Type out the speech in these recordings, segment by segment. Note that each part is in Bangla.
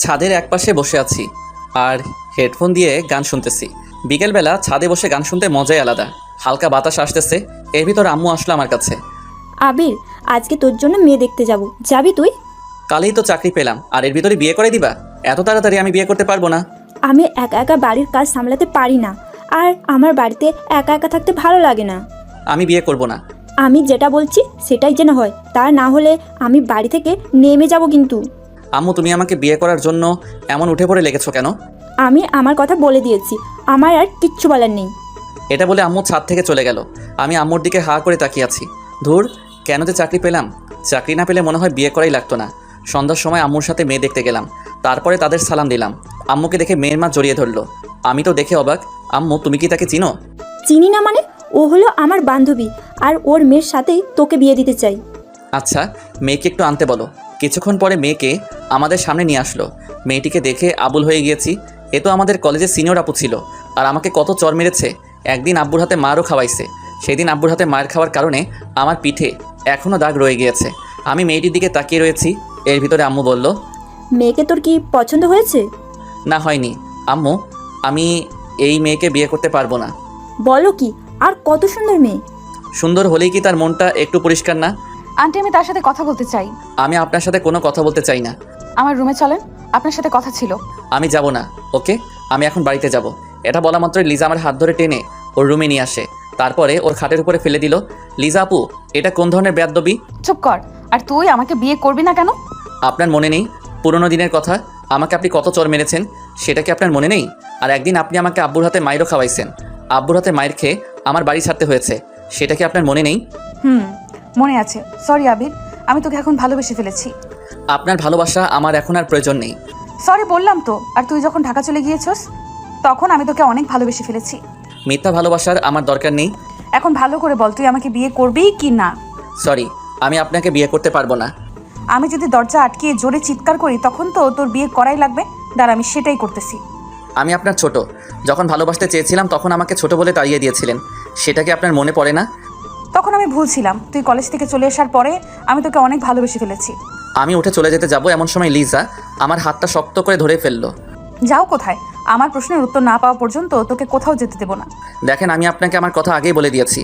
ছাদের একপাশে বসে আছি আর হেডফোন দিয়ে গান শুনতেছি। বিকেলবেলা ছাদে বসে গান শুনতে মজাই আলাদা। হালকা বাতাস আসতেছে, এর ভিতর আম্মু আসলো আমার কাছে। আবির, আজকে তোর জন্য মেয়ে দেখতে যাব, যাবি তুই? কালই তো চাকরি পেলাম আর এর ভিতরে বিয়ে করে দিবা? এত তাড়াতাড়ি আমি বিয়ে করতে পারবো না। আমি একা একা বাড়ির কাজ সামলাতে পারি না, আর আমার বাড়িতে একা একা থাকতে ভালো লাগে না। আমি বিয়ে করব না। আমি যেটা বলছি সেটাই যেন হয়, তা না হলে আমি বাড়ি থেকে নেমে যাব কিন্তু। আম্মু, তুমি আমাকে বিয়ে করার জন্য এমন উঠে পড়ে লেগেছো কেন? আমি আমার কথা বলে দিয়েছি, আমার আর কিচ্ছু বলার নেই। এটা বলে আম্মু ছাদ থেকে চলে গেল। আমি আম্মুর দিকে হা করে তাকিয়ে আছি। ধুর, কেন যে চাকরি পেলাম। চাকরি না পেলে মনে হয় বিয়ে করাই লাগতো না। সন্ধ্যার সময় আম্মুর সাথে মেয়ে দেখতে গেলাম, তারপরে তাদের সালাম দিলাম। আম্মুকে দেখে মেয়ের মা জড়িয়ে ধরলো। আমি তো দেখে অবাক। আম্মু, তুমি কি তাকে চিনো? চিনি না মানে? ও হলো আমার বান্ধবী, আর ওর মেয়ের সাথেই তোকে বিয়ে দিতে চাই। আচ্ছা, মেয়েকে একটু আনতে বলো। কিছুক্ষণ পরে মেয়েকে আমাদের সামনে নিয়ে আসলো। মেয়েটিকে দেখে আবুল হয়ে গিয়েছি। এ তো আমাদের কলেজের সিনিয়র আপু ছিল, আর আমাকে কত চর মেরেছে। একদিন আব্বুর হাতে মারও খাওয়াইছে। সেদিন আব্বুর হাতে মার খাওয়ার কারণে আমার পিঠে এখনও দাগ রয়ে গিয়েছে। আমি মেয়েটির দিকে তাকিয়ে রয়েছি। এর ভিতরে আম্মু বলল, মেয়েকে তোর কি পছন্দ হয়েছে? না, হয়নি। আম্মু, আমি এই মেয়েকে বিয়ে করতে পারবো না। বলো কি? আর কত সুন্দর মেয়ে! সুন্দর হলেই কি তার মনটা একটু পরিষ্কার না? আন্টি, আমি তার সাথে কথা বলতে চাই। আমি আপনার সাথে কোনো কথা বলতে চাই না। আমার রুমে চলেন, আপনার সাথে কথা ছিল। আমি যাব না। ওকে, আমি এখন বাড়িতে যাব। এটা বলা মাত্রই লিজা আমার হাত ধরে টেনে ওর রুমে নিয়ে আসে। তারপরে ওর খাটের উপরে ফেলে দিল। লিজা আপু, এটা কোন ধরনের বেয়াদবি? চুপ কর। আর তুই আমাকে বিয়ে করবি না কেন? আপনার মনে নেই পুরনো দিনের কথা? আমাকে আপনি কত চর মেরেছেন, সেটা কি আপনার মনে নেই? আর একদিন আপনি আমাকে আব্বুর হাতে মাইরও খাওয়াইছেন। আব্বুর হাতে মাইর খেয়ে আমার বাড়ি ছাড়তে হয়েছে, সেটা কি আপনার মনে নেই? মনে আছে। সরি আবির, আমি তোকে এখন ভালোবেসে ফেলেছি। আপনার ভালোবাসা আমার এখন আর প্রয়োজন নেই। সরি বললাম তো। আর তুই যখন ঢাকা চলে গিয়েছস, তখন আমি তোকে অনেক ভালোবেসে ফেলেছি। মিথ্যা ভালোবাসার আমার দরকার নেই। এখন ভালো করে বল, তুই আমাকে বিয়ে করবি কি না? সরি, আমি আপনাকে বিয়ে করতে পারবো না। আমি যদি দরজা আটকিয়ে জোরে চিৎকার করি, তখন তো তোর বিয়ে করাই লাগবে। দাঁড়া, আমি সেটাই করতেছি। আমি আপনার ছোট। যখন ভালোবাসতে চেয়েছিলাম তখন আমাকে ছোট বলে তাড়িয়ে দিয়েছিলেন, সেটা কি আপনার মনে পড়ে না? তখন আমি ভুল ছিলাম। তুই কলেজ থেকে চলে আসার পরে আমি তোকে অনেক ভালোবেসে ফেলেছি। আমি উঠে চলে যেতে যাব, এমন সময় লিজা আমার হাতটা শক্ত করে ধরে ফেললো। যাও কোথায়? আমার প্রশ্নের উত্তর না পাওয়া পর্যন্ত তোকে কোথাও যেতে দেবো না। দেখেন, আমি আপনাকে আমার কথা আগেই বলে দিয়েছি।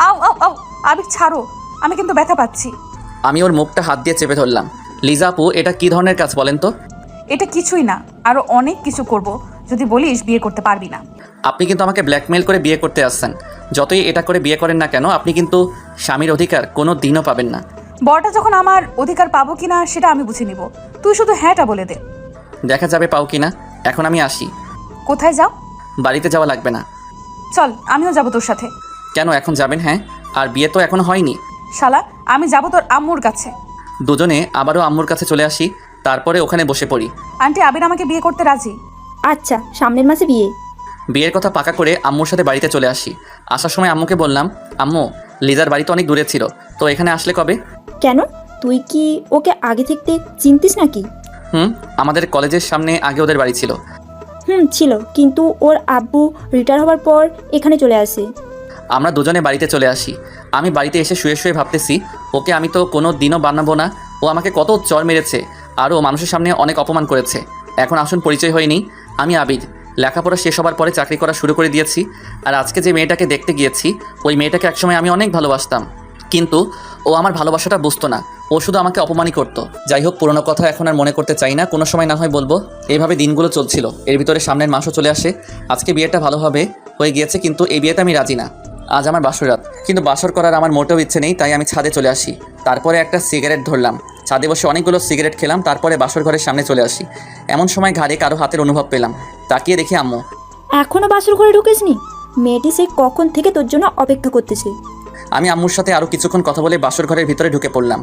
আও আও আও, আবির ছাড়ো, আমি কিন্তু ব্যথা পাচ্ছি। আমি ওর মুখটা হাত দিয়ে চেপে ধরলাম। লিজা আপু, এটা কি ধরনের কাজ বলেন তো? এটা কিছুই না, আরো অনেক কিছু করব যদি বলিস বিয়ে করতে পারবি না। আপনি কিন্তু আমাকে ব্ল্যাকমেল করে বিয়ে করতে আসছেন। যতই এটা করে বিয়ে করেন না কেন, আপনি কিন্তু স্বামীর অধিকার কোনো দিনও পাবেন না। বরটা যখন আমার অধিকার পাবো কিনা সেটা আমি বুঝে নিব। তুই শুধু হ্যাঁটা বলে দে। দেখা যাবে পাও কিনা। এখন আমি আসি। কোথায় যাও? বাড়িতে যাওয়া লাগবে না। চল, আমিও যাবো তোর সাথে। কেন এখন যাবেন? হ্যাঁ, আর বিয়ে তো এখনো হয়নি। শালা, আমি যাবো তোর আম্মুর কাছে। দুজনে আবারও আম্মুর কাছে চলে আসি, তারপরে ওখানে বসে পড়ি। আন্টি, আবির আমাকে বিয়ে করতে রাজি। আচ্ছা, সামনের মাসে বিয়ে। বিয়ের কথা পাকা করে আম্মুর সাথে বাড়িতে চলে আসি। আসার সময় আম্মুকে বললাম, আম্মু, লিজার বাড়ি তো অনেক দূরে ছিল, তো এখানে আসলে কবে? কেন, তুই কি ওকে আগে থেকে চিনতিস নাকি? আমাদের কলেজের সামনে আগে ওদের বাড়ি ছিল। ছিল, কিন্তু ওর আব্বু রিটায়ার হওয়ার পর এখানে চলে আসে। আমরা দুজনে বাড়িতে চলে আসি। আমি বাড়িতে এসে শুয়ে শুয়ে ভাবতেছি, ওকে আমি তো কোনো দিনও বানাবো না। ও আমাকে কত চর মেরেছে, আর ও মানুষের সামনে অনেক অপমান করেছে। এখন আসুন পরিচয় হয়নি। আমি আবিদ। লেখাপড়া শেষ হবার পরে চাকরি করা শুরু করে দিয়েছি। আর আজকে যে মেয়েটাকে দেখতে গিয়েছি, ওই মেয়েটাকে একসময় আমি অনেক ভালোবাসতাম, কিন্তু ও আমার ভালোবাসাটা বুঝতো না। ও শুধু আমাকে অপমানই করতো। যাই হোক, পুরোনো কথা এখন আর মনে করতে চাই না, কোনো সময় না হয় বলবো। এইভাবে দিনগুলো চলছিল। এর ভিতরে সামনের মাসও চলে আসে। আজকে বিয়েটা ভালোভাবে হয়ে গিয়েছে, কিন্তু এই বিয়েতে আমি রাজি না। আজ আমার বাসর রাত, কিন্তু বাসর করার আমার মোটেও ইচ্ছে নেই। তাই আমি ছাদে চলে আসি। তারপরে একটা সিগারেট ধরলাম, ছাদে বসে অনেকগুলো সিগারেট খেলাম। তারপরে বাসর ঘরের সামনে চলে আসি। এমন সময় ঘাড়ে কারো হাতের অনুভব পেলাম। তাকিয়ে দেখি আম্মু। এখনো বাসর ঘরে ঢুকিসনি? মেয়েটি সেই কখন থেকে তোর জন্য অপেক্ষা করতেছে। আমি আম্মুর সাথে আরও কিছুক্ষণ কথা বলে বাসর ঘরের ভিতরে ঢুকে পড়লাম।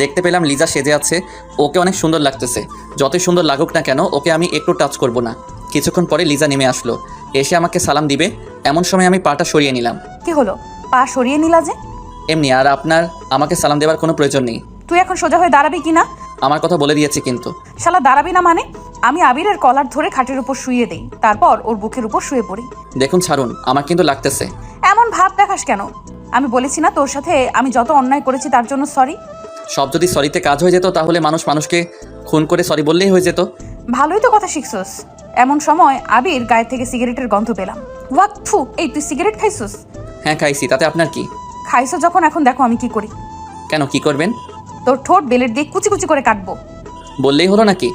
দেখতে পেলাম লিজা সেজে আছে। ওকে অনেক সুন্দর লাগতেছে। যতই সুন্দর লাগুক না কেন, ওকে আমি একটু টাচ করব না। কিছুক্ষণ পরে লিজা নেমে আসলো, এসে আমাকে সালাম দিবে। এমন সময় আমি পাটা সরিয়ে নিলাম। কি হলো, পা সরিয়ে নিলা যে? এমনি। আর আপনার আমাকে সালাম দেওয়ার কোনো প্রয়োজন নেই। তুই এখন সোজা হয়ে দাঁড়াবি কি না? আমার কথা বলে দিয়েছি কিন্তু। শালা, দাঁড়াবি না মানে? আমি আবিরের কলার ধরে খাটের উপর শুয়ে দেই, তারপর ওর বুকের উপর শুয়ে পড়ি। দেখুন, ছাড়ুন, আমার কিন্তু লাগতেছে। এমন ভাব দেখাস কেন? আমি বলেছি না তোর সাথে আমি যত অন্যায় করেছি তার জন্য সরি? সব যদি সরিতে কাজ হয়ে যেত, তাহলে মানুষকে খুন করে সরি বললেই হয়ে যেত। ভালোই তো কথা শিখছস। এমন সময় আবির গায়ে থেকে সিগারেটের গন্ধ পেলাম। ওয়াক থু, এই তুই সিগারেট খাইছস? হ্যাঁ খাইছি, তাতে আপনার কি? খাইছো যখন এখন দেখো আমি কি করি। কেন, কি করবেন? তোর ঠোঁট বেলের দিয়ে কুচি কুচি করে কাটবো। বললেই হলো নাকি?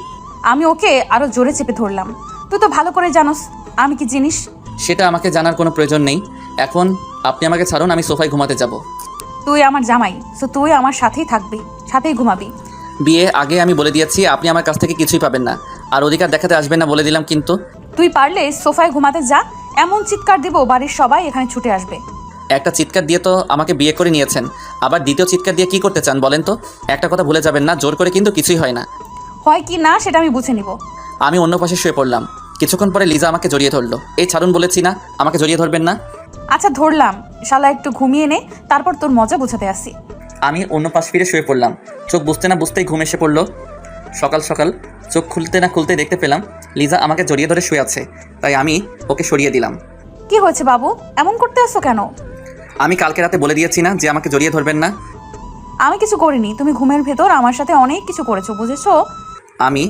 আমি ওকে আরো জোরে চেপে ধরলাম। তুই তো ভালো করে জানোস আমি কি জিনিস। সেটা আমাকে জানার কোনো প্রয়োজন নেই। এখন আপনি আমাকে ছাড়ুন, আমি সোফায় ঘুমাতে যাব। তুই আমার জামাই, সো তুই আমার সাথেই থাকবি, সাথেই ঘুমাবি। বিয়ে আগে আমি বলে দিয়েছি আপনি আমার কাছ থেকে কিছুই পাবেন না, আর অধিকার দেখাতে আসবেন না বলে দিলাম। কিন্তু তুই পারলে সোফায় ঘুমাতে যা, এমন চিৎকার দিব বাড়ির সবাই এখানে ছুটে আসবে। একটা চিৎকার দিয়ে তো আমাকে বিয়ে করে নিয়েছেন, আবার দ্বিতীয় চিৎকার দিয়ে কি করতে চান বলেন তো? একটা কথা ভুলে যাবেন না, জোর করে কিন্তু কিছুই হয় না। হয় কি না সেটা আমি বুঝে নিব। আমি অন্য পাশে শুয়ে পড়লাম। কিছুক্ষণ পরে লিজা আমাকে জড়িয়ে ধরলো। এই ছাড়ুন বলেছি না, আমাকে জড়িয়ে ধরবেন না। আচ্ছা ধরলাম, শালা একটু ঘুমিয়ে নে, তারপর তোর মজা বোঝাতে আসি। আমি অন্য পাশ ফিরে শুয়ে পড়লাম। চোখ বুঝতে না বুঝতেই ঘুম এসে পড়লো। সকাল সকাল চোখ খুলতে না খুলতে দেখতে পেলাম লিজা আমাকে জড়িয়ে ধরে শুয়ে আছে, তাই আমি ওকে সরিয়ে দিলাম। কি হয়েছে বাবু, এমন করতে আসছো কেন? আমি কালকে রাতে বলে দিয়েছি না যে আমাকে জড়িয়ে ধরবেন না। আমি কিছু করিনি, তুমি ঘুমের ভেতর আমার সাথে অনেক কিছু করেছো, বুঝেছো? আমি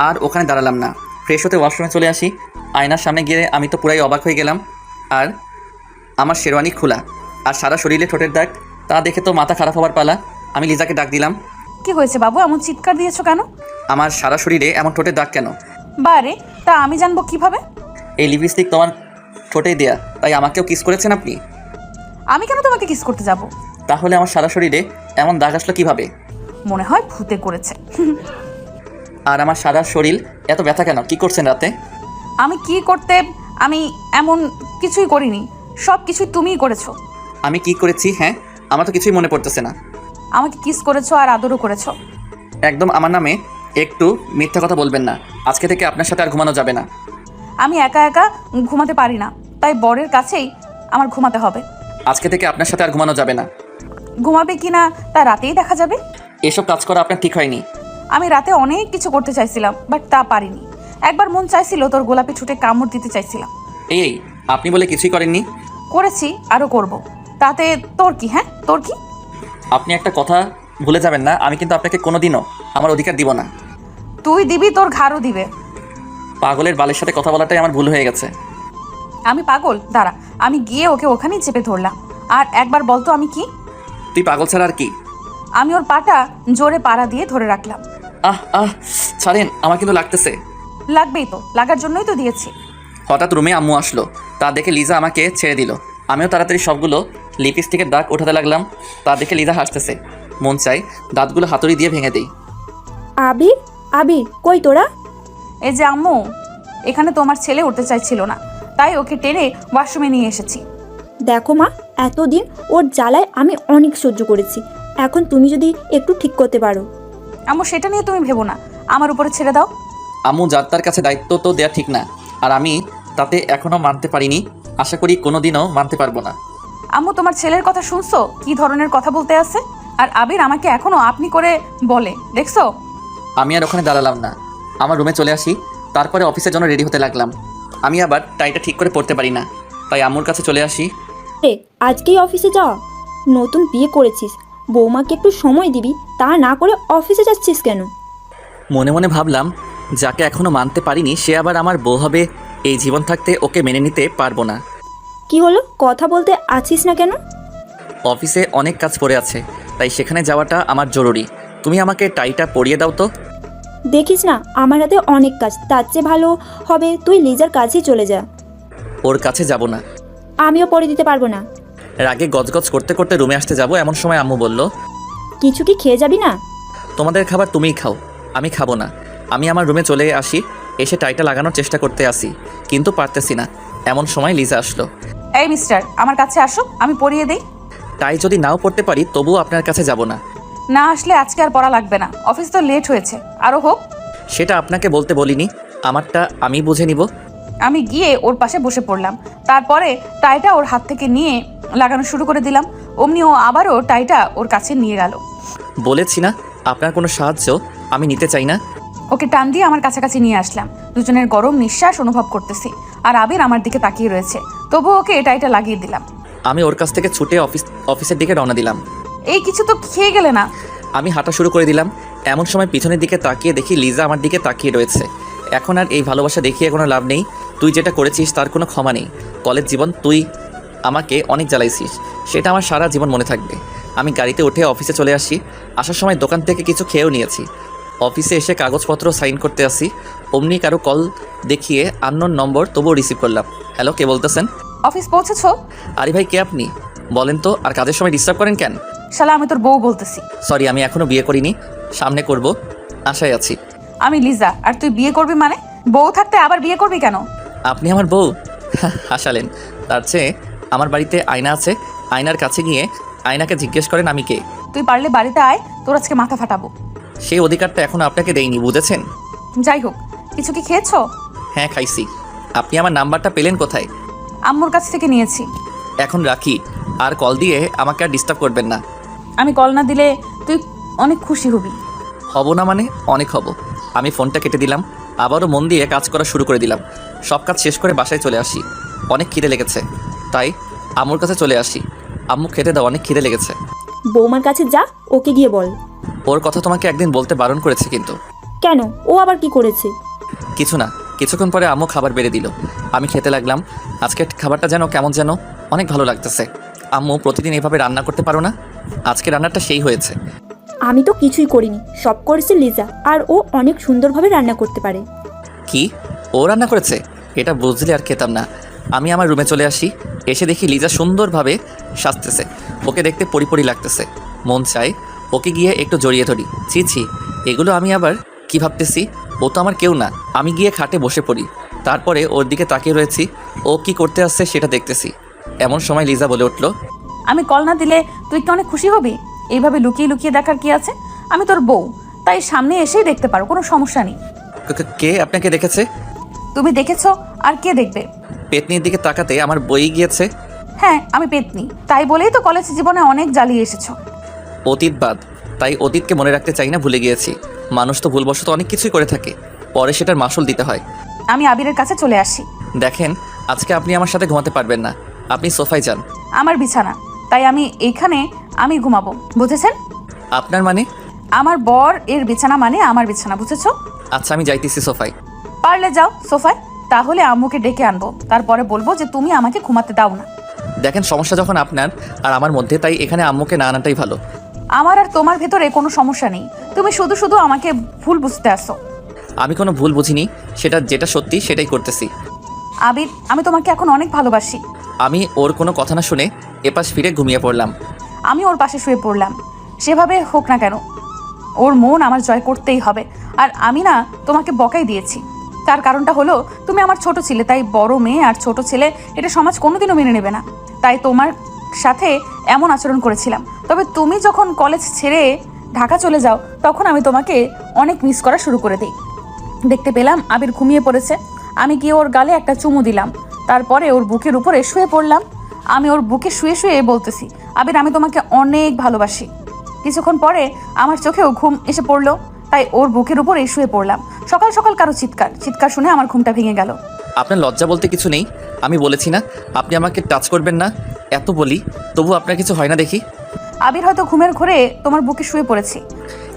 আর ওখানে দাঁড়ালাম না, ফ্রেশ হতে ওয়াশরুমে চলে আসি। আয়নার সামনে গিয়ে আমি তো পুরাই অবাক হয়ে গেলাম। আর আমার শেরওয়ানি খোলা আর সারা শরীরে ঠোঁটের দাগ, তা দেখে তো মাথা খারাপ হওয়ার পালা। আমি লিজাকে ডাক দিলাম। কি হয়েছে বাবু, এমন চিৎকার দিয়েছো কেন? আমার সারা শরীরে এমন ঠোঁটের দাগ কেন? বারে, তা আমি জানবো কিভাবে? এই লিপস্টিক তোমার ঠোঁটেই দেয়া, তাই আমাকেও কিস করেছেন আপনি। আমি কেন তোমাকে কিস করতে যাব? তাহলে আমার সারা শরীরে এমন দাগ আসলো কিভাবে? মনে হয় ভূতে করেছে। আর আমার সারা শরীর এত ব্যথা কেন? কি করছেন রাতে? আমি কি করতে, আমি এমন কিছুই করিনি, সব কিছুই তুমিই করেছো। আমি কি করেছি? হ্যাঁ, আমার তো কিছুই মনে পড়তেছে না। আমাকে কিস করেছো আর আদরও করেছো। একদম আমার নামে একটু মিথ্যা কথা বলবেন না। আজকে থেকে আপনার সাথে আর ঘুমানো যাবে না। আমি একা একা ঘুমাতে পারি না, তাই বরের কাছেই আমার ঘুমাতে হবে। আজকে থেকে আপনার সাথে আর ঘুমানো যাবে না। ঘুমাবে কি না তা রাতেই দেখা যাবে। এসব কাজ করা আপনার ঠিক হয়নি। আমি রাতে অনেক কিছু করতে চাইছিলাম, বাট তা পারিনি। একবার মন চাইছিল তোর গোলাপি ঠোঁটে কামড় দিতে চাইছিলাম। এই আপনি বলে কিছুই করেননি। করেছি, আরও করব। তাতে তোর কি? হ্যাঁ তোর কি? আপনি একটা কথা ভুলে যাবেন না, আমি কিন্তু আপনাকে কোনোদিনও আমার অধিকার দিব না। তুই দিবি, তোর ঘাড়ও দিবে। পাগলের বালের সাথে কথা বলাটাই আমার ভুল হয়ে গেছে। আমি পাগল? দাঁড়া, আমি গিয়ে ওকে ওখানেই চেপে ধরলাম। আর একবার বলতো আমি কি? তুই পাগল ছাড়া আর কি? আমি ওর পাটা জোরে পাড়া দিয়ে ধরে রাখলাম। আহ আহ ছাড়েন, আমার কিন্তু লাগতেছে। লাগবেই তো, লাগার জন্যই তো দিয়েছি। হঠাৎ রুমে আম্মু আসলো, তা দেখে লিজা আমাকে ছেড়ে দিল। আমিও তাড়াতাড়ি সবগুলো লিপস্টিকের দাগ ওঠাতে লাগলাম। তা দেখে লিজা হাসতেছে। মন চাই দাঁতগুলো হাতুড়ি দিয়ে ভেঙে দিই। আবির, আবির কই তোরা? এই যে আম্মু, এখানে তোমার ছেলে উঠতে চাইছিল না, তাই ওকে টেনে ওয়াশরুমে নিয়ে এসেছি। দেখো মা, এতদিন ওর জ্বালায় আমি অনেক সহ্য করেছি, এখন তুমি যদি একটু ঠিক করতে পারো। আম্মু সেটা নিয়ে তুমি ভেবো না, আমার উপরে ছেড়ে দাও। আম্মু যার তার কাছে দায়িত্ব তো দেয়া ঠিক না, আর আমি তাতে এখনও মানতে পারিনি। আশা করি কোনোদিনও মানতে পারবো না। আম্মু তোমার ছেলের কথা শুনছো, কি ধরনের কথা বলতে আছে? আর আবির আমাকে এখনো আপনি করে বলে, দেখছো? আমি আর ওখানে দাঁড়ালাম না, আমার রুমে চলে আসি। তারপরে অফিসের জন্য রেডি হতে লাগলাম। আমি আবার টাইটা ঠিক করে পড়তে পারি না, তাই আম্মুর কাছে চলে আসি। রে, আজকেই অফিসে যাওয়া? নতুন বিয়ে করেছিস, বৌমাকে একটু সময় দিবি, তা না করে অফিসে যাচ্ছিস কেন? মনে মনে ভাবলাম, যাকে এখনও মানতে পারিনি সে আবার আমার বউ হবে, এই জীবন থাকতে ওকে মেনে নিতে পারবো না। কি হলো, কথা বলতে আছিস না কেন? অফিসে অনেক কাজ পড়ে আছে, তাই সেখানে যাওয়াটা আমার জরুরি। তুমি আমাকে টাইটা পরিয়ে দাও তো। দেখিস না আমার হাতে অনেক কাজ, তার চেয়ে ভালো হবে তুই লিজার কাছেই চলে যা। ওর কাছে যাব না। আমিও পরে দিতে পারবো না। রাগে গজগজ করতে করতে রুমে আসতে যাব, এমন সময় আম্মু বলল, কিছু কি খেয়ে যাবি না? তোমাদের খাবার তুমিই খাও, আমি খাবো না। আমি আমার রুমে চলে আসি, এসে টাইটা লাগানোর চেষ্টা করতে আসি, কিন্তু পারতেছি না। এমন সময় লিজা আসলো। এই মিস্টার, আমার কাছে আসো, আমি পরিয়ে দেই। টাই যদি নাও পড়তে পারি তবুও আপনার কাছে যাব না। না আসলে আজকে আর পড়া লাগবে না, অফিস তো লেট হয়েছে, আরও হোক। সেটা আপনাকে বলতে বলিনি, আমারটা আমি বুঝে নিব। আমি গিয়ে ওর পাশে বসে পড়লাম, তারপরে টাইটা ওর হাত থেকে নিয়ে লাগানো শুরু করে দিলাম। অমনি ও আবারও টাইটা ওর কাছে নিয়ে গেল। বলেছি না আপনার কোনো সাহায্য আমি নিতে চাই না। ওকে টান দিয়ে আমার কাছাকাছি নিয়ে আসলাম। দুজনের গরম নিঃশ্বাস অনুভব করতেছি, আর আবির আমার দিকে তাকিয়ে রয়েছে। তবু ওকে টাইটা লাগিয়ে দিলাম। আমি ওর কাছ থেকে ছুটে অফিসের দিকে রওনা দিলাম। এই কিছু তো খেয়ে গেলে না? আমি হাঁটা শুরু করে দিলাম। এমন সময় পিছনের দিকে তাকিয়ে দেখি লিজা আমার দিকে তাকিয়ে রয়েছে। এখন আর এই ভালোবাসা দেখিয়ে কোনো লাভ নেই। তুই যেটা করেছিস তার কোনো ক্ষমা নেই। কলেজ জীবন তুই আমাকে অনেক জ্বালাইছিস, সেটা আমার সারা জীবন মনে থাকবে। আমি গাড়িতে উঠে অফিসে চলে আসি। আসার সময় দোকান থেকে কিছু খেয়েও নিয়েছি। অফিসে এসে কাগজপত্র সাইন করতে আসি, অমনি কারো কল দেখিয়ে আননোন নম্বর, তবুও রিসিভ করলাম। হ্যালো, কে বলতেছেন? অফিস পৌঁছেছো? আরে ভাই, কে আপনি? বলেন তো। আর কাজের সময় ডিস্টার্ব করেন কেন? শালা, আমি তোর বউ বলতেছি। সরি, আমি এখনও বিয়ে করিনি, সামনে করব, আশায় আছি। আমি লিজা, আর তুই বিয়ে করবি মানে? বউ থাকতে আবার বিয়ে করবি কেন? আপনি আমার বউ? হাসালেন। তার চেয়ে আমার বাড়িতে আয়না আছে, আয়নার কাছে গিয়ে আয়নাকে জিজ্ঞেস করেন আমি কে। তুই পারলে বাড়িতে আয়, তোর আজকে মাথা ফাটাবো। সেই অধিকারটা এখনও আপনাকে দেইনি, বুঝেছেন? যাই হোক, কিছু কি খেয়েছো? হ্যাঁ, খাইছি। আপনি আমার নাম্বারটা পেলেন কোথায়? আম্মুর কাছ থেকে নিয়েছি। এখন রাখি, আর কল দিয়ে আমাকে আর ডিস্টার্ব করবেন না। আমি কল না দিলে তুই অনেক খুশি হবি। হব না মানে? অনেক হব। আমি ফোনটা কেটে দিলাম, আবারও মন দিয়ে কাজ করা শুরু করে দিলাম। সব কাজ শেষ করে বাসায় চলে আসি। অনেক খিদে লেগেছে, তাই আম্মুর কাছে চলে আসি। আম্মু, খেতে দাও, অনেক খিদে লেগেছে। বৌমার কাছে যা, ওকে গিয়ে বল। ওর কথা তোমাকে একদিন বলতে বারণ করেছে কিন্তু। কেন? ও আবার কি করেছে? কিছু না। কিছুক্ষণ পরে আম্মু খাবার বেড়ে দিল, আমি খেতে লাগলাম। আজকের খাবারটা যেন কেমন যেন অনেক ভালো লাগতেছে। আম্মু, প্রতিদিন এভাবে রান্না করতে পারো না? আজকে রান্নাটা সেই হয়েছে। আমি তো কিছুই করিনি, সব করেছে লিজা, আর ও অনেক সুন্দরভাবে রান্না করতে পারে। কি? ও রান্না করেছে? এটা বুঝলে আর খেতাম না। আমি আমার রুমে চলে আসি। এসে দেখি লিজা সুন্দরভাবে সাজতেছে। ওকে দেখতে পরিপরি লাগতেছে। মন চায় ওকে গিয়ে একটু জড়িয়ে ধরি। ছি ছি, এগুলো আমি আবার কি ভাবতেছি? ও তো আমার কেউ না। আমি গিয়ে খাটে বসে পড়ি। তারপরে ওর দিকে তাকিয়ে রয়েছি, ও কি করতে আসছে সেটা দেখতেছি। এমন সময় লিজা বলে উঠল, আমি কল না দিলে তুই কি অনেক খুশি হবি? এইভাবে লুকিয়ে লুকিয়ে দেখার কি আছে? আমি তোর বউ, তাই সামনে এসেই দেখতে পারো, কোনো সমস্যা নেই। কে আপনাকে দেখেছে? তুমি দেখেছো, আর কে দেখবে? পেতনির দিকে তাকাতে আমার বই গিয়েছে। হ্যাঁ, আমি পেতনি, তাই বলেই তো কলেজ জীবনে অনেক জ্বালিয়ে এসেছো। অতীত বাদ, তাই অতীতকে মনে রাখতে চাই না, ভুলে গিয়েছি। মানুষ তো ভুলবশত অনেক কিছুই করে থাকে, পরে সেটার মাসুল দিতে হয়। আমি আবিরের কাছে চলে আসি। দেখেন, আজকে আপনি আমার সাথে ঘুমাতে পারবেন না। আপনি সোফায় যান। আমার বিছানা, তাই আমি এইখানে আমি ঘুমাবো, বুঝেছেন? আপনার মানে? আমার বর এর বিছানা মানে আমার বিছানা, বুঝেছো? আচ্ছা, আমি যাইতেছি সোফায়। পারলে যাও সোফায়, তাহলে আম্মুকে ডেকে আনবো, তারপরে বলবো যে তুমি আমাকে ঘুমাতে দাও না। দেখেন, সমস্যা যখন আপনার আর আমার মধ্যে, তাই এখানে আম্মুকে না আনাটাই ভালো। আমার আর তোমার ভেতরে কোনো সমস্যা নেই, তুমি শুধু শুধু আমাকে ভুল বুঝতে আসো। আমি কোনো ভুল বুঝিনি, যেটা সত্যি সেটাই করতেছি। আবির, আমি তোমাকে এখন অনেক ভালোবাসি। আমি ওর কোনো কথা না শুনে এপাশ ফিরে ঘুমিয়ে পড়লাম। আমি ওর পাশে শুয়ে পড়লাম। সেভাবে হোক না কেন, ওর মন আমার জয় করতেই হবে। আর আমি না তোমাকে বকাই দিয়েছি, তার কারণটা হলো তুমি আমার ছোট ছিলে, তাই বড় মেয়ে আর ছোট ছেলে এটা সমাজ কোনোদিনও মেনে নেবে না, তাই তোমার সাথে এমন আচরণ করেছিলাম। তবে তুমি যখন কলেজ ছেড়ে ঢাকা চলে যাও, তখন আমি তোমাকে অনেক মিস করা শুরু করে দিই। দেখতে পেলাম আবির ঘুমিয়ে পড়েছে, আমি গিয়ে ওর গালে একটা চুমু দিলাম, তারপরে ওর বুকের উপরে শুয়ে পড়লাম। আমি ওর বুকে শুয়ে শুয়ে বলতেছি, আবির, আমি তোমাকে অনেক ভালোবাসি। কিছুক্ষণ পরে আমার চোখেও ঘুম এসে পড়লো, তাই ওর বুকের উপরে শুয়ে পড়লাম। সকাল সকাল কারো চিৎকার শুনে আমার ঘুমটা ভেঙে গেল। আপনার লজ্জা বলতে কিছু নেই? আমি বলেছি না আপনি আমাকে টাচ করবেন না, এত বলি, তবু আপনার কিছু হয় না দেখি। আবির, হয়তো ঘুমের ঘোরে তোমার বুকে শুয়ে পড়েছি।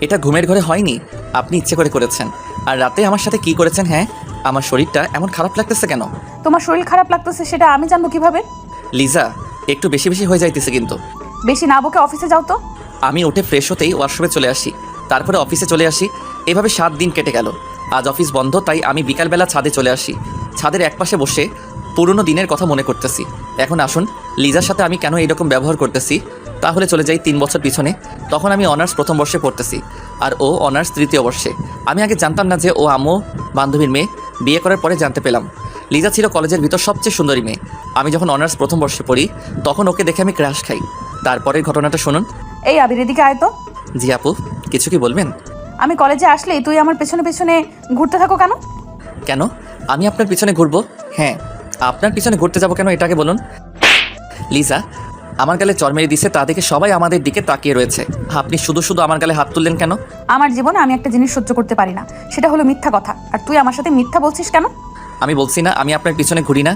এটা ঘুমের ঘরে হয়নি, আপনি ইচ্ছে করে করেছেন। আর রাতে আমার সাথে কি করেছেন? হ্যাঁ, আমার শরীরটা এমন খারাপ লাগতেছে কেন? তোমার শরীর খারাপ লাগতেছে সেটা আমি জানবো কিভাবে? লিজা, একটু বেশি বেশি হয়ে যাইতেছে কিন্তু। বেশি না বকে অফিসে যাও তো। আমি উঠে ফ্রেশ হতেই ওয়াশরুমে চলে আসি, তারপরে অফিসে চলে আসি। এভাবে 7 দিন কেটে গেল। আজ অফিস বন্ধ, তাই আমি বিকালবেলা ছাদে চলে আসি। ছাদের একপাশে বসে পুরনো দিনের কথা মনে করতেছি। এখন আসুন, লিজার সাথে আমি কেন এইরকম ব্যবহার করতেছি তাহলে চলে যাই 3 বছর পিছনে। তখন আমি অনার্স প্রথম বর্ষে পড়তেছি, আর ও অনার্স তৃতীয় বর্ষে। আমি আগে জানতাম না যে ও আম্মু বান্ধবীর মেয়ে, বিয়ে করার পরে জানতে পেলাম। লিজা ছিল কলেজের ভিতর সবচেয়ে সুন্দরী মেয়ে। আমি যখন অনার্স প্রথম বর্ষে পড়ি, তখন ওকে দেখে আমি ক্রাশ খাই। তারপরের ঘটনাটা শুনুন। এই আবির, এদিকে আয় তো। জি আপু, কিছু কি বলবেন? আমি কলেজে আসলেই তুই আমার পেছনে পেছনে ঘুরতে থাকো কেন? কেন আমি আপনার পিছনে ঘুরবো? হ্যাঁ, আপনার পিছনে ঘুরতে যাবো কেন, এটাকে বলুন। লিজা আমার গালে চড় মেরে দিছে, তা দেখে সবাই আমাদের দিকে তাকিয়ে রয়েছে। আপনি শুধু শুধু আমার গালে হাত তুললেন কেন? আমার জীবনে আমি একটা জিনিস সহ্য করতে পারি না, সেটা হলো মিথ্যা কথা। আর তুই আমার সাথে মিথ্যা বলছিস কেন? আমি বলছি না আমি আপনার পিছনে ঘুরি না।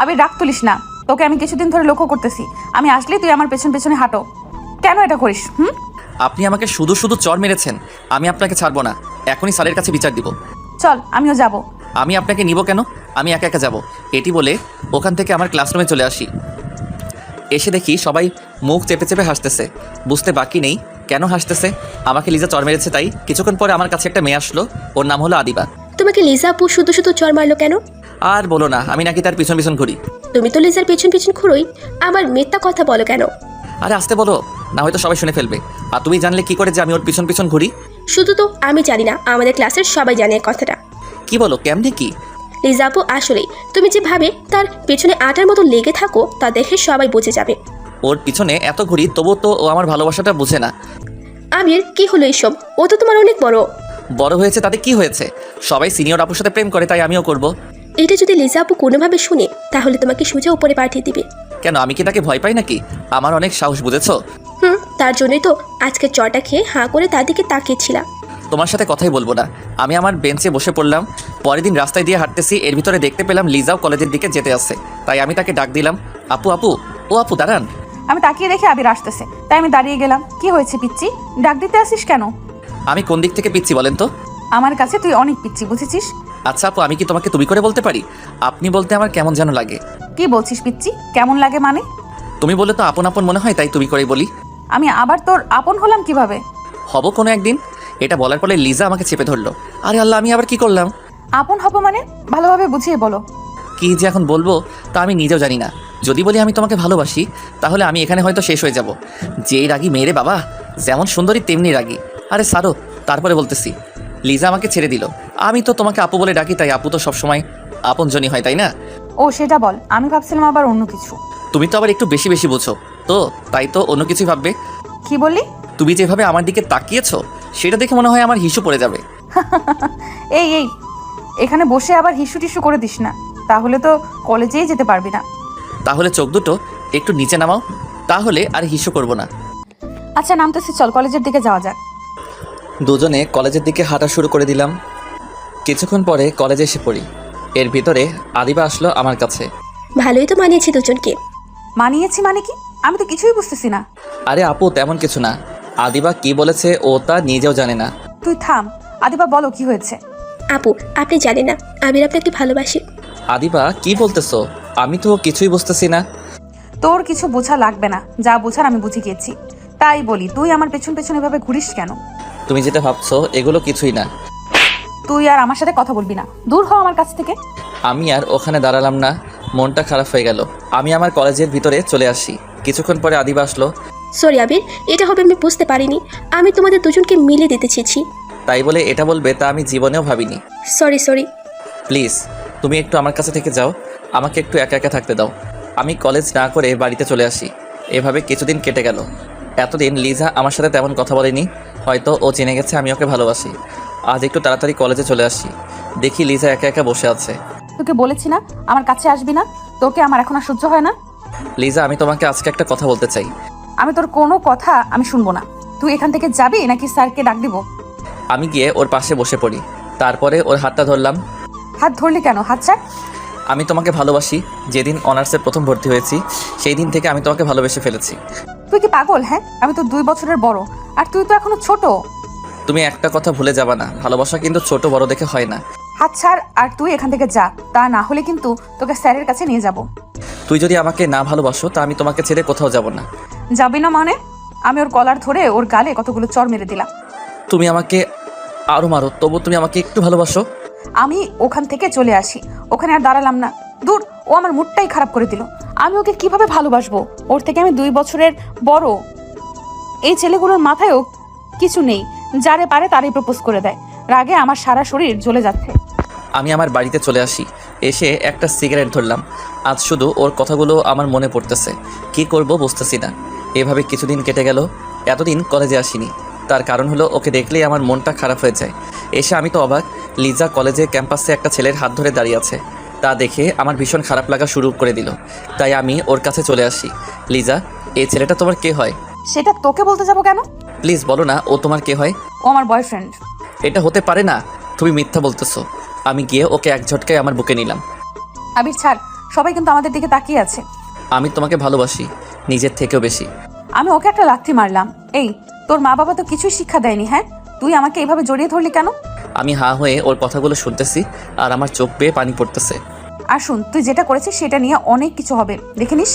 আবির, রাগ তুলিস না, তোকে আমি কিছুদিন ধরে লক্ষ্য করতেছি। আমি আসলেই তুই আমার পেছন পেছনে হাঁটো, কেন এটা করিস? আপনি আমাকে শুধু শুধু চড় মেরেছেন, আমি আপনাকে ছাড়বো না। এখনই স্যারের কাছে বিচার দিব। চল আমিও যাব। আমি আপনাকে নিব কেন? আমি একা একা যাব। এটি বলে ওখান থেকে আমার ক্লাসরুমে চলে আসি। এসে দেখি সবাই মুখ চেপে চেপে হাসতেছে। বুঝতে বাকি নেই কেন হাসতেছে। আমাকে লিজা চর মেরেছে তাই। কিছুক্ষণ পরে আমার কাছে একটা মেয়ে আসলো, ওর নাম হলো আদিবা। তোমাকে লিজা আপু শুধু শুধু চর মারলো কেন? আর বলো না, আমি নাকি তার পিছন পিছন ঘুরি। তুমি তো লিজার পেছন পেছন ঘুরোই, আবার মিথ্যা কথা বলো কেন? আরে আসতে বলো না, হয়তো সবাই শুনে ফেলবে। আর তুমি জানলে কি করে যে আমি ওর পিছন পিছন ঘুরি? শুধু তো আমি জানি না, আমাদের ক্লাসের সবাই জানে এই কথাটা। কি বলো, কেমনে কি? লিজা আপু আসলেই তুমি যেভাবে তার পেছনে আটার মতো লেগে থাকো তা দেখে সবাই বুঝে যাবে। ওর পিছনে এত ঘুরি তবুও তো ও আমার ভালোবাসাটা বুঝে না। আবির কি হলো এইসব? ও তো তোমার অনেক বড়। বড় হয়েছে তাতে কি হয়েছে? সবাই সিনিয়র আপুর সাথে প্রেম করে তাই আমিও করব। এটা যদি লিজা আপু কোনোভাবে শুনে তাহলে তোমাকে সোজা উপরে পাঠিয়ে দিবে। কেন, আমি কি তাকে ভয় পাই নাকি? আমার অনেক সাহস, বুঝেছো? তার জন্যই তো আজকে চটা খেয়ে হাঁ করে তার দিকে তাকিয়েছিলাম। তোমার সাথে কথাই বলবো না। আমি আমার বেঞ্চে বসে পড়লাম। পরের দিন রাস্তায় দিয়ে হাঁটতেছি, এর ভিতরে দেখতে পেলাম লিজাও কলেজের দিকে যেতে আসছে। তাই আমি তাকে ডাক দিলাম, আপু আপু, ও আপু দাঁড়ান। আমি তাকিয়ে দেখে আবির আসতেছে, তাই আমি দাঁড়িয়ে গেলাম। কি হয়েছে পিচ্ছি, ডাক দিতে আসিস কেন? আমি কোন দিক থেকে পিচ্ছি বলেন তো? আমার কাছে তুই অনেক পিচ্ছি, বুঝেছিস? আচ্ছা আপু, আমি কি তোমাকে তুমি করে বলতে পারি? আপনি বলতে আমার কেমন যেন লাগে। কি বলছিস পিচ্ছি? কেমন লাগে মানে? তুমি বলে তো আপন আপন মনে হয়, তাই তুমি করেই বলি। আমি আবার তোর আপন হলাম কিভাবে? হব কোনো একদিন। এটা বলার পরে লিজা আমাকে চেপে ধরলো। আরে আল্লাহ, আমি আবার কি করলাম? আপন হব মানে ভালোভাবে বুঝিয়ে বলো। কি যে এখন বলবো তা আমি নিজেও জানি না। যদি বলি আমি তোমাকে ভালোবাসি তাহলে আমি এখানে হয়তো শেষ হয়ে যাব। যেই রাগী মেয়ে বাবা, যেমন সুন্দরী তেমনি রাগী। আরে সারো, তারপরে বলতেছি। লিজা আমাকে ছেড়ে দিল। আমি তো তোমাকে আপু বলে ডাকি, তাই আপু তো সবসময় আপনজনই হয়, তাই না? ও সেটা বল, আমি ভাবছিলাম আবার অন্য কিছু। তুমি তো আবার একটু বেশি বেশি বুঝো তো, তাই তো অন্য কিছুই ভাববে। কি বললি? তুমি যেভাবে আমার দিকে তাকিয়েছো সেটা দেখে মনে হয় আমার হিসু পড়ে যাবে। এই এই, এখানে বসে আবার হিসু টিসু করে দিস না, তাহলে তো কলেজেই যেতে পারবি না। তাহলে চোখ দুটো একটু নিচে নামাও, তাহলে আর হিসু করব না। আচ্ছা নামতেছি, চল কলেজের দিকে যাওয়া যাক। দুজনে কলেজের দিকে হাঁটা শুরু করে দিলাম। কিছুক্ষণ পরে কলেজে এসে পড়ি। এর ভিতরে আদিবা আসলো আমার কাছে। ভালোই তো মানিয়েছে দুজনকে। মানিয়েছি মানে কি? আমি তো কিছুই বুঝতেছি না। আরে আপু, তেমন কিছু না। আদিবা কি বলেছে ও তা নিজেও জানে না। তুই থাম, আদিবা বলো কি হয়েছে? আপু আপনি জানেন না আবির আপনাকে ভালোবাসে। আদিবা কি বলতেছো? আমি তো কিছুই বুঝতেছি না। তোর কিছু বোঝা লাগবে না, যা বোঝার আমি বুঝে গিয়েছি। তাই বলি, তুই আমার পেছন পেছন এভাবে ঘুরিস কেন? তুমি যেটা ভাবছো এগুলো কিছুই না। তুই আর আমার সাথে কথা বলবি না, দূর হ আমার কাছ থেকে। আমি আর ওখানে দাঁড়ালাম না, মনটা খারাপ হয়ে গেল। আমি আমার কলেজের ভিতরে চলে আসি। কিছুক্ষণ পরে আদিবা আসলো। সরি আবির, এটা হবে আমি বুঝতে পারিনি। আমি তোমাদের দুজনকে মিলিয়ে দিতে চেয়েছি। তাই বলে এটা বলবে তা আমি জীবনেও ভাবিনি। Sorry sorry. প্লিজ তুমি একটু আমার কাছে থেকে যাও, আমাকে একটু একা একা থাকতে দাও। আমি কলেজ না করে বাড়িতে চলে আসি। এভাবে কিছুদিন কেটে গেল। এতদিন লিজা আমার সাথে তেমন কথা বলেনি, হয়তো ও জেনে গেছে আমি ওকে ভালোবাসি। আজ একটু তাড়াতাড়ি কলেজে চলে আসি, দেখি লিজা একা একা বসে আছে। তোকে বলেছি না আমার কাছে আসবি না, তোকে আমার এখন আর সহ্য হয় না। লিজা, আমি তোমাকে আজকে একটা কথা বলতে চাই। আমি তোর কোনো কথা আমি শুনবো না। তুই এখান থেকে যাবি নাকি স্যারকে ডাক দিব? আমি গিয়ে ওর পাশে বসে পড়ি। তারপরে ওর হাতটা ধরলাম। হাত ধরলি কেন? হাত ছাড়। আমি তোমাকে ভালোবাসি। যেদিন অনার্সের প্রথম ভর্তি হয়েছি সেই দিন থেকে আমি তোমাকে ভালোবেসে ফেলেছি। তুই কি পাগল? হ্যাঁ, আমি তো 2 বছরের বড়, আর তুই তো এখনো ছোট। তুমি একটা কথা ভুলে যাবা না, ভালোবাসা কিন্তু ছোট বড় দেখে হয় না। হাত ছাড় আর তুই এখান থেকে যা, তা না হলে কিন্তু তোকে স্যারের কাছে নিয়ে যাব। তুই যদি আমাকে না ভালোবাসো তা আমি তোমাকে ছেড়ে কোথাও যাব না। যাবি না মানে? আমি ওর কলার ধরে ওর গালে কতগুলো চড় মেরে দিলাম। তুমি আমাকে আরো মারো, তবু তুমি আমাকে একটু ভালোবাসো। আমি ওখান থেকে চলে আসি, ওখানে আর দাঁড়ালাম না। দূর, ও আমার মুডটাই খারাপ করে দিল। আমি ওকে কিভাবে ভালোবাসবো? ওর থেকে আমি 2 বছরের বড়। এই ছেলেগুলোর মাথায়ও কিছু নেই, যারে পারে তারই প্রপোজ করে দেয়। রাগে আমার সারা শরীর জ্বলে যাচ্ছে। আমি আমার বাড়িতে চলে আসি। এসে একটা সিগারেট ধরলাম। আজ শুধু ওর কথাগুলো আমার মনে পড়তেছে। কি করব বুঝতেছি না। এভাবে কিছুদিন কেটে গেল। এতদিন কলেজে আসিনি, তার কারণ হলো ওকে দেখলেই আমার মনটা খারাপ হয়ে যায়। এসে আমি তো অবাক, লিজা কলেজে ক্যাম্পাসে একটা ছেলের হাত ধরে দাঁড়িয়ে আছে। তা দেখে আমার ভীষণ খারাপ লাগা শুরু করে দিল। তাই আমি ওর কাছে চলে আসি। লিজা, এই ছেলেটা তোমার কে হয়? সেটা তোকে বলতে যাবো কেন? প্লিজ বলো না, ও তোমার কে হয়? ও আমার বয়ফ্রেন্ড। এটা হতে পারে না, তুমি মিথ্যা বলতেছো। আমি গিয়ে ওকে এক ঝটকায় আমার বুকে নিলাম। আবির ছাড়, সবাই কিন্তু আমাদের দিকে তাকিয়ে আছে। আমি তোমাকে ভালোবাসি, নিজের থেকেও বেশি। আমি ওকে একটা লাথি মারলাম। এই, তোর মা বাবা তো কিছুই শিক্ষা দেয়নি, হ্যাঁ? তুই আমাকে এইভাবে জড়িয়ে ধরলি কেন? আমি হা হয়ে ওর কথাগুলো শুনতেছি আর আমার চোখ বেয়ে পানি পড়তেছে। আর শুন, তুই যেটা করেছিস সেটা নিয়ে অনেক কিছু হবে, দেখে নিস।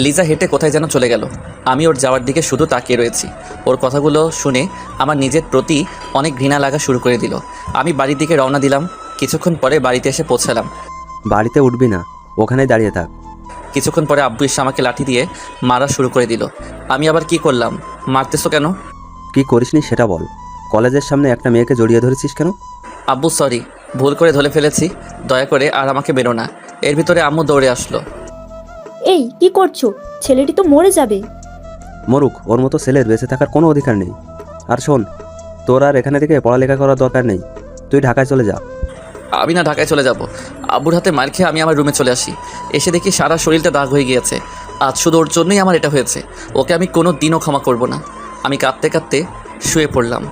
লিজা হেঁটে কোথায় যেন চলে গেল। আমি ওর যাওয়ার দিকে শুধু তাকিয়ে রয়েছি। ওর কথাগুলো শুনে আমার নিজের প্রতি অনেক ঘৃণা লাগা শুরু করে দিল। আমি বাড়ির দিকে রওনা দিলাম। কিছুক্ষণ পরে বাড়িতে এসে পৌঁছালাম। বাড়িতে উঠবি না, ওখানেই দাঁড়িয়ে থাক। কিছুক্ষণ পরে আব্বু এসে আমাকে লাঠি দিয়ে মারা শুরু করে দিল। আমি আবার কি করলাম? মারতেছো কেন? কি করিসনি সেটা বল। কলেজের সামনে একটা মেয়েকে জড়িয়ে ধরেছিস কেন? আব্বু সরি, ভুল করে ধরে ফেলেছি, দয়া করে আর আমাকে বেরো না। এর ভিতরে আম্মু দৌড়ে আসলো। এই কি করছো? ছেলেটি তো মরে যাবে। মরুক, ওর মতো ছেলের বেঁচে থাকার কোনো অধিকার নেই। আর শোন, তোর আর এখানে থেকে পড়ালেখা করার দরকার নেই, তুই ঢাকায় চলে যা। আমি না ঢাকায় চলে যাব। আব্বুর হাতে মার খেয়ে আমি আমার রুমে চলে আসি। এসে দেখি সারা শরীরটা দাগ হয়ে গিয়েছে। আজ শুধু ওর জন্যই আমার এটা হয়েছে। ওকে আমি কোনো দিনও ক্ষমা করব না। আমি কাঁদতে কাঁদতে শুয়ে পড়লাম।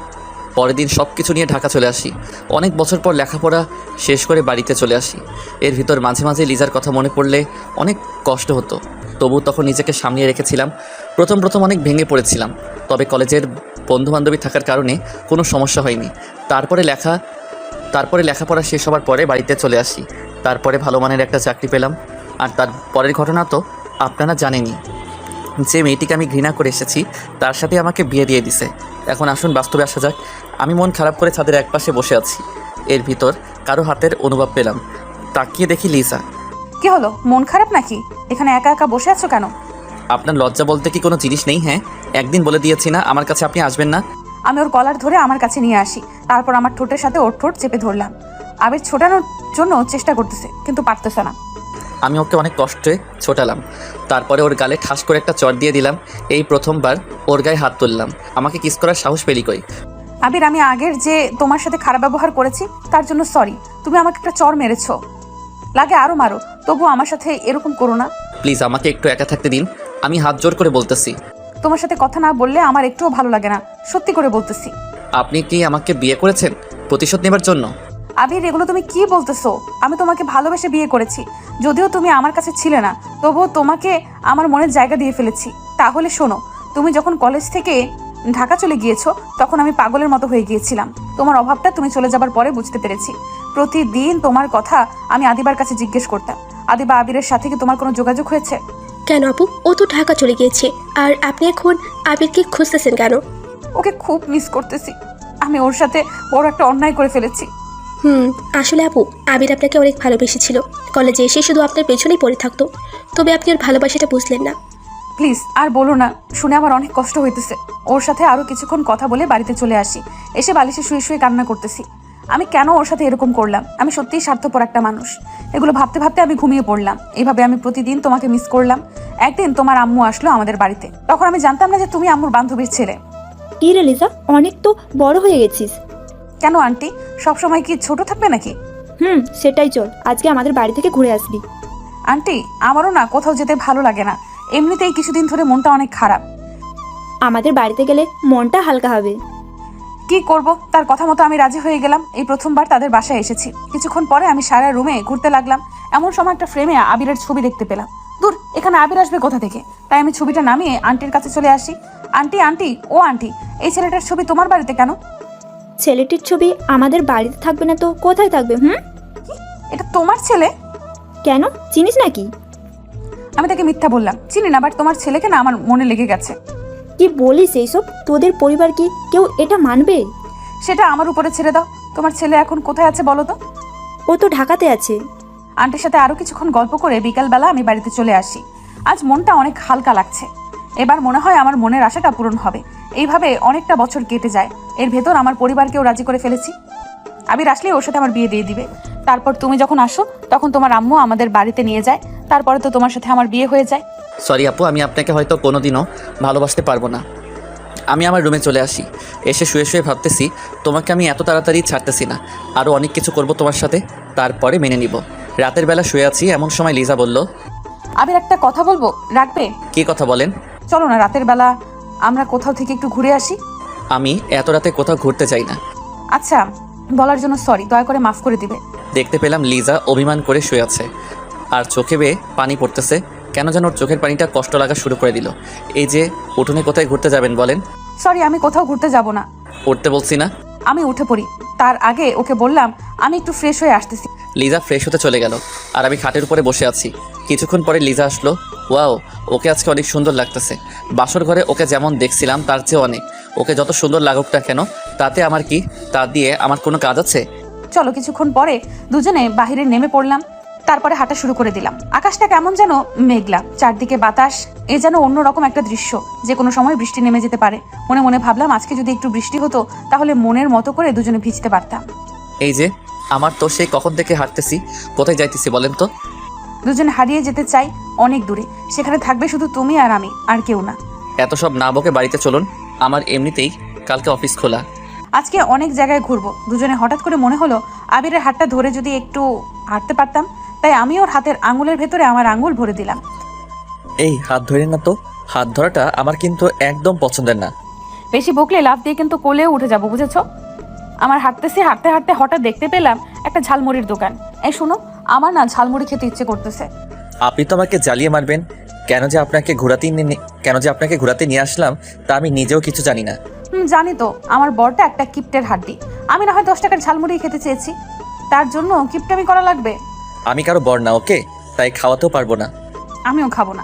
পরের দিন সব কিছু নিয়ে ঢাকা চলে আসি। অনেক বছর পর লেখাপড়া শেষ করে বাড়িতে চলে আসি। এর ভিতর মাঝে মাঝে লিজার কথা মনে পড়লে অনেক কষ্ট হতো। তবু তখন নিজেকে সামলিয়ে রেখেছিলাম। প্রথম অনেক ভেঙে পড়েছিলাম, তবে কলেজের বন্ধুবান্ধবী থাকার কারণে কোনো সমস্যা হয়নি। তারপরে লেখাপড়া শেষ হওয়ার পরে বাড়িতে চলে আসি। তারপরে ভালো মানের একটা চাকরি পেলাম। আর তার পরের ঘটনা তো আপনারা জানেনই। যে মেয়েটিকে আমি ঘৃণা করে এসেছি তার সাথে আমাকে বিয়ে দিয়ে দিছে। এখন আসুন বাস্তবে আসা যাক। আমি মন খারাপ করে ছাদের একপাশে বসে আছি। এর ভিতর কারো হাতের অনুভব পেলাম। তাকিয়ে দেখি লিজা। কি হলো, মন খারাপ নাকি? এখানে একা একা বসে আছো কেন? আপনার লজ্জা বলতে কি কোনো জিনিস নেই? হ্যাঁ, একদিন বলে দিয়েছি না আমার কাছে আপনি আসবেন না। আমি ওর কলার ধরে আমার কাছে নিয়ে আসি, তারপর আমার ঠোঁটের সাথে ওর ঠোঁট চেপে ধরলাম। আবির ছোটানোর জন্য চেষ্টা করতেছে কিন্তু পারতেছে না। আমি ওকে অনেক কষ্টে ছোটালাম। তারপরে ওর গালে ঠাস করে একটা চড় দিয়ে দিলাম। এই প্রথমবার ওর গায়ে হাত তুললাম। আমাকে কিস করার সাহস পেলি কই? আবির, আমি আগের যে তোমার সাথে খারাপ ব্যবহার করেছি তার জন্য সরি। তুমি আমাকে একটা চড় মেরেছো, লাগে আরো মারো, তবু আমার সাথে এরকম করো না। প্লিজ আমাকে একটু একা থাকতে দিন। আমি হাত জোর করে বলতেছি। তোমার সাথে কথা না বললে আমার একটুও ভালো লাগে না, সত্যি করে বলতেছি। আপনি কি আমাকে বিয়ে করেছেন প্রতিশোধ নেবার জন্য? আবির, এগুলো তুমি কি বলতেছো? আমি তোমাকে ভালোবেসে বিয়ে করেছি। যদিও তুমি আমার কাছে ছিলে না, তবুও তোমাকে আমার মনের জায়গা দিয়ে ফেলেছি। তাহলে শোনো, তুমি যখন কলেজ থেকে ঢাকা চলে গিয়েছো তখন আমি পাগলের মতো হয়ে গিয়েছিলাম। তোমার অভাবটা তুমি চলে যাবার পরে বুঝতে পেরেছি। প্রতিদিন তোমার কথা আমি আদিবার কাছে জিজ্ঞেস করতাম। আদিবা আবিরের সাথে কি তোমার কোনো যোগাযোগ হয়েছে? কেন আপু, ও তো ঢাকা চলে গিয়েছে, আর আপনি এখন আবিরকে খুঁজতেছেন কেন? ওকে খুব মিস করতেছি। আমি ওর সাথে বড় একটা অন্যায় করে ফেলেছি। আসলে আপু, আবির আপনাকে অনেক ভালোবেসেছিল। কলেজে এসে শুধু আপনার পেছনেই পড়ে থাকতো, তবে আপনি ওর ভালোবাসাটা বুঝলেন না। প্লিজ আর বলো না, শুনে আমার অনেক কষ্ট হইতেছে। ওর সাথে আরও কিছুক্ষণ কথা বলে বাড়িতে চলে আসি। এসে বালিশে শুয়ে শুয়ে কান্না করতেছি। আমি কেন ওর সাথে এরকম করলাম? আমি সত্যিই স্বার্থপর একটা মানুষ। এগুলো ভাবতে ভাবতে আমি ঘুমিয়ে পড়লাম। এইভাবে আমি প্রতিদিন তোমাকে মিস করলাম। একদিন তোমার আম্মু আসলো আমাদের বাড়িতে, তখন আমি জানতাম না যে তুমি আম্মুর বান্ধবীর ছেলে। কি রে লিজা, অনেক তো বড় হয়ে গেছিস। কেন আন্টি, সবসময় কি ছোট থাকবে নাকি? সেটাই, চল আজকে আমাদের বাড়ি থেকে ঘুরে আসবি। আন্টি, আমারও না কোথাও যেতে ভালো লাগে না। এমনিতেই কিছুদিন ধরে মনটা অনেক খারাপ। আমাদের বাড়িতে গেলে মনটা হালকা হবে। কি করব, তার কথা মতো আমি রাজি হয়ে গেলাম। এই প্রথমবার তাদের বাসায় এসেছি। কিছুক্ষণ পরে আমি সারা রুমে ঘুরতে লাগলাম। এমন সময় একটা ফ্রেমে আবিরের ছবি দেখতে পেলাম। দূর, এখানে আবির আসবে কোথা থেকে? তাই আমি ছবিটা নামিয়ে আন্টির কাছে চলে আসি। আন্টি, আন্টি, ও আন্টি, এই ছেলেটার ছবি তোমার বাড়িতে কেন? ছেলেটির ছবি আমাদের বাড়িতে থাকবে না তো কোথায় থাকবে? এটা তোমার ছেলে? কেন, চিনিস নাকি? আমি তাকে মিথ্যা বললাম, চিনি না, বাট তোমার ছেলেকে না আমার মনে লেগে গেছে। কি বলিস এইসব? তোদের পরিবার কি কেউ এটা মানবে? সেটা আমার উপরে ছেড়ে দাও। তোমার ছেলে এখন কোথায় আছে বলো তো? ও তো ঢাকাতে আছে। আন্টির সাথে আরো কিছুক্ষণ গল্প করে বিকালবেলা আমি বাড়িতে চলে আসি। আজ মনটা অনেক হালকা লাগছে। এবার মনে হয় আমার মনের আশাটা পূরণ হবে। এইভাবে অনেকটা বছর কেটে যায়। এর ভেতর আমার পরিবারকেও রাজি করে ফেলেছি। আবির আসলে ওর সাথে আমার বিয়ে দিয়ে দিবে। তারপর তুমি যখন আসো তখন তোমার আম্মু আমাদের বাড়িতে নিয়ে যায়। তারপরে তো তোমার সাথে আমার বিয়ে হয়ে যায়। সরি আপু, আমি আপনাকে হয়তো কোনোদিনও ভালোবাসতে পারবো না। আমি আমার রুমে চলে আসি। এসে শুয়ে শুয়ে ভাবতেছি, তোমাকে আমি এত তাড়াতাড়ি ছাড়তেছি না। আরও অনেক কিছু করব তোমার সাথে, তারপরে মেনে নিব। রাতের বেলা শুয়ে আছি, এমন সময় লিজা বলল, আবির, একটা কথা বলবো, রাখবে? কী কথা বলেন? চলো না, রাতের বেলা আমরা কোথাও থেকে একটু ঘুরে আসি। আমি এত রাতে কোথাও ঘুরতে চাই না। আচ্ছা, বলার জন্য সরি, দয়া করে মাফ করে দিবে। দেখতে পেলাম লিজা অভিমান করে শুয়ে আছে আর চোখে বেয়ে পানি পড়তেছে। কেন যেন ওর চোখের পানিটা কষ্ট লাগা শুরু করে দিল। এই যে উঠোনে কোথায় ঘুরতে যাবেন বলেন? সরি, আমি কোথাও ঘুরতে যাব না। উঠতে বলছি না। আমি উঠে পড়ি। তার আগে ওকে বললাম আমি একটু ফ্রেশ হয়ে আসতেছি। লিজা ফ্রেশ হতে চলে গেল আর আমি খাটের উপরে বসে আছি। কিছুক্ষণ পরে লিজা আসলো। ওয়াও, ওকে আজকে অনেক সুন্দর লাগতেছে। বাসর ঘরে ওকে যেমন দেখছিলাম তার চেয়ে অনেক। ওকে যত সুন্দর লাগুক না কেন, তাতে আমার কি? তা দিয়ে আমার কোনো কাজ আছে? চলো। কিছুক্ষণ পরে দুজনে বাইরে নেমে পড়লাম। তারপরে হাঁটা শুরু করে দিলাম। আকাশটা কেমন যেন মেঘলা, চারদিকে বাতাস। এ যেন অন্যরকম একটা দৃশ্য, যে কোনো সময় বৃষ্টি নেমে যেতে পারে। মনে মনে ভাবলাম আজকে যদি একটু বৃষ্টি হতো তাহলে মনের মতো করে দুজনে ভিজতে পারতাম। এই যে আমার তো সেই কখন থেকে হাঁটতেছি। কোথায় যাইতেছি বলেন তো? দুজনে হারিয়ে যেতে চাই অনেক দূরে। সেখানে থাকবে শুধু তুমি আর আমি, আর কেউ না। এত সব না বকে বাড়িতে চলুন। আমার এমনিতেই কালকে অফিস খোলা। আজকে অনেক জায়গায় ঘুরবো। দুজনে হঠাৎ করে মনে হলো আবিরের হাতটা ধরে যদি একটু হাঁটতে পারতাম। তাই আমি ওর হাতের আঙুলের ভেতরে আমার আঙুল ভরে দিলাম। এই হাত ধরে না তো। হাত ধরাটা আমার কিন্তু একদম পছন্দের না। বেশি বকলে লাফ দিয়ে কিন্তু কোলেও উঠে যাবো, বুঝেছো? আমার হাঁটতে হাঁটতে হঠাৎ দেখতে পেলাম একটা ঝালমুড়ির দোকান। এই শোনো, আমার না ঝালমুড়ি খেতে ইচ্ছে করতেছে। আপনি তো আমাকে জ্বালিয়ে মারবেন। কেন যে আপনাকে ঘোরাতে নিয়ে আসলাম তা আমি নিজেও কিছু জানি না। জানি তো, আমার বরটা একটা কিপ্টের হাড্ডি। আমি না হয় 10 টাকার ঝালমুড়ি খেতে চেয়েছি, তার জন্য কিপটামি করা লাগবে? আমি কারো বর না, ওকে? তাই খাওয়াতেও পারবো না। আমিও খাবো না।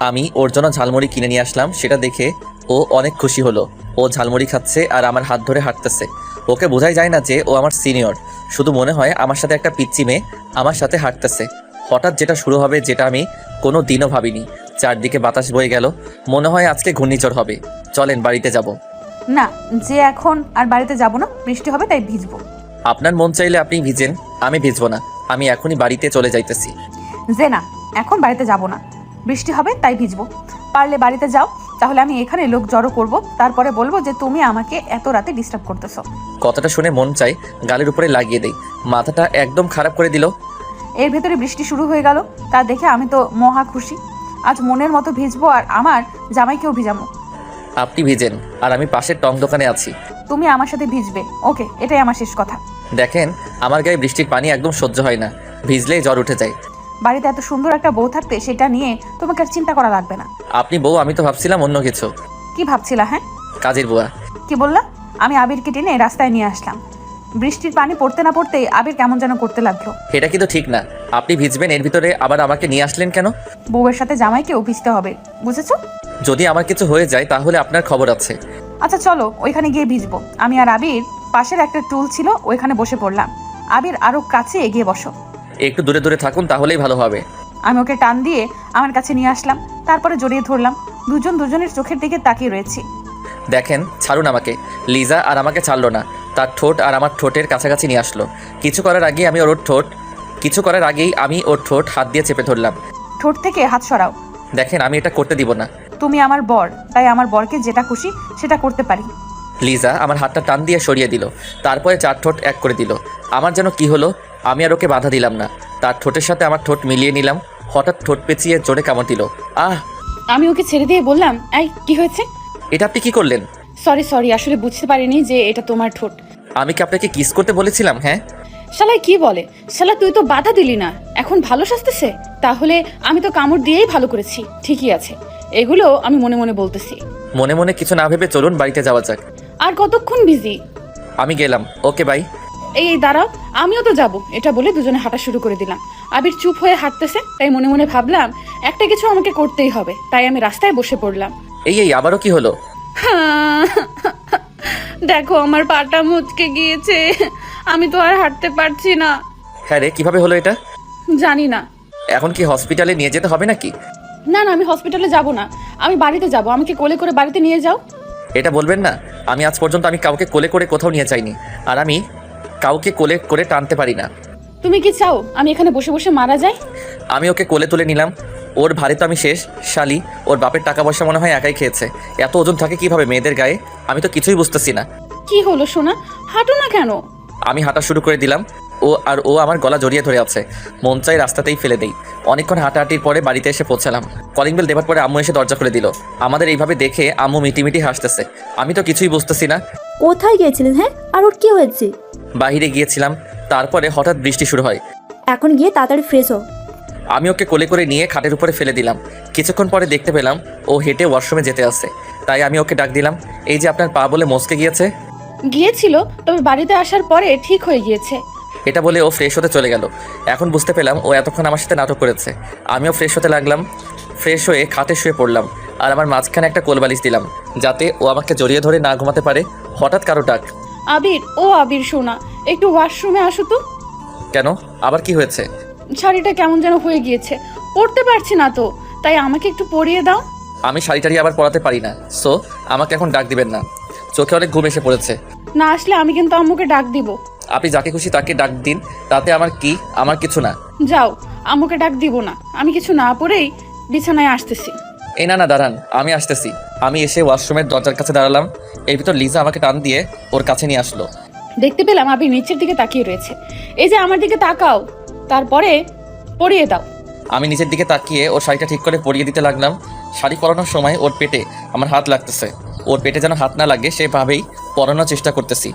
আমি ওর জন্য ঝালমুড়ি কিনে নিয়ে আসলাম। সেটা দেখে ও অনেক খুশি হলো। ও ঝালমুড়ি খাচ্ছে আর আমার হাত ধরে হাঁটতেছে। ওকে বোঝাই যায় না যে ও আমার সিনিয়র। শুধু মনে হয় আমার সাথে একটা পিচ্চি মেয়ে আমার সাথে হাঁটতেছে। হঠাৎ যেটা শুরু হবে, যেটা আমি কোনো দিনও ভাবিনি। চারদিকে বাতাস বয়ে গেল। মনে হয় আজকে ঘূর্ণিঝড় হবে। চলেন বাড়িতে যাব। না, যে এখন আর বাড়িতে যাব না, বৃষ্টি হবে তাই ভিজবো। আপনার মন চাইলে আপনি ভিজেন, আমি ভিজবো না। আমি এখনই বাড়িতে চলে যাইতেছি। যে না, এখন বাড়িতে যাব না, বৃষ্টি হবে তাই ভিজবো। পারলে বাড়িতে যাও, তাহলে আমি এখানে লোক জড়ো করব। তারপরে বলবো যে তুমি আমাকে এত রাতে ডিস্টার্ব করতেছো। কথাটা শুনে মন চাই গালের উপরে লাগিয়ে দেই। মাথাটা একদম খারাপ করে দিল। এর ভেতরে বৃষ্টি শুরু হয়ে গেল। তা দেখে আমি তো মহা খুশি। আজ মনের মতো ভিজবো আর আমার জামাইকেও ভিজাবো। আপনি ভিজেন আর আমি পাশের টং দোকানে আছি। তুমি আমার সাথে ভিজবে, ওকে? এটাই আমার শেষ কথা। দেখেন, আমার গায়ে বৃষ্টির পানি একদম সহ্য হয় না। ভিজলেই জ্বর উঠে যায়। বাড়িতে এত সুন্দর একটা বউ থাকতে সেটা নিয়ে তোমাকে আর চিন্তা করা লাগবে না। আপনি বউ, আমি তো ভাবছিলাম অন্য কিছু। কি ভাবছিলা? হ্যাঁ, কাজের বুয়া। কি বললা? আমি আবিরকে টেনে রাস্তায় নিয়ে আসলাম। বৃষ্টির পানি পড়তে না পড়তেই আবির কেমন যেন করতে লাগলো। এটা কিন্তু ঠিক না। আপনি ভিজবেন, এর ভিতরে আবার আমাকে নিয়ে আসলেন কেন? বউয়ের সাথে জামাইকেও ভিজতে হবে, বুঝেছো? যদি আমার কিছু হয়ে যায় তাহলে আপনার খবর আছে। আচ্ছা চলো, ওইখানে গিয়ে ভিজবো। আমি আর আবির পাশের একটা টুল ছিল, ওইখানে বসে পড়লাম। আবির আরো কাছে এগিয়ে বসো। একটু দূরে দূরে থাকুন, তাহলেই ভালো হবে। আমি ওকে টান দিয়ে আমার কাছে নিয়ে আসলাম, তারপরে জড়িয়ে ধরলাম। দুজন দুজনের চোখের দিকে তাকিয়ে রয়েছি। দেখেন, ছাড়ুন আমাকে। লিজা আর আমাকে ছাড়লো না। তার ঠোঁট আর আমার ঠোঁটের কাছাকাছি নিয়ে আসলো। কিছু করার আগেই আমি ওর ঠোঁট হাত দিয়ে চেপে ধরলাম। ঠোঁট থেকে হাত সরাও। দেখেন, আমি এটা করতে দিব না। তুমি আমার বর, তাই আমার বরকে যেটা খুশি সেটা করতে পারি। লিজা আমার হাতটা টান দিয়ে সরিয়ে দিল। তারপরে 4 ঠোঁট এক করে দিল। আমার যেন কি হলো, আমি আর ওকে বাধা দিলাম না। তার ঠোঁটের সাথে আমার ঠোঁট মিলিয়ে নিলাম। হঠাৎ ঠোঁট পেঁচিয়ে জোরে কামড় দিল। আহ! আমি ওকে ছেড়ে দিয়ে বললাম, এই কি হয়েছে? এটা আপনি কি করলেন? সরি, আসলে বুঝতে পারিনি যে এটা তোমার ঠোঁট। আমি কি আপনাকে কিস করতে বলেছিলাম? হ্যাঁ। শালাই কি বলে? শালা তুই তো বাধা দিলি না, এখন ভালো শাস্তেছে। তাহলে আমি তো কামড় দিয়েই ভালো করেছি। ঠিকই আছে, এগুলো আমি মনে মনে বলতেছি। মনে মনে কিছু না ভেবে চলুন বাড়িতে যাওয়া যাক। আর কতক্ষণ বিজি? আমি গেলাম, ওকে বাই। এই দাঁড়াও, আমিও তো যাব। এটা বলে দুজনে হাঁটা শুরু করে দিলাম। আবির চুপ হয়ে হাঁটতেছে, তাই মনে মনে ভাবলাম একটা কিছু আমাকে করতেই হবে। তাই আমি রাস্তায় বসে পড়লাম। এই আবারও কি হলো? দেখো, আমার পাটা মুচকে গিয়েছে। আমি তো আর হাঁটতে পারছি না। হ্যাঁ রে, কিভাবে হলো এটা? জানি না। এখন কি হসপিটালে নিয়ে যেতে হবে নাকি? না, আমি হসপিটালে যাব না, আমি বাড়িতে যাব। আমাকে কোলে করে বাড়িতে নিয়ে যাও। এটা বলবেন না। আমি আজ পর্যন্ত কাউকে কোলে করে কোথাও নিয়ে যাইনি। আর আমি কাউকে কোলে করে টানতে পারি না। তুমি কি চাও আমি এখানে বসে বসে মারা যাই? আমি ওকে কোলে তুলে নিলাম। ওর ভারে তো আমি শেষ। শালি, ওর বাপের টাকা পয়সা মনে হয় একাই খেয়েছে। এত ওজন থাকে কিভাবে মেয়েদের গায়ে? আমি তো কিছুই বুঝতেছি না। কি হলো সোনা, হাঁটো না কেন? আমি হাঁটা শুরু করে দিলাম। ও আমার গলা জড়িয়ে ধরে আছে। মন চাই রাস্তাতেই ফেলে দেই। অনেকক্ষণ হাঁটাহাঁটির পরে বাড়িতে এসে পৌঁছালাম। কলিং বেল দেবার পরে আম্মু এসে দরজা খুলে দিল। আমাদের এইভাবে দেখে আম্মু মিটিমিটি হাসতেছে। আমি তো কিছুই বুঝতেছি না। কোথায় গিয়েছিলেন? হ্যাঁ, আর ওর কি হয়েছে? বাইরে গিয়েছিলাম, তারপরে হঠাৎ বৃষ্টি শুরু হয়। এখন গিয়ে তাড়াতাড়ি ফ্রেশ হও। আমি ওকে কোলে করে নিয়ে খাটের উপরে ফেলে দিলাম। কিছুক্ষণ পরে দেখতে পেলাম ও হেঁটে ওয়াশরুমে যেতে আসছে। তাই আমি ওকে ডাক দিলাম, এই যে আপনার পা বলে মচকে গিয়েছে। গিয়েছিল, তবে বাড়িতে আসার পরে ঠিক হয়ে গিয়েছে। এটা বলে ও ফ্রেশ হতে চলে গেল। এখন বুঝতে পেলাম ও এতক্ষণ আমার সাথে নাটক করেছে। আমিও ফ্রেশ হতে লাগলাম। ফ্রেশ হয়ে খাটে শুয়ে পড়লাম আর আমার মাঝখানে একটা কোলবালিশ দিলাম, যাতে ও আমাকে জড়িয়ে ধরে না ঘুমাতে পারে। হঠাৎ কারো ডাক। আবির, ও আবির শোনা, একটু ওয়াশরুমে আসো তো। কেন, আবার কি হয়েছে? শাড়িটা কেমন যেন হয়ে গিয়েছে, পরতে পারছি না তো, তাই আমাকে একটু পরিয়ে দাও। আমি শাড়িটারি আবার পরাতে পারি না, সো আমাকে এখন ডাক দিবেন না। চোখে অনেক ঘুম এসে পড়েছে। না আসলে আমি কিন্তু আম্মুকে ডাক দিব। আপনি যাকে খুশি তাকে ডাক দিন, তাতে আমার কি? আমার কিছু না। যাও, আম্মুকে ডাক দিব না, আমি কিছু না পরেই বিছানায় আসতেছি। এই না দাঁড়ান, আমি আসতেছি। আমি এসে ওয়াশরুমের দরজার কাছে দাঁড়ালাম। এর ভিতর লিজা আমাকে টান দিয়ে ওর কাছে নিয়ে আসলো। দেখতে পেলাম আবির নিচের দিকে তাকিয়ে রয়েছে। এই যে আমার দিকে তাকাও, তারপরে পরিয়ে দাও। আমি নিচের দিকে তাকিয়ে ওর শাড়িটা ঠিক করে পরিয়ে দিতে লাগলাম। শাড়ি পরানোর সময় ওর পেটে আমার হাত লাগতেছে। ওর পেটে যেন হাত না লাগে সেভাবেই পরানোর চেষ্টা করতেছি।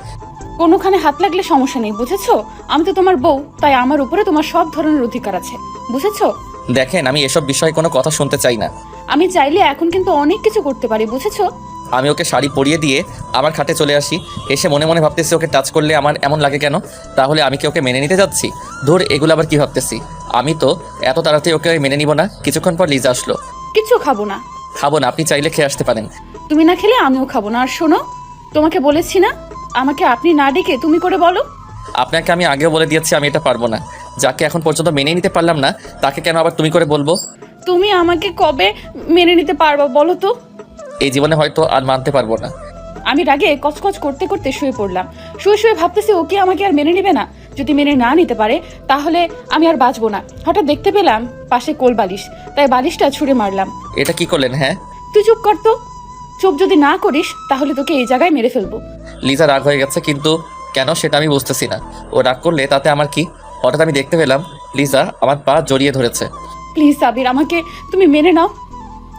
কোনোখানে হাত লাগলে সমস্যা নেই, বুঝেছো? আমি তো তোমার বউ, তাই আমার উপরে তোমার সব ধরনের অধিকার আছে, বুঝেছো? দেখেন, আমি এসব বিষয়ে কোনো কথা শুনতে চাই না। আমি চাইলে এখন কিন্তু অনেক কিছু করতে পারি, বুঝেছো? আমি ওকে শাড়ি পরিয়ে দিয়ে আমার খাটে চলে আসি। এসে মনে মনে ভাবতেছি ওকে টাচ করলে আমার এমন লাগে কেন? তাহলে আমি কি ওকে মেনে নিতে যাচ্ছি? ধর, এগুলো আবার কি ভাবতেছি? আমি তো এত তাড়াতাড়ি ওকে মেনে নিব না। কিছুক্ষণ পর লিজা আসলো। কিছু খাবো না। খাবো না? আপনি চাইলে খেয়ে আসতে পারেন। তুমি না খেলে আমিও খাবো না। আর শোনো, তোমাকে বলেছি না আমাকে আপনি না ডেকে তুমি করে বলো। আপনাকে আমি আগেও বলে দিয়েছি আমি এটা পারবো না। যাকে এখন পর্যন্ত মেনে নিতে পারলাম না, তাকে কেন আবার তুমি করে বলবো? তুমি আমাকে কবে মেনে নিতে পারবা বলো তো? এই জীবনে হয়তো আর মানতে পারবো না। আমি রাগে কচকচ করতে করতে শুয়ে পড়লাম। শুয়ে শুয়ে ভাবতেছি ওকে আমাকে আর মেনে নেবে না। যদি মেনে না নিতে পারে তাহলে আমি আর বাঁচবো না। হঠাৎ দেখতে পেলাম পাশে কোল বালিশ, তাই বালিশটা ছুঁড়ে মারলাম। এটা কি করলেন? হ্যাঁ, তুই চুপ কর তো। চুপ যদি না করিস তাহলে তোকে এই জায়গায় মেরে ফেলবো। লিজা রাগ হয়ে গেছে, কিন্তু কেন সেটা আমি বুঝতেছি না। ও রাগ করলে তাতে আমার কি? হঠাৎ আমি দেখতে পেলাম লিজা আমার পা জড়িয়ে ধরেছে। প্লিজ সাবির, আমাকে তুমি মেনে নাও।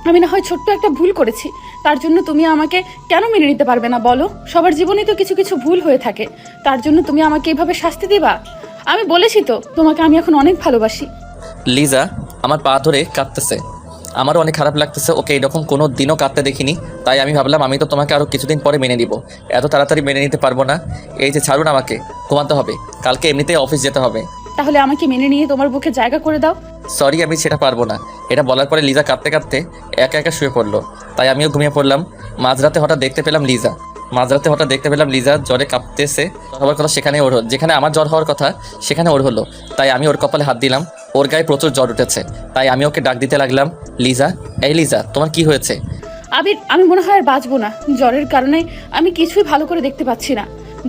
আমি না হয় ছোট্ট একটা ভুল করেছি, তার জন্য তুমি আমাকে কেন মেনে নিতে পারবে না বলো? সবার জীবনেই তো কিছু কিছু ভুল হয়ে থাকে, তার জন্য তুমি আমাকে এভাবে শাস্তি দিবা? আমি বলেছি তো তোমাকে আমি এখন অনেক ভালোবাসি। লিজা আমার পা ধরে কাঁদতেছে। আমারও অনেক খারাপ লাগতেছে। ওকে এরকম কোনো দিনও কাঁদতে দেখিনি। তাই আমি ভাবলাম আমি তো তোমাকে আরও কিছুদিন পরে মেনে নিব, এত তাড়াতাড়ি মেনে নিতে পারবো না। এই যে ছাড়ুন, আমাকে ঘুমাতে হবে, কালকে এমনিতেই অফিস যেতে হবে। তাহলে আমাকে মেনে নিয়ে তোমার বুকে জায়গা করে দাও। সরি, আমি সেটা পারবো না। এটা বলার পরে লিজা কাঁদতে কাঁদতে একা একা শুয়ে পড়লো। তাই আমিও ঘুমিয়ে পড়লাম। মাঝরাতে হঠাৎ দেখতে পেলাম লিজা জ্বরে কাঁপতেছে। হওয়ার কথা সেখানে ওর হলো, যেখানে আমার জ্বর হওয়ার কথা সেখানে ওর হলো। তাই আমি ওর কপালে হাত দিলাম। ওর গায়ে প্রচুর জ্বর উঠেছে। তাই আমি ওকে ডাক দিতে লাগলাম, লিজা, এই লিজা, তোমার কি হয়েছে? আবির, আমি মনে হয় আর বাঁচবো না। জ্বরের কারণে আমি কিছুই ভালো করে দেখতে পাচ্ছি না।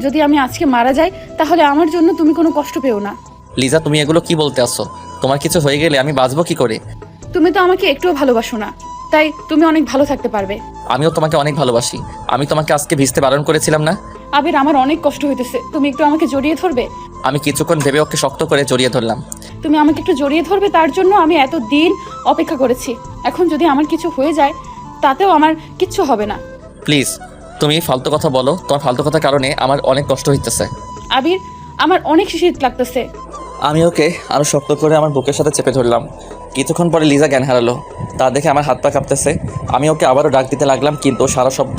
যদি আমি আজকে মারা যাই তাহলে আমার জন্য তুমি কোনো কষ্ট পেও না। লিজা, তুমি এগুলো কি বলতে আসছো? তোমার কিছু হয়ে গেলে আমি বাঁচবো কি করে? তুমি তো আমাকে একটুও ভালোবাসো না, তাই তুমি অনেক ভালো থাকতে পারবে। আমিও তোমাকে অনেক ভালোবাসি। আমি তোমাকে আজকে ভিজতে বারণ করেছিলাম না? আবির, আমার অনেক কষ্ট হইতেছে, তুমি একটু আমাকে জড়িয়ে ধরবে? আমি কিছুক্ষণ ভেবে ওকে শক্ত করে জড়িয়ে ধরলাম। তুমি আমাকে একটু জড়িয়ে ধরবে, তার জন্য আমি এত দিন অপেক্ষা করেছি। এখন যদি আমার কিছু হয়ে যায় তাতেও আমার কিচ্ছু হবে না। প্লিজ, তুমি ফালতু কথা বলো। তোমার ফালতু কথার কারণে আমার অনেক কষ্ট হইতেছে। আবির, আমার অনেক শীত লাগতেছে। আমি ওকে আরও শক্ত করে আমার বুকের সাথে চেপে ধরলাম। কিছুক্ষণ পরে লিজা জ্ঞান হারালো। তা দেখে আমার হাত পা কাঁপতেছে। আমি ওকে আবারও ডাক দিতে লাগলাম, কিন্তু সারা শব্দ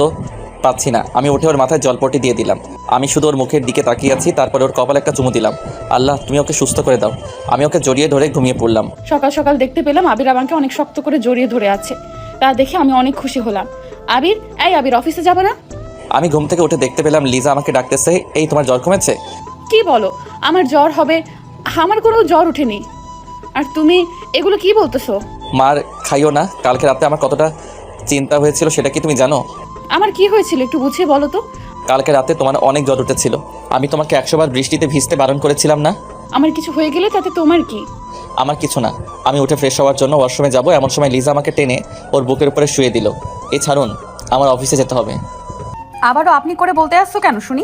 পাচ্ছি না। আমি উঠে ওর মাথায় জলপটি দিয়ে দিলাম। আমি শুধু ওর মুখের দিকে তাকিয়ে আছি। তারপরে ওর কপালে একটা চুমু দিলাম। আল্লাহ, তুমি ওকে সুস্থ করে দাও। আমি ওকে জড়িয়ে ধরে ঘুমিয়ে পড়লাম। সকাল সকাল দেখতে পেলাম আবির আমাকে অনেক শক্ত করে জড়িয়ে ধরে আছে। তা দেখে আমি অনেক খুশি হলাম। আবির, এই আবির, অফিসে যাবে না? আমি ঘুম থেকে উঠে দেখতে পেলাম লিজা আমাকে ডাকতেছে, এই তোমার জ্বর কমেছে? কি বলো? আমার জ্বর হবে? আমার কোনো জ্বর ওঠেনি। আর তুমি এগুলো কি বলতেছো? মার খাইও না। কালকে রাতে আমার কতটা চিন্তা হয়েছিল সেটা কি তুমি জানো? আমার কি হয়েছিল একটু বুঝিয়ে বলো তো। কালকে রাতে তোমার অনেক জ্বর উঠেছিল। আমি তোমাকে 100 বার বৃষ্টিতে ভিজতে বারণ করেছিলাম না? আমার কিছু হয়ে গেলে তাতে তোমার কি? আমার কিছু না। আমি উঠে ফ্রেশ হওয়ার জন্য ওয়াশরুমে যাব, এমন সময় লিজা আমাকে টেনে ওর বুকের উপরে শুয়ে দিল। এই ছাড়ুন, আমার অফিসে যেতে হবে। আবারও আপনি করে বলতে আসছো কেন শুনি?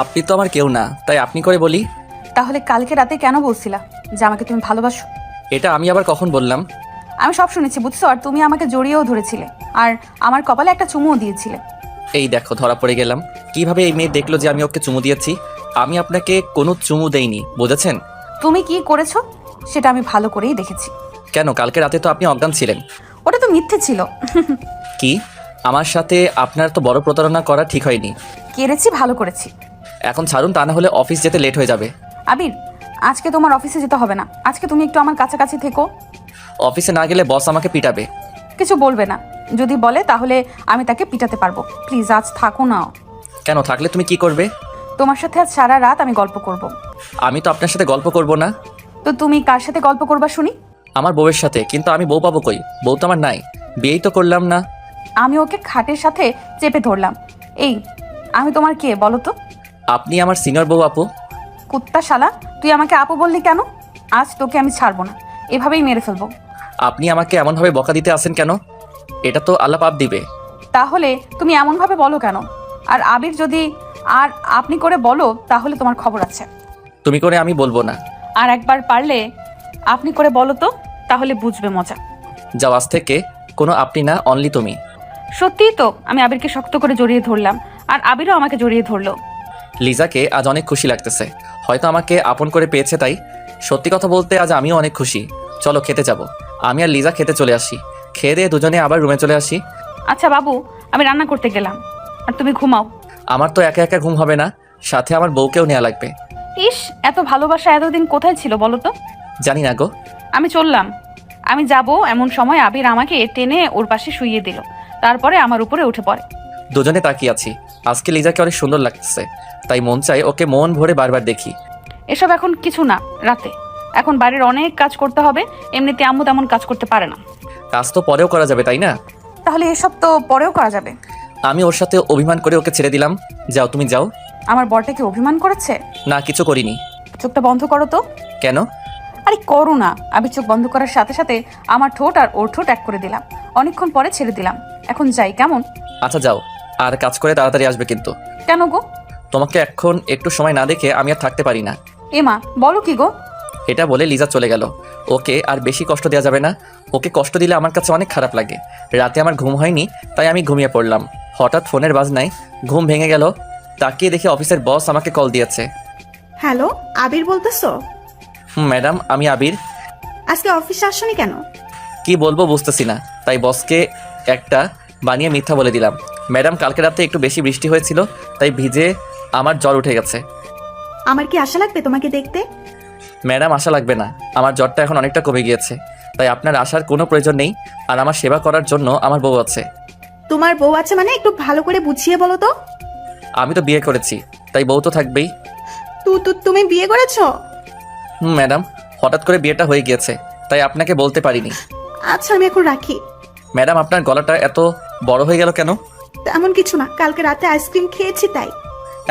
আপনি তো আমার কেউ না, তাই আপনি করে বলি। তাহলে কালকে রাতে কেন বলছিলা যে আমাকে তুমি ভালোবাসো? এটা আমি আবার কখন বললাম? আমি সব শুনেছি, বুঝছো? আর তুমি আমাকে জড়িয়েও ধরেছিলে, আর আমার কপালে একটা চুমুও দিয়েছিলে। এই দেখো, ধরা পড়ে গেলাম। কিভাবে এই মেয়ে দেখলো যে আমি ওকে চুমু দিয়েছি? আমি আপনাকে কোনো চুমু দেইনি, বুঝেছেন? তুমি কি করেছো সেটা আমি ভালো করেই দেখেছি। কেন, কালকে রাতে তো আপনি অজ্ঞান ছিলেন। ওটা তো মিথ্যে ছিল। কি? আমার সাথে আপনার তো বড় প্রতারণা করা ঠিক হয়নি। কেড়েছি, ভালো করেছি। এখন ছাড়ুন, তা না হলে অফিস যেতে লেট হয়ে যাবে। আবির, আজকে তোমার অফিসে যেতে হবে না। আজকে তুমি একটু আমার কাছাকাছি থেকো। অফিসে না গেলে বস আমাকে পিটাবে। কিছু বলবে না, যদি বলে তাহলে আমি তাকে পিটাতে পারবো। প্লিজ আজ থাকো না। কেন, থাকলে তুমি কি করবে? তোমার সাথে আজ সারা রাত আমি গল্প করব। আমি তো আপনার সাথে গল্প করব না। তো তুমি কার সাথে গল্প করবা শুনি? আমার বউয়ের সাথে। কিন্তু আমি বউ পাবো কই? বউ তো আমার নাই, বিয়েই তো করলাম না। আমি ওকে খাটের সাথে চেপে ধরলাম। এই, আমি তোমার কে বলো তো? আপনি আমার সিনিয়র বউ আপু। কুত্তা শালা, তুই আমাকে আপু বললি কেন? আজ তোকে আমি ছাড়বো না, এভাবেই মেরে ফেলবো। আপনি আমাকে এমনভাবে বকা দিতে আসেন কেন? এটা তো আল্লাহ পাপ দিবে। তাহলে তুমি এমনভাবে বলো কেন? আর আবির যদি আর আপনি করে বলো তাহলে তোমার খবর আছে। তুমি করে আমি বলবো না। আর একবার পারলে আপনি করে বলো তো, তাহলে বুঝবে মজা। যাও, আজ থেকে কোনো আপনি না, অনলি তুমি। সত্যিই তো আমি আবিরকে শক্ত করে জড়িয়ে ধরলাম, আর আবিরও আমাকে জড়িয়ে ধরলো। লিজাকে আজ অনেক খুশি লাগতেছে, হয়তো আমাকে আপন করে পেয়েছে তাই। সত্যি কথা বলতে আজ আমিও অনেক খুশি। চলো খেতে যাব। আমি আর লিজা খেতে চলে আসি, খেয়ে দিয়ে দুজনে আবার রুমে চলে আসি। আচ্ছা বাবু, আমি রান্না করতে গেলাম, আর তুমি ঘুমাও। আমার তো একা একা ঘুম হবে না, সাথে আমার বউকেও নেওয়া লাগবে। ইস, এত ভালোবাসা এতদিন কোথায় ছিল বলো তো? জানি না গো। আমি চললাম। আমি যাব এমন সময় আবির আমাকে টেনে ওর পাশে শুইয়ে দিল, তারপরে আমার উপরে উঠে পড়ে। দুজনে তাকিয়ে আছি। আজকে লিজাকে অনেক সুন্দর লাগতেছে, তাই মন চাই ওকে মন ভরে বারবার দেখি। এসব এখন কিছু না, রাতে। এখন বাড়ির অনেক কাজ করতে হবে, এমনিতে আম্মু তেমন কাজ করতে পারে না। কাজ তো পরেও করা যাবে, তাই না? তাহলে এসব তো পরেও করা যাবে। আমি ওর সাথে অভিমান করে ওকে ছেড়ে দিলাম। যাও, তুমি যাও। আমার বরটা কি অভিমান করেছে? না, কিছু করিনি। চোখটা বন্ধ করো তো। কেন? আরে করো না। আবির চোখ বন্ধ করার সাথে সাথে আমার ঠোঁট আর ওর ঠোঁট এক করে দিলাম। অনেকক্ষণ পরে ছেড়ে দিলাম। এখন যাই কেমন? আচ্ছা যাও, আর কাজ করে তাড়াতাড়ি আসবে কিন্তু। কেন গো? তোমাকে এখন একটু সময় না দেখে আমি আর থাকতে পারি না। এমা, বলো কি গো? এটা বলে লিজা চলে গেল। ওকে আর বেশি কষ্ট দেওয়া যাবে না। ওকে কষ্ট দিলে আমার কাছে অনেক খারাপ লাগে। রাতে আমার ঘুম হয়নি, তাই আমি ঘুমিয়ে পড়লাম। হঠাৎ ফোনের বাজনায় ঘুম ভেঙে গেল। তাকিয়ে দেখে অফিসের বস আমাকে কল দিয়েছে। হ্যালো, আবির বলতেছো? ম্যাডাম, আমি আবির। আজকে অফিসে আসোনি কেন? কি বলবো বুঝতেছি না, তাই বসকে একটা বানিয়ে মিথ্যা বলে দিলাম। ম্যাডাম, কালকে রাতে একটু বেশি বৃষ্টি হয়েছিল, তাই ভিজে আমার জ্বর উঠে গেছে। আমার কি আশা লাগবে তোমাকে দেখতে? ম্যাডাম, আশা লাগবে না, আমার জ্বরটা এখন অনেকটা কমে গিয়েছে, তাই আপনার আসার কোনো প্রয়োজন নেই। আর আমার সেবা করার জন্য আমার বউ আছে। তোমার বউ আছে মানে একটু ভালো করে বুঝিয়ে বলো তো। আমি তো বিয়ে করেছি, তাই বউ তো থাকবেই। তুমি বিয়ে করেছো? ম্যাডাম, হঠাৎ করে বিয়েটা হয়ে গিয়েছে, তাই আপনাকে বলতে পারিনি। আচ্ছা, আমি এখন রাখি। ম্যাডাম, আপনার গলাটা এত বড় হয়ে গেল কেন? তেমন কিছু না, কালকে রাতে আইসক্রিম খেয়েছি তাই।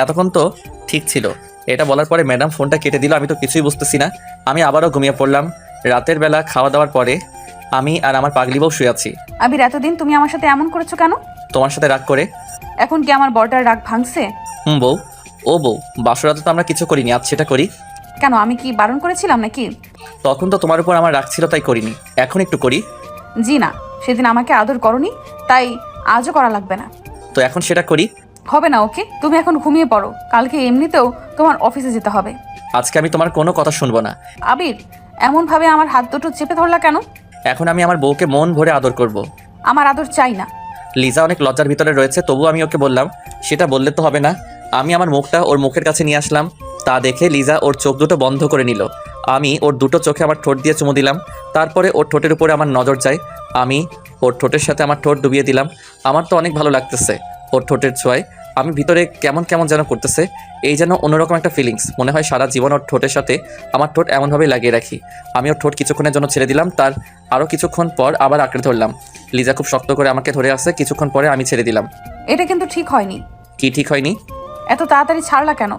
এতক্ষণ তো ঠিক ছিল। এটা বলার পরে ম্যাডাম ফোনটা কেটে দিল। আমি তো কিছুই বুঝতেছি না। আমি আবারও ঘুমিয়ে পড়লাম। রাতের বেলা খাওয়া দাওয়ার পরে আমি আর আমার পাগলি বউ শুয়ে আছি। আবির, এতদিন তুমি আমার সাথে এমন করেছো কেন? তোমার সাথে রাগ করে। এখন কি আমার বরটার রাগ ভাঙছে? বউ, ও বউ, বাসরাতে তো আমরা কিছু করিনি, আজ সেটা করি। কেন, আমি কি বারণ করেছিলাম নাকি? তখন তো তোমার উপর আমার রাগ ছিল, তাই করিনি। এখন একটু করি। জি না, সেদিন আমাকে আদর করনি, তাই আজও করা লাগবে না। তো এখন সেটা করি। হবে না, ওকে? তুমি এখন ঘুমিয়ে পড়ো, কালকে এমনিতেও তোমার অফিসে যেতে হবে। আজকে আমি তোমার কোনো কথা শুনবো না। আবির, এমনভাবে আমার হাত দুটো চেপে ধরলা কেন? এখন আমি আমার বউকে মন ভরে আদর করব। আমার আদর চাই না। লিজা অনেক লজ্জার ভিতরে রয়েছে, তবু আমি ওকে বললাম সেটা বললে তো হবে না। আমি আমার মুখটা ওর মুখের কাছে নিয়ে আসলাম। তা দেখে লিজা ওর চোখ দুটো বন্ধ করে নিল। আমি ওর দুটো চোখে আমার ঠোঁট দিয়ে চুমু দিলাম। তারপরে ওর ঠোঁটের উপরে আমার নজর যায়। আমি ওর ঠোঁটের সাথে আমার ঠোঁট ডুবিয়ে দিলাম। আমার তো অনেক ভালো লাগতেছে ওর ঠোঁটের ছোঁয়ায়। আমি ভিতরে কেমন কেমন যেন করতেছে, এই যেন অন্যরকম একটা ফিলিংস। মনে হয় সারা জীবন ওর ঠোঁটের সাথে আমার ঠোঁট এমনভাবেই লাগিয়ে রাখি। আমি ওর ঠোঁট কিছুক্ষণের জন্য ছেড়ে দিলাম, তার আরও কিছুক্ষণ পর আবার আঁকড়ে ধরলাম। লিজা খুব শক্ত করে আমাকে ধরে আসছে। কিছুক্ষণ পরে আমি ছেড়ে দিলাম। এটা কিন্তু ঠিক হয়নি। কি ঠিক হয়নি? এত তাড়াতাড়ি ছাড়লা কেন?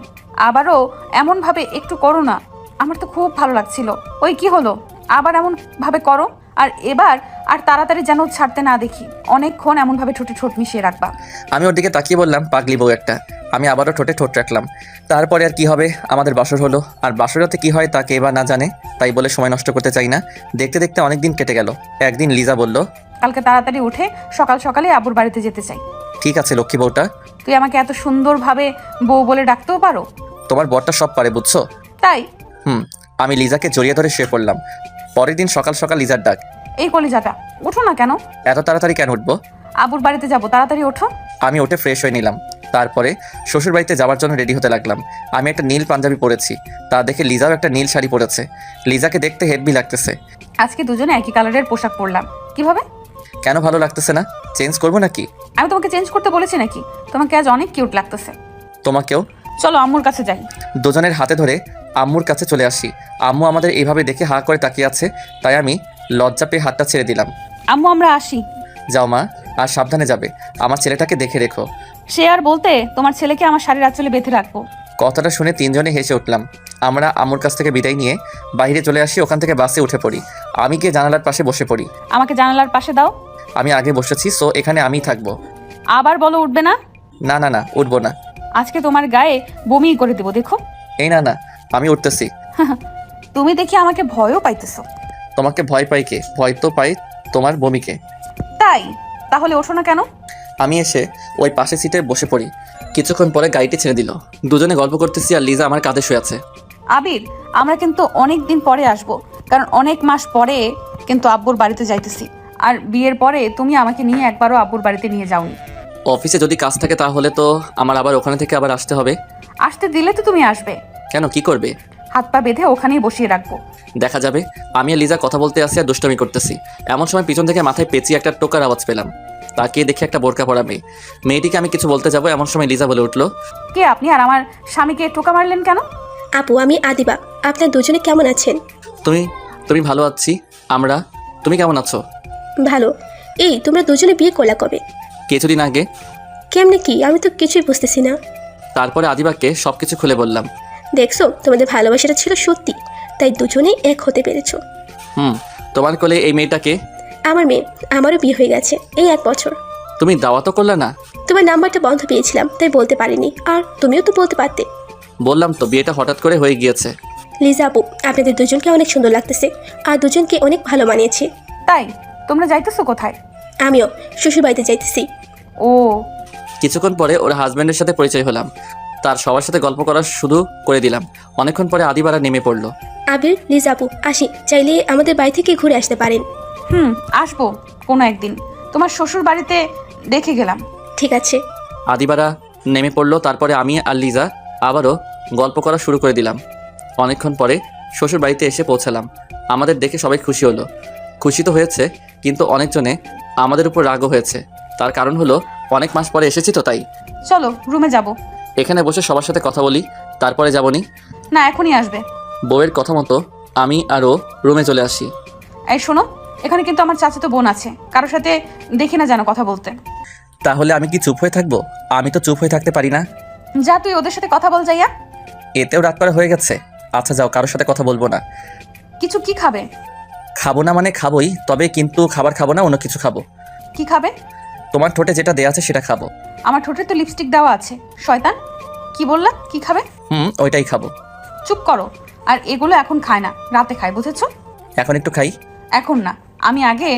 আবারও এমনভাবে একটু করো না। আমার তো খুব ভালো লাগছিল। ওই কি হলো? আবার এমন ভাবে করো, আর এবার আর তাড়াতাড়ি যেন ছাড়তে না দেখি। অনেকক্ষণ এমনভাবে ঠোঁটে ঠোঁট মিশিয়ে রাখবা। আমি ওর দিকে তাকিয়ে বললাম, পাগলি বউ একটা। আমি আবারও ঠোঁটে ঠোঁট রাখলাম। তারপরে আর কি হবে, আমাদের বাসর হলো। আর বাসরাতে কি হয় তাকে এবার না জানে, তাই বলে সময় নষ্ট করতে চাই না। দেখতে দেখতে অনেক দিন কেটে গেল। একদিন লিজা বলল, কালকে তাড়াতাড়ি উঠে সকাল সকালে আবুর বাড়িতে যেতে চাই। ঠিক আছে লক্ষ্মী বউটা। তুই আমাকে এত সুন্দরভাবে বউ বলে ডাকতেও পারো? তোমার বরটা সব পারে, বুঝছো? তাই? আমি লিজাকে জড়িয়ে ধরে শুয়ে পড়লাম। পরের দিন সকাল সকাল লিজার ডাক। এই কলিজাটা, ওঠো না কেন? এত তাড়াতাড়ি কেন উঠবো? আবুর বাড়িতে যাবো, তাড়াতাড়ি ওঠো। আমি উঠে ফ্রেশ হয়ে নিলাম। তারপরে শ্বশুরবাড়িতে যাওয়ার জন্য রেডি হতে লাগলাম। আমি একটা নীল পাঞ্জাবি পরেছি, তা দেখে লিজাও একটা নীল শাড়ি পরেছে। লিজাকে দেখতে হেভি লাগতেছে। আজকে দুজনে একই কালারের পোশাক পরলাম, কিভাবে? কেন ভালো লাগতেছে না? চেঞ্জ করবো নাকি? আমি তোমাকে চেঞ্জ করতে বলেছি নাকি? তোমাকে আজ অনেক কিউট লাগতেছে। তোমাকেও। চলো আম্মুর কাছে যাই। দুজনের হাতে ধরে আম্মুর কাছে চলে আসি। আম্মু আমাদের এইভাবে দেখে হা করে তাকিয়ে আছে, তাই আমি লজ্জা পেয়ে হাতটা ছেড়ে দিলাম। আম্মু আমরা আসি। যাও মা, আর সাবধানে যাবে। আমার ছেলেটাকে দেখে রেখো। সে আর বলতে, তোমার ছেলেকে আমার শাড়ির আঁচলে বেঁধে রাখবো। কথাটা শুনে তিনজনে হেসে উঠলাম। আমরা আম্মুর কাছ থেকে বিদায় নিয়ে বাইরে চলে আসি। ওখান থেকে বাসে উঠে পড়ি। আমি গিয়ে জানালার পাশে বসে পড়ি। আমাকে জানালার পাশে দাও। আমি আগে বসেছি, সো এখানে আমিই থাকবো। আবার বলো উঠবে না। না না না, উঠবো না। আজকে তোমার গায়ে বমি করে দেবো, দেখো। এই না না, আমি উঠতেছি। তুমি দেখি আমাকে ভয়ও পাইতেছো। তোমাকে ভয় পাই কে? ভয় তো পাই তোমার বমিকে। তাই? তাহলে ওঠো না কেন? আমি এসে ওই পাশের সিটে বসে পড়ি। কিছুক্ষণ পরে গাড়িটি ছেড়ে দিল। দুজনে গল্প করতেছি আর লিজা আমার কাঁধে শুয়ে আছে। আবির, আমরা কিন্তু অনেক দিন পরে আসবো, কারণ অনেক মাস পরে কিন্তু আব্বুর বাড়িতে যাইতেছি। আর বিয়ের পরে তুমি আমাকে নিয়ে একবারও আব্বুর বাড়িতে নিয়ে যাওনি। অফিসে যদি কাজ থাকে তাহলে তো আমার আবার ওখানে থেকে আবার আসতে হবে। আসতে দিলে তো তুমি আসবে। কেন, কি করবে? হাত পা বেঁধে ওখানেই বসিয়ে রাখবো। দেখা যাবে। আমি আর লিজা কথা বলতে আসি আর দুষ্টামি করতেছি। এমন সময় পিছন থেকে মাথায় পেঁচিয়ে একটা টোকার আওয়াজ পেলাম। তাকিয়ে দেখে একটা বোরকা পরা মেয়ে। মেয়েটিকে আমি কিছু বলতে যাবো, এমন সময় লিজা বলে উঠলো, কে আপনি আর আমার স্বামীকে টোকা মারলেন কেন? আপু, আমি আদিবা। আপনার দুজনে কেমন আছেন? তুমি ভালো আছি আমরা। তুমি কেমন আছো? ভালো। এই, তোমরা দুজনে বিয়ে করলা কবে? কিছুদিন আগে। কেমনে কি? আমি তো কিছুই বুঝতেছি না। তারপরে আদিবাকে সব কিছু খুলে বললাম। দেখছো, তোমাদের ভালোবাসাটা ছিল সত্যি, তাই দুজনেই এক হতে পেরেছো। তোমার কোলে এই মেয়েটাকে? আমার মেয়ে। আমারও বিয়ে হয়ে গেছে এই 1 বছর। তুমি দাওয়াতও করলে না? তোমার নাম্বারটা বন্ধ পেয়েছিলাম, তাই বলতে পারিনি। আর তুমিও তো বলতে পারতে। বললাম তো, বিয়েটা হঠাৎ করে হয়ে গিয়েছে। লিজা আপু, আপনাদের দুজনকে অনেক সুন্দর লাগতেছে আর দুজনকে অনেক ভালো মানিয়েছে। তাই? তোমরা যাইতেছো কোথায়? আমিও শ্বশুরবাড়িতে যাইতেছি। ও, কিছুক্ষণ পরে ওর হাজব্যান্ডের সাথে পরিচয় হলাম। তার সবার সাথে গল্প করা শুরু করে দিলাম। অনেকক্ষণ পরে আদিবারা নেমে পড়লো। আবির, লিজা আপু, আসি। চাইলে আমাদের বাড়ি থেকে ঘুরে আসতে পারেন। আসবো কোনো একদিন। তোমার শ্বশুর বাড়িতে দেখে গেলাম। ঠিক আছে। আদিবারা নেমে পড়লো। তারপরে আমি আর লিজা আবারও গল্প করা শুরু করে দিলাম। অনেকক্ষণ পরে শ্বশুর বাড়িতে এসে পৌঁছালাম। আমাদের দেখে সবাই খুশি হলো। খুশি তো হয়েছে, কিন্তু অনেকজনে আমাদের উপর রাগও হয়েছে। তার কারণ হলো অনেক মাস পরে এসেছি তো, তাই। চলো রুমে যাব। এখানে বসে সবার সাথে কথা বলি, তারপরে যাবনি? না, এখনই আসবে। বউয়ের কথা মতো আমি আরও রুমে চলে আসি। এই শোনো, এখানে কিন্তু আমার চাচাতো বোন আছে, কারোর সাথে দেখি না যেন কথা বলতে। তাহলে আমি কি চুপ হয়ে থাকবো? আমি তো চুপ হয়ে থাকতে পারি না। যা, তুই ওদের সাথে কথা বল যাইয়া। এতেও রাত পার হয়ে গেছে। আচ্ছা যাও, কারোর সাথে কথা বলবো না। কিছু কি খাবে? খাবো না মানে খাবোই, তবে কিন্তু খাবার খাবো না, অন্য কিছু খাবো। কি খাবে? তোমার ঠোঁটে যেটা দেয়া আছে সেটা খাবো। আমার ঠোঁটে তো লিপস্টিক দেওয়া আছে। শয়তান, কি বললা? কি খাবে? ওইটাই খাবো। চুপ করো। আর এগুলো এখন খায় না, রাতে খায়, বুঝেছো? এখন একটু খাই। এখন না, আমি আগে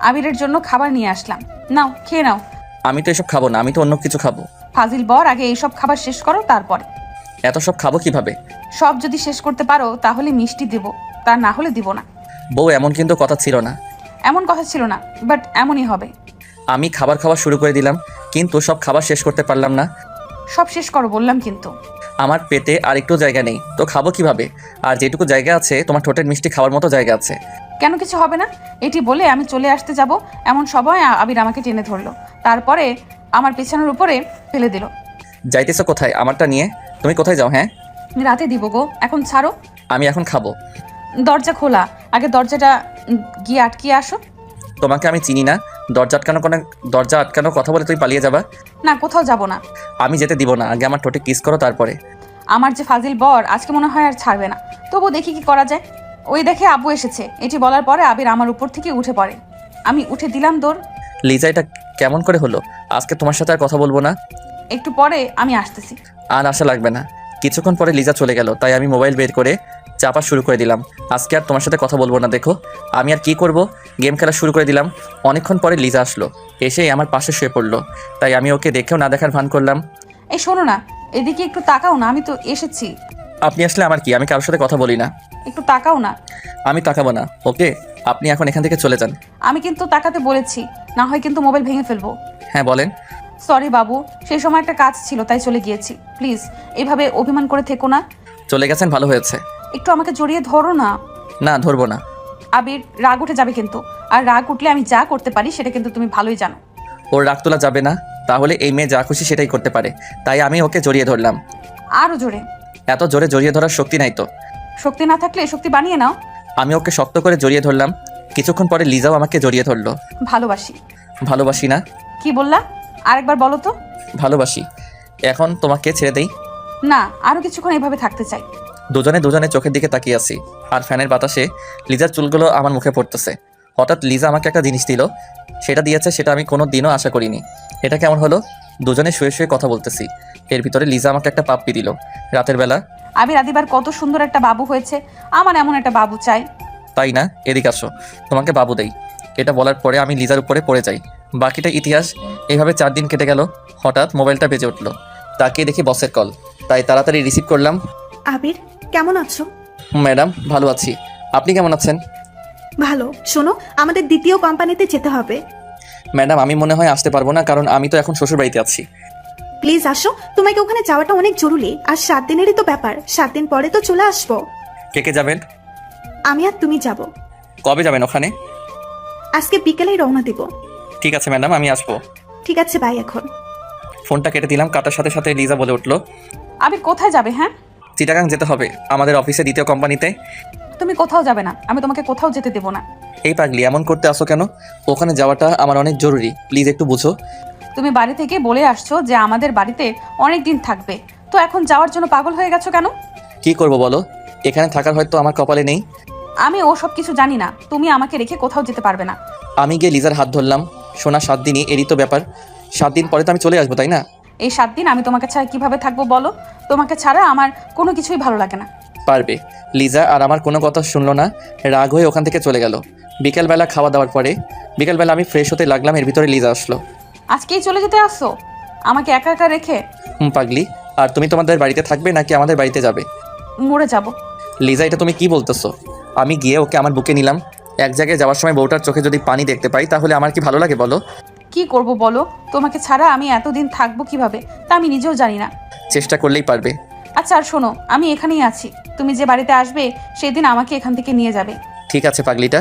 আবিরের জন্য খাবার নিয়ে আসলাম। নাও, খেয়ে নাও। আমি তো এসব খাবো না, আমি তো অন্য কিছু খাবো। ফাজিল বর, আগে এইসব খাবার শেষ করো, তারপরে। এত সব খাবো কিভাবে? সব যদি শেষ করতে পারো তাহলে মিষ্টি দেব, তা না হলে দিব না। বউ, এমন কিন্তু কথা ছিল না। এমন কথা ছিল না, বাট এমনই হবে। আমি খাবার খাওয়া শুরু করে দিলাম, কিন্তু সব খাবার শেষ করতে পারলাম না। সব শেষ করো বললাম কিন্তু। আমার পেটে আর একটু জায়গা নেই, তো খাবো কিভাবে? আর যেটুকু জায়গা আছে তোমার ঠোঁটের মিষ্টি খাওয়ার মতো জায়গা আছে। কেন কিছু হবে না? এটি বলে আমি চলে আসতে যাব, এমন সময় আবির আমাকে টেনে ধরলো। তারপরে আমার পেছনের উপরে ফেলে দিল। যাইতেছো কোথায় আমারটা নিয়ে? তুমি কোথায় যাও? হ্যাঁ, রাতে দিব গো, এখন ছাড়ো। আমি এখন খাবো। দরজা খোলা, আগে দরজাটা গিয়ে আটকিয়ে আসো। তোমাকে আমি চিনি না। দরজা আটকানোর কথা বলে তুমি পালিয়ে যাবা? না, কোথাও যাব না। আমি যেতে দিব না, আগে আমার ঠোঁটে কিস করো তারপরে। আমার যে ফাজিল বর আজকে মনে হয় আর ছাড়বে না। তবু দেখি কি করা যায়। ওই দেখে আব্বু এসেছে। এটি বলার পরে আবির আমার উপর থেকে উঠে পড়ে। আমি উঠে দিলাম দৌড়। লিজা, এটা কেমন করে হলো? আজকে তোমার সাথে আর কথা বলবো না। একটু পরে আমি আসতেছি। আর আশা লাগবে না। কিছুক্ষণ পরে লিজা চলে গেল, তাই আমি মোবাইল বের করে চাপা শুরু করে দিলাম। আজকে আর তোমার সাথে কথা বলবো না। দেখো আমি আর কি করব, গেম খেলা শুরু করে দিলাম। অনেকক্ষণ পরে লিজা আসলো, এসেই আমার পাশে শুয়ে পড়লো। তাই আমি ওকে দেখেও না দেখার ভান করলাম। এই শোনো না, এদিকে একটু তাকাও না, আমি তো এসেছি। আপনি আসলে আমার কি? আমি কারোর সাথে কথা বলি না। একটু তাকাও না। আমি তাকাবো না, ওকে? আপনি এখন এখান থেকে চলে যান। আমি কিন্তু তাকাতে বলেছি, না হয় কিন্তু মোবাইল ভেঙে ফেলবো। হ্যাঁ বলেন। সরি বাবু, সেই সময় একটা কাজ ছিল তাই চলে গিয়েছি। প্লিজ এভাবে অভিমান করে থেকো না। চলে গেছেন ভালো হয়েছে। একটু আমাকে জড়িয়ে ধরো না। না ধরবো না। আবির, রাগ উঠে যাবে কিন্তু, আর রাগ উঠলে আমি যা করতে পারি সেটা কিন্তু তুমি ভালোই জানো। ওর রাগ তোলা যাবে না, তাহলে এই মেয়ে যা খুশি সেটাই করতে পারে, তাই আমি ওকে জড়িয়ে ধরলাম। আরো জোরে। এত জোরে জড়িয়ে ধরার শক্তি নাই তো। শক্তি না থাকলে শক্তি বানিয়ে নাও। আমি ওকে শক্ত করে জড়িয়ে ধরলাম। কিছুক্ষণ পরে লিজাও আমাকে জড়িয়ে ধরলো। ভালোবাসি। ভালোবাসি না? কি বললা? আরেকবার বলো তো। ভালোবাসি। এখন তোমাকে ছেড়ে দেই? না, আরো কিছুক্ষণ এভাবে থাকতে চাই। দুজনে দুজনে চোখের দিকে তাকিয়ে আছি, আর ফ্যানের বাতাসে লিজার চুলগুলো আমার মুখে পড়তেছে। হঠাৎ লিজা আমাকে একটা জিনিস দিল। সেটা দিয়েছে সেটা আমি কোনো দিনও আশা করিনি। এটা কেমন হলো? দুজনে শুয়ে শুয়ে কথা বলতেছি, এর ভিতরে লিজা আমাকে একটা পাপ্পি দিল রাতের বেলা। আবির, আদিবার কত সুন্দর একটা বাবু হয়েছে, আমার এমন একটা বাবু চাই। তাই না? এদিকে আসো, তোমাকে বাবু দেই। এটা বলার পরে আমি লিজার উপরে পড়ে যাই। বাকিটা ইতিহাস। এইভাবে 4 দিন কেটে গেল। হঠাৎ মোবাইলটা বেজে উঠলো, তাকিয়ে দেখি বসের কল, তাই তাড়াতাড়ি রিসিভ করলাম। আবির, কেমন আছো? ম্যাডাম ভালো আছি, আপনি কেমন আছেন? ভালো। শোনো, আমাদের দ্বিতীয় কোম্পানিতে যেতে হবে। ম্যাডাম আমি মনে হয় আসতে পারবো না, কারণ আমি তো এখন শ্বশুর বাড়িতে আছি। প্লিজ আসো, তোমাকে ওখানে যাওয়াটা অনেক জরুরি। আর 7 দিনেরই তো ব্যাপার, 7 দিন পরে তো চলে আসবো। কে কে যাবেন? আমি আর তুমি যাব। কবে যাবেন ওখানে? আজকে বিকেলেই রওনা দিব। ঠিক আছে ম্যাডাম, আমি আসবো। ঠিক আছে, বাই এখন। ফোনটা কেটে দিলাম। কাটার সাথে সাথে লিজা বলে উঠলো, আবির কোথায় যাবে? হ্যাঁ, চিটাগাং যেতে হবে, আমাদের অফিসে দ্বিতীয় কোম্পানিতে। তুমি কোথাও যাবে না, আমি তোমাকে কোথাও যেতে দেবো না। এই পাগলি এমন করতে আসো কেন? ওখানে যাওয়াটা আমার অনেক জরুরি, প্লিজ একটু বুঝো। তুমি বাড়ি থেকে বলে আসছো যে আমাদের বাড়িতে অনেক দিন থাকবে, তো এখন যাওয়ার জন্য পাগল হয়ে গেছো কেন? কি করব বলো, এখানে থাকার হয়তো আমার কপালে নেই। আমি ও সব কিছু জানি না, তুমি আমাকে রেখে কোথাও যেতে পারবে না। আমি গিয়ে লিজার হাত ধরলাম। শোনা 7 দিনই, এরই তো ব্যাপার। 7 দিন পরে তো আমি চলে আসবো, তাই না? এই 7 দিন আমি তোমাকে ছাড়া কিভাবে থাকবো বলো? তোমাকে ছাড়া আমার কোনো কিছুই ভালো লাগে না। পারবে। লিজা আর আমার কোনো কথা শুনলো না, রাগ হয়ে ওখান থেকে চলে গেল। বিকেলবেলা খাওয়া দাওয়ার পরে বিকেলবেলা আমি ফ্রেশ হতে লাগলাম, এর ভিতরে লিজা আসলো। আজকেই চলে যেতে আসছো আমাকে একা একা রেখে? পাগলি, আর তুমি তোমাদের বাড়িতে থাকবে নাকি আমাদের বাড়িতে যাবে? মরে যাব। লিজা এটা তুমি কি বলতেছো? আমি গিয়ে ওকে আমার বুকে নিলাম। এক জায়গায় যাওয়ার সময় বউটার চোখে যদি পানি দেখতে পাই তাহলে আমার কি ভালো লাগে বলো? কি করব বলো? তোমাকে ছাড়া আমি এতদিন থাকবো কিভাবে তা আমি নিজেও জানি না। চেষ্টা করলেই পারবে। আচ্ছা, আর শোনো, আমি এখানেই আছি, তুমি যে বাড়িতে আসবে সেদিন আমাকে এখান থেকে নিয়ে যাবে। ঠিক আছে পাগলিটা।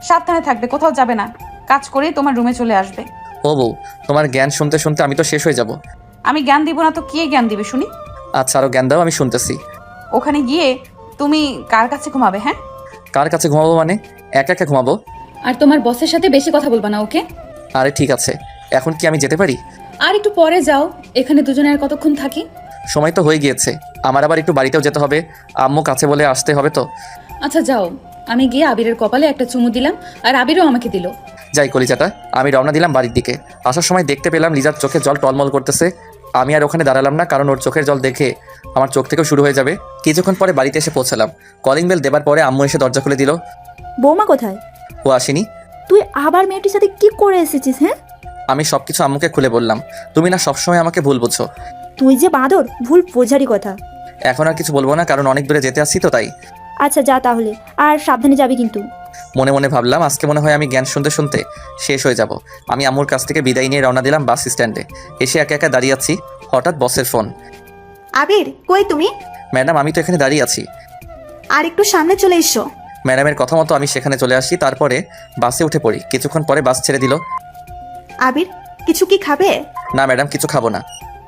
সাবধানে থাকবে, কোথাও যাবে না। কাজ করেই তোমার রুমে চলে আসবে। ও বউ, তোমার জ্ঞান শুনতে শুনতে আমি তো শেষ হয়ে যাব। আমি জ্ঞান দিব না তো কে জ্ঞান দিবে শুনি? আচ্ছা আরও জ্ঞান দাও, আমি শুনতেছি। ওখানে গিয়ে তুমি কার কাছে ঘুমাবে? হ্যাঁ, কার কাছে ঘুমাবো মানে? একা একা ঘুমাবো। আর তোমার বসের সাথে বেশি কথা বলবা না, ওকে? আরে ঠিক আছে, এখন কি আমি যেতে পারি? আর একটু পরে যাও, এখানে দুজনে আর কতক্ষণ থাকি? সময় তো হয়ে গিয়েছে, আমার আবার একটু বাড়িতেও যেতে হবে, আম্মু কাছে বলে আসতে হবে তো। আচ্ছা যাও, আমি গিয়ে আবিরের কপালে একটা চুমু দিলাম, আর আবিরও আমাকে দিল। যাই কলিজাটা, আমি রওনা দিলাম বাড়ির দিকে। আসার সময় দেখতে পেলাম লিজার চোখে জল টলমল করতেছে। আমি আর ওখানে দাঁড়ালাম না, কারণ ওর চোখের জল দেখে আমার চোখ থেকেও শুরু হয়ে যাবে। কিছুক্ষণ পরে বাড়িতে এসে পৌঁছালাম। কলিং বেল দেবার পরে আম্মু এসে দরজা খুলে দিল। বৌমা কোথায়? ও আসেনি। তুই আবার মেয়েটির সাথে কি করে এসেছিস? হ্যাঁ, আমি সব কিছু আম্মুকে খুলে বললাম। তুমি না সবসময় আমাকে ভুল বুঝছো। তুই যে বাঁদর, ভুল বোঝারই কথা। এখন আর কিছু বলবো না, কারণ অনেক দূরে যেতে আসছি তো তাই। আচ্ছা যা তাহলে, আর সাবধানে যাবি কিন্তু। মনে মনে ভাবলাম আজকে মনে হয় আমি জ্ঞান শুনতে শুনতে শেষ হয়ে যাব। আমি আম্মুর কাছ থেকে বিদায় নিয়ে রওনা দিলাম বাস স্ট্যান্ডে। এসে একা একা দাঁড়িয়ে আছি, হঠাৎ বসের ফোন। আবির, কই তুমি? ম্যাডাম আমি তো এখানে দাঁড়িয়ে আছি। আর একটু সামনে চলে এসো। ম্যাডামের কথা মতো আমি সেখানে চলে আসি, তারপরে বাসে উঠে পড়ি। কিছুক্ষণ পরে বাস ছেড়ে দিল। আবির, কিছু কি খাবে? না ম্যাডাম, কিছু খাবো না।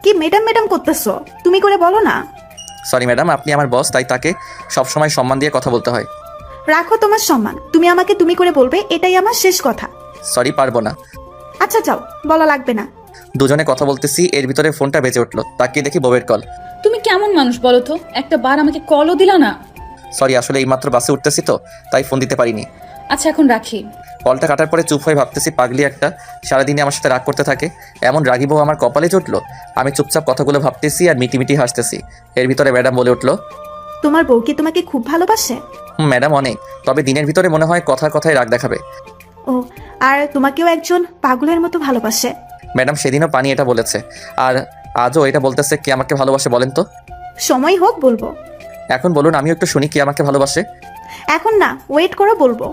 কি ম্যাডাম ম্যাডাম করতেছো? তুমি করে বলো না। সরি ম্যাডাম, আপনি আমার বস, তাই তাকে সবসময় সম্মান দিয়ে কথা বলতে হয়। রাখো তোমার সম্মান, তুমি আমাকে তুমি করে বলবে, এটাই আমার শেষ কথা। সরি, পারবো না। আচ্ছা যাও, বলা লাগবে না। দুজনে কথা বলতেছি, এর ভিতরে ফোনটা বেজে উঠলো। তাকিয়ে দেখি বউয়ের কল। তুমি কেমন মানুষ বলো তো, একটা বার আমাকে কলও দিলা না। সরি, আসলে এইমাত্র বাসে উঠতেছি তো তাই ফোন দিতে পারিনি। আচ্ছা এখন রাখি। কলটা কাটার পরে চুপ হয়ে ভাবতেছি, পাগলি একটা সারাদিনে আমার সাথে রাগ করতে থাকে, এমন রাগি বউ আমার কপালে জুটলো। আমি চুপচাপ কথাগুলো ভাবতেছি আর মিটিমিটি হাসতেছি। এর ভিতরে ম্যাডাম বলে উঠলো, তোমার বউ কি তোমাকে খুব ভালোবাসে? ম্যাডাম অনেক, তবে দিনের ভিতরে মনে হয় কথায় কথায় রাগ দেখাবে। ও, আর তোমাকেও একজন পাগলের মতো ভালোবাসে। ম্যাডাম সেদিনও পানি এটা বলেছে, আর আজও এটা বলতেছে। কে আমাকে ভালোবাসে বলেন তো? সময় হোক বলবো। এখন বলুন, আমিও একটু শুনি কে আমাকে ভালোবাসে। এখন না, ওয়েট করো, বলবো।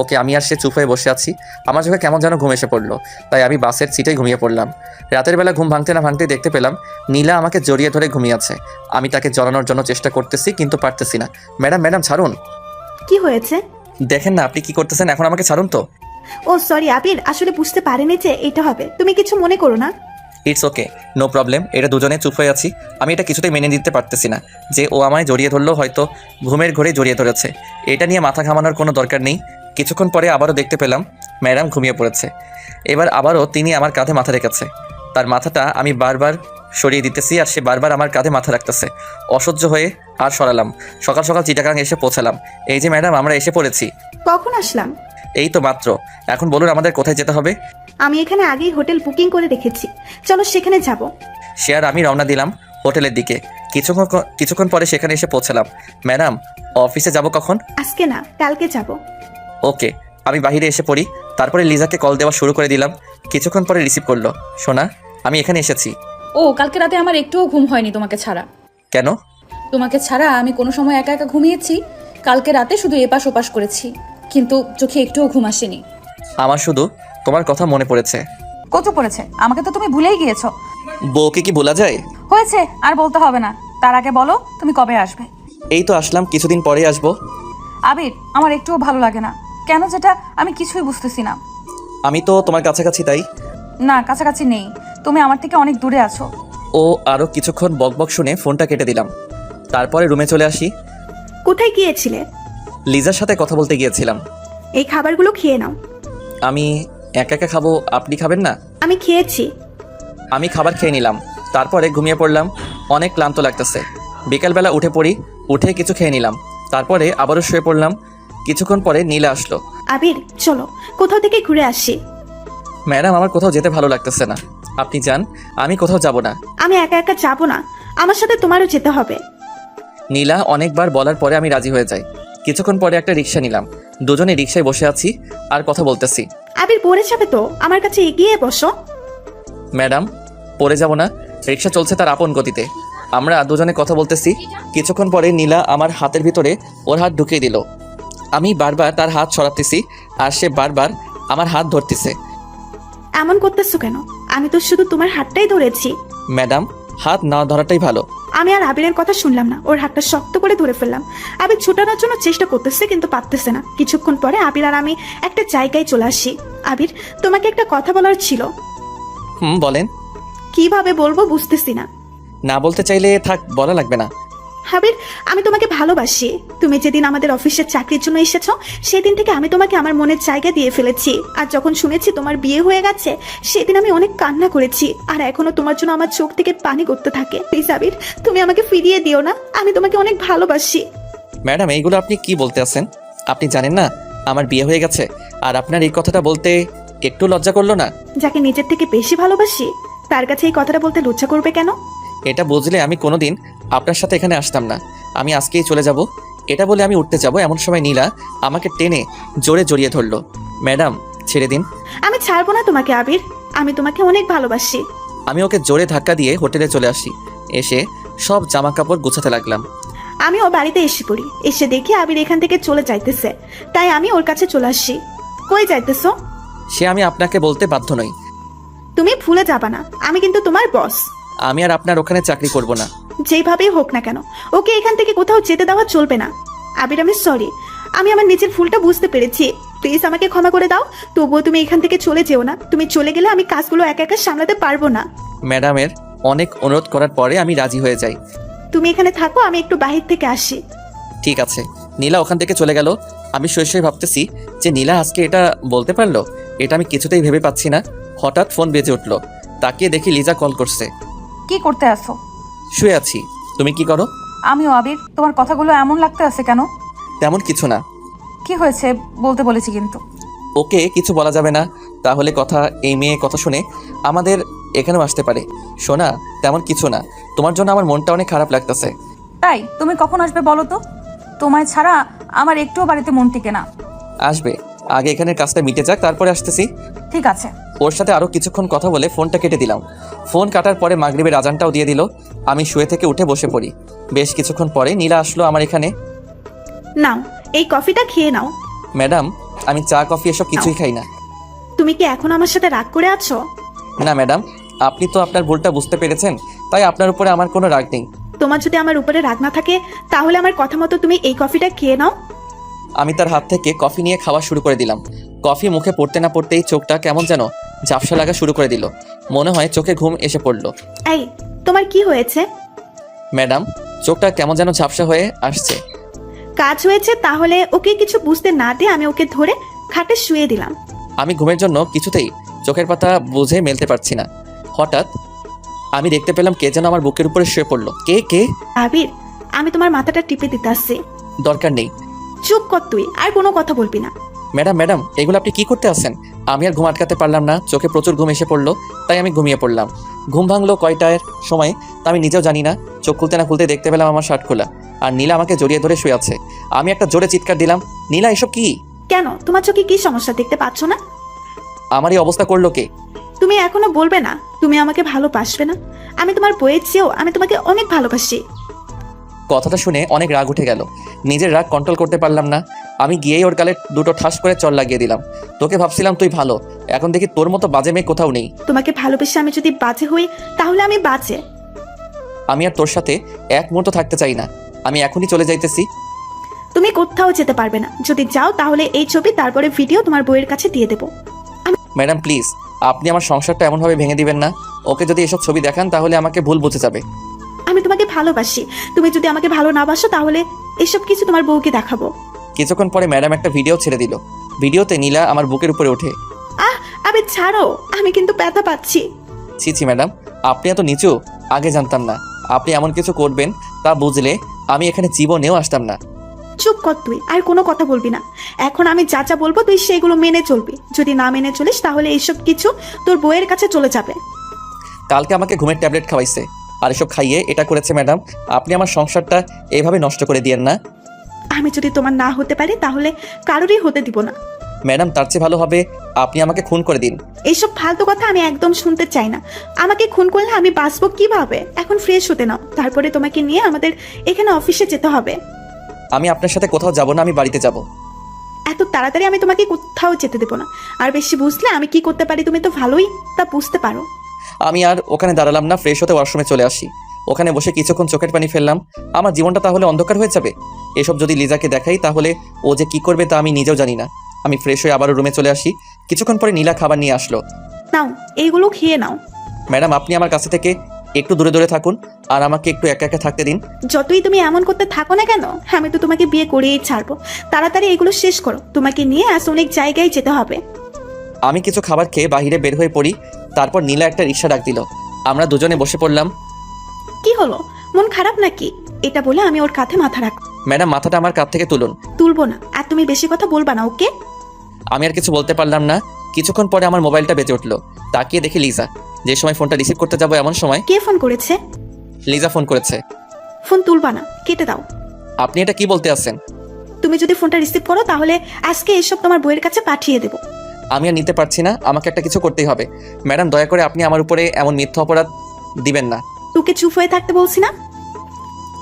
ওকে আমি আর সে চুপ হয়ে বসে আছি। আমার চোখে কেমন যেন ঘুম এসে পড়লো, তাই আমি বাসের সিটেই ঘুমিয়ে পড়লাম। রাতের বেলা ঘুম ভাঙতে না ভাঙতেই দেখতে পেলাম নীলা আমাকে জড়িয়ে ধরে ঘুমিয়ে আছে। আমি তাকে জড়ানোর জন্য চেষ্টা করতেছি কিন্তু পারতেছি না। ম্যাডাম ম্যাডাম ছাড়ুন। কি হয়েছে? দেখেন না আপনি কি করতেছেন, এখন আমাকে ছাড়ুন তো। ও সরি আবির, আসলে বুঝতে পারিনি যে এটা হবে। তুমি কিছু মনে করো না। It's okay, no problem. এটা দুজনে চুপ হয়ে আছি। আমি এটা কিছুতেই মেনে নিতে পারতেছি না যে ও আমায় জড়িয়ে ধরলো, হয়তো ঘুমের ঘরে জড়িয়ে ধরেছে। এটা নিয়ে মাথা ঘামানোর কোনো দরকার নেই। কিছুক্ষণ পরে আবারও দেখতে পেলাম ম্যাডাম ঘুমিয়ে পড়েছে। এবার আবারও তিনি আমার কাঁধে মাথা রেখেছে। তার মাথাটা আমি বারবার সরিয়ে দিতেছি আর সে বারবার আমার কাঁধে মাথা রাখতেছে। অসহ্য হয়ে আর সরালাম। সকাল সকাল চিটাগাং এসে পৌঁছালাম। এই যে ম্যাডাম আমরা এসে পড়েছি। কখন আসলাম? এই তো মাত্র। এখন বলুন আমাদের কোথায় যেতে হবে? আমি এখানে আগেই হোটেল বুকিং করে রেখেছি, চলো সেখানে যাব। সে আর আমি রওনা দিলাম হোটেলের দিকে। কিছুক্ষণ পরে সেখানে এসে পৌঁছালাম। ম্যাডাম অফিসে যাব কখন? আজকে না, কালকে যাব। ওকে। আমি বাইরে এসে পড়ি। তারপরে লিজাকে কল দেওয়া শুরু করে দিলাম। কিছুক্ষণ পরে রিসিভ করলো। সোনা আমি এখানে এসেছি। ও কালকে রাতে আমার একটুও ঘুম হয়নি তোমাকে ছাড়া। কেন? তোমাকে ছাড়া আমি কোনো সময় একা একা ঘুমিয়েছি? কালকে রাতে শুধু এপাশ ওপাশ করেছি, কিন্তু চোখে একটুও ঘুম আসেনি। আমার শুধু তোমার কথা মনে পড়েছে। কচু পড়েছে, আমাকে তো তুমি ভুলেই গিয়েছো। বউকে কি বলা যায়? হয়েছে, আর বলতে হবে না। তার আগে বলো তুমি কবে আসবে? এই তো আসলাম, কিছুদিন পরে আসবো। আবির, আমার একটুও ভালো লাগে না। কেন যেটা আমি কিছুই বুঝতেছি না। আমি তো তোমার কাছাকাছি, তাই। না, কাছাকাছি নেই, তুমি আমার থেকে অনেক দূরে আছো। ও আরও কিছুক্ষণ বকবক শুনে ফোনটা কেটে দিলাম। তারপরে রুমে চলে আসি। কোথায় গিয়েছিলে? লিজার সাথে কথা বলতে গিয়েছিলাম। এই খাবারগুলো খেয়ে নাও। আমি একা একা খাবো, আপনি খাবেন না? আমি খেয়েছি। আমি খাবার খেয়ে নিলাম। তারপরে ঘুমিয়ে পড়লাম। অনেক ক্লান্ত লাগতেছে। বিকালবেলা উঠে পড়ি, উঠে কিছু খেয়ে নিলাম। তারপরে আবারও শুয়ে পড়লাম। কিছুক্ষণ পরে নীলা আসলো। আবির চলো কোথাও থেকে ঘুরে আসি। ম্যাডাম আমার কোথাও যেতে ভালো লাগতেছে না, আপনি যান, আমি কোথাও যাব না। আমি একা একা যাব না, আমার সাথে তোমারও যেতে হবে। নীলা অনেকবার বলার পরে আমি রাজি হয়ে যাই। কিছুক্ষণ পরে একটা রিক্সা নিলাম। দুজনে রিক্সায় বসে আছি আর কথা বলতেছি। আবির পড়ে যাবে তো, আমার কাছে এগিয়ে বসো। ম্যাডাম পড়ে যাব না, রিক্সা চলছে তার আপন গতিতে। আমরা দুজনে কথা বলতেছি। কিছুক্ষণ পরে নীলা আমার হাতের ভিতরে ওর হাত ঢুকিয়ে দিল। আমি বারবার তার হাত সরাতেছি আর সে বারবার আমার হাত ধরতেছে। এমন করতেছো কেন? আমি তো শুধু তোমার হাতটাই ধরেছি। ম্যাডাম হাত না ধরাটাই ভালো। আমি আর আবিরের কথা শুনলাম না, ওর হাতটা শক্ত করে ধরে ফেললাম। আবির ছুটানোর জন্য চেষ্টা করতেছে কিন্তু পারতেছে না। কিছুক্ষণ পরে আবির আর আমি একটা জায়গায় চলে আসি। আবির তোমাকে একটা কথা বলার ছিল। বলেন। কিভাবে বলবো বুঝতেছি না। না বলতে চাইলে থাক, বলা লাগবে না। আবির আমি তোমাকে ভালোবাসি। তুমি যেদিন আমাদের অফিসের চাকরির জন্য এসেছো সেদিন থেকে আমি তোমাকে আমার মনের জায়গা দিয়ে ফেলেছি। আর যখন শুনেছি তোমার বিয়ে হয়ে গেছে সেদিন আমি অনেক কান্না করেছি। আর এখনো তোমার জন্য আমার চোখ থেকে পানি করতে থাকে। প্লিজ আবির তুমি আমাকে ফিরিয়ে দিও না, আমি তোমাকে অনেক ভালোবাসি। ম্যাডাম এইগুলো আপনি কি বলতে আছেন? আপনি জানেন না আমার বিয়ে হয়ে গেছে? আর আপনার এই কথাটা বলতে একটু লজ্জা করলো না? যাকে নিজের থেকে বেশি ভালোবাসি তার কাছে এই কথাটা বলতে লজ্জা করবে কেন? এটা বুঝলে আমি কোনোদিন আপনার সাথে এখানে আসতাম না। আমি আজকেই চলে যাব। এটা বলে আমি উঠতে যাব, এমন সময় নীলা আমাকে টেনে জোরে জড়িয়ে ধরলো। ম্যাডাম ছেড়ে দিন। আমি ছাড়বো না তোমাকে আবির, আমি তোমাকে অনেক ভালোবাসি। আমি ওকে জোরে ধাক্কা দিয়ে হোটেলে চলে আসি। এসে সব জামা কাপড় গুছাতে লাগলাম। আমি ও বাড়িতে এসে পড়ি। এসে দেখি আবির এখান থেকে চলে যাইতেছে, তাই আমি ওর কাছে চলে আসি। কই যাইতেছো? সে আমি আপনাকে বলতে বাধ্য নই। তুমি ভুলে যাবা না, আমি কিন্তু তোমার বস। আমি আর আপনার ওখানে চাকরি করব না। যেভাবেই হোক না কেন ওকে এখান থেকে কোথাও যেতে দেওয়া চলবে না। আবির আমি সরি, আমি আমার নিজের ভুলটা বুঝতে পেরেছি। প্লিজ আমাকে ক্ষমা করে দাও। তবুও তুমি এখান থেকে চলে যেও না। তুমি চলে গেলে আমি কাজগুলো একা একা সামলাতে পারবো না। ম্যাডামের অনেক অনুরোধ করার পরে আমি রাজি হয়ে যাই। তুমি এখানে থাকো, আমি একটু বাহির থেকে আসি। ঠিক আছে। নীলা ওখান থেকে চলে গেল। আমি শুয়ে ভাবতেছি যে নীলা আজকে এটা বলতে পারলো, এটা আমি কিছুতেই ভেবে পাচ্ছি না। হঠাৎ ফোন বেজে উঠলো। তাকিয়ে দেখি লিজা কল করছে। কি করতে আসো? শুয়ে আছি। তুমি কি করো? আমিও। আবির তোমার কথাগুলো এমন লাগতে আছে কেন? তেমন কিছু না। কি হয়েছে বলতে বলেছি কিন্তু। ওকে কিছু বলা যাবে না, তাহলে কথা এই মেয়ে কথা শুনে আমাদের এখানেও আসতে পারে। শোনা তেমন কিছু না, তোমার জন্য আমার মনটা অনেক খারাপ লাগতেছে। তাই তুমি কখন আসবে বলো তো? তোমায় ছাড়া আমার একটুও বাড়িতে মন টিকে না। আসবে, আগে এখানের কাজটা মিটে যাক, তারপরে আসতেছি। ঠিক আছে। ওর সাথে আরও কিছুক্ষণ কথা বলে ফোনটা কেটে দিলাম। ফোন কাটার পরে মাগরিবের আজানটাও দিয়ে দিল। আমি শুয়ে থেকে উঠে বসে পড়ি। বেশ কিছুক্ষণ পরে নীলা আসলো আমার এখানে। নাও এই কফিটা খেয়ে নাও। ম্যাডাম আমি চা কফি এসব কিছুই খাই না। তুমি কি এখন আমার সাথে রাগ করে আছো? না ম্যাডাম, আপনি তো আপনার ভুলটা বুঝতে পেরেছেন, তাই আপনার উপরে আমার কোনো রাগ নেই। তোমার যদি আমার উপরে রাগ না থাকে তাহলে আমার কথা মতো তুমি এই কফিটা খেয়ে নাও। আমি তার হাত থেকে কফি নিয়ে খাওয়া শুরু করে দিলাম। কফি মুখে পড়তে না পড়তেই চোখটা কেমন যেন ঝাপসা লাগা শুরু করে দিল। মনে হয় চোখে ঘুম এসে পড়ল। এই, তোমার কি হয়েছে? ম্যাডাম, চোখটা কেমন যেন ঝাপসা হয়ে আসছে। কাজ হয়েছে তাহলে ওকে কিছু বুঝতে না দিয়ে আমি ওকে ধরে খাটে শুয়ে দিলাম। আমি ঘুমের জন্য কিছুতেই চোখের পাতা বুঝে মেলতে পারছি না। হঠাৎ আমি দেখতে পেলাম কে যেন আমার বুকের উপরে শুয়ে পড়লো। কে? আবির, আমি তোমার মাথাটা টিপে দিতে আসছি। দরকার নেই। চুপ কর তুই, আর কোনো কথা বলবি না। ম্যাডাম, এগুলো আপনি কি করতে আসেন? আমি আর ঘুম আটকাতে পারলাম না, চোখে প্রচুর ঘুম এসে পড়লো, তাই আমি ঘুমিয়ে পড়লাম। ঘুম ভাঙলো কয়টার সময় তা আমি নিজেও জানি না। চোখ খুলতে না খুলতে দেখতে পেলাম আমার শার্ট খোলা, আর নীলা আমাকে জড়িয়ে ধরে শুয়ে আছে। আমি একটা জোরে চিৎকার দিলাম, নীলা এসব কি? কেন, তোমার চোখে কি সমস্যা, দেখতে পাচ্ছ না? আমার এই অবস্থা করলো কে? তুমি এখনো বলবে না তুমি আমাকে ভালোবাসবে না? আমি তোমার বইয়ের চেয়েও আমি তোমাকে অনেক ভালোবাসি। কথাটা শুনে অনেক রাগ উঠে গেল। নিজের রাগ কন্ট্রোল করতে পারলাম না। আমি গিয়েই ওর গালে দুটো ঠাস করে চড় লাগিয়ে দিলাম। তোকে ভাবছিলাম তুই ভালো, এখন দেখি তোর মতো বাজে মেয়ে কোথাও নেই। তোমাকে ভালোবেসে আমি যদি বাজে হই তাহলে আমি বাজে। আমি আর তোর সাথে এক মুহূর্ত থাকতে চাই না। আমি এখনই চলে যাইতেছি। তুমি কোথাও যেতে পারবে না। যদি যাও তাহলে এই ছবি তারপরে ভিডিও তোমার বইয়ের কাছে দিয়ে দেবো। ম্যাডাম প্লিজ, আপনি আমার সংসারটা এমনভাবে ভেঙে দিবেন না। ওকে যদি এসব ছবি দেখান তাহলে আমাকে ভুল বুঝে যাবে। আমি তোমাকে ভালোবাসি, তুমি যদি আমাকে ভালো না বাসো তাহলে এসব কিছু তোমার বউকে দেখাবো। কিছুক্ষণ পরে ম্যাডাম একটা ভিডিও ছেড়ে দিল। ভিডিওতে নীলা আমার বুকের উপরে ওঠে। আবে ছাড়ো, আমি কিন্তু ব্যথা পাচ্ছি। ছি ম্যাডাম, আপনি এত নিচু আগে জানতাম না। আপনি এমন কিছু করবেন তা বুঝলে আমি এখানে জীবনেও আসতাম না। চুপ কর তুই, আর কোনো কথা বলবি না। এখন আমি যা যা বলবো তুই সেগুলো মেনে চলবি। যদি না মেনে চলিস তাহলে এইসব কিছু তোর বউয়ের কাছে চলে যাবে। কালকে আমাকে ঘুমের ট্যাবলেট খাওয়াইছে, আর এসব খাইয়ে এটা করেছে। ম্যাডাম, আপনি আমার সংসারটা এইভাবে নষ্ট করে দিয়েন না। আমি যদি তোমার না হতে পারি তাহলে কারোরই হতে দিব না। ম্যাডাম, তার চেয়ে ভালো হবে আপনি আমাকে খুন করে দিন। এইসব ফালতু কথা আমি একদম শুনতে চাই না। আমাকে খুন করলে আমি বাঁচবো কিভাবে? এখন ফ্রেশ হতে নাও, তারপরে তোমাকে নিয়ে আমাদের এখানে অফিসে যেতে হবে। আমি আপনার সাথে কোথাও যাব না, আমি বাড়িতে যাব। এত তাড়াতাড়ি আমি তোমাকে কোথাও যেতে দেবো না। আর বেশি বুঝলে আমি কি করতে পারি তুমি তো ভালোই তা বুঝতে পারো। আমি আর ওখানে দাঁড়ালাম না, ফ্রেশ হতে ওয়াশরুমে চলে আসি। ওখানে বসে কিছুক্ষণ চোখের পানি ফেললাম। আমার জীবনটা তাহলে অন্ধকার হয়ে যাবে। এসব যদি লিজাকে দেখাই তাহলে ও যে কি করবে তা আমি নিজেও জানি না। আমি ফ্রেশ হয়ে আবারও রুমে চলে আসি। কিছুক্ষণ পরে নীলা খাবার নিয়ে আসলো। নাও, এইগুলো খেয়ে নাও। ম্যাডাম, আপনি আমার কাছে থেকে একটু দূরে দূরে থাকুন, আর আমাকে একটু একা একা থাকতে দিন। যতই তুমি এমন করতে থাকো না কেন, আমি তো তোমাকে বিয়ে করেই ছাড়বো। তাড়াতাড়ি এগুলো শেষ করো, তোমাকে নিয়ে আজ অনেক জায়গায় যেতে হবে। আমি কিছু খাবার খেয়ে বাইরে বের হয়ে পড়ি। তারপর নীলা একটা রিক্সা ডাক দিল। আমরা দুজনে বসে পড়লাম। কি হলো, মন খারাপ নাকি? এটা বলে আমি ওর কাঁধে মাথা রাখ। ম্যাডাম, মাথাটা আমার কাঁধ থেকে তুলুন। তুলবো না, আর তুমি বেশি কথা বলবা না, ওকে? আমি আর কিছু বলতে পারলাম না। কিছুক্ষণ পরে আমার মোবাইলটা বেজে উঠলো। তাকিয়ে দেখি লিজা। যে সময় ফোনটা রিসিভ করতে যাবো এমন সময় কে ফোন করেছে? লিজা ফোন করেছে। ফোন তুলবা না, কেটে দাও। আপনি এটা কি বলতে আছেন? তুমি যদি ফোনটা রিসিভ করো তাহলে আজকে এসব তোমার বইয়ের কাছে পাঠিয়ে দেবো। আমি আর নিতে পারছি না, আমাকে একটা কিছু করতেই হবে। ম্যাডাম, দয়া করে আপনি আমার উপরে এমন মিথ্যা অপরাধ দিবেন না। তোকে চুপ হয়ে থাকতে বলছি না?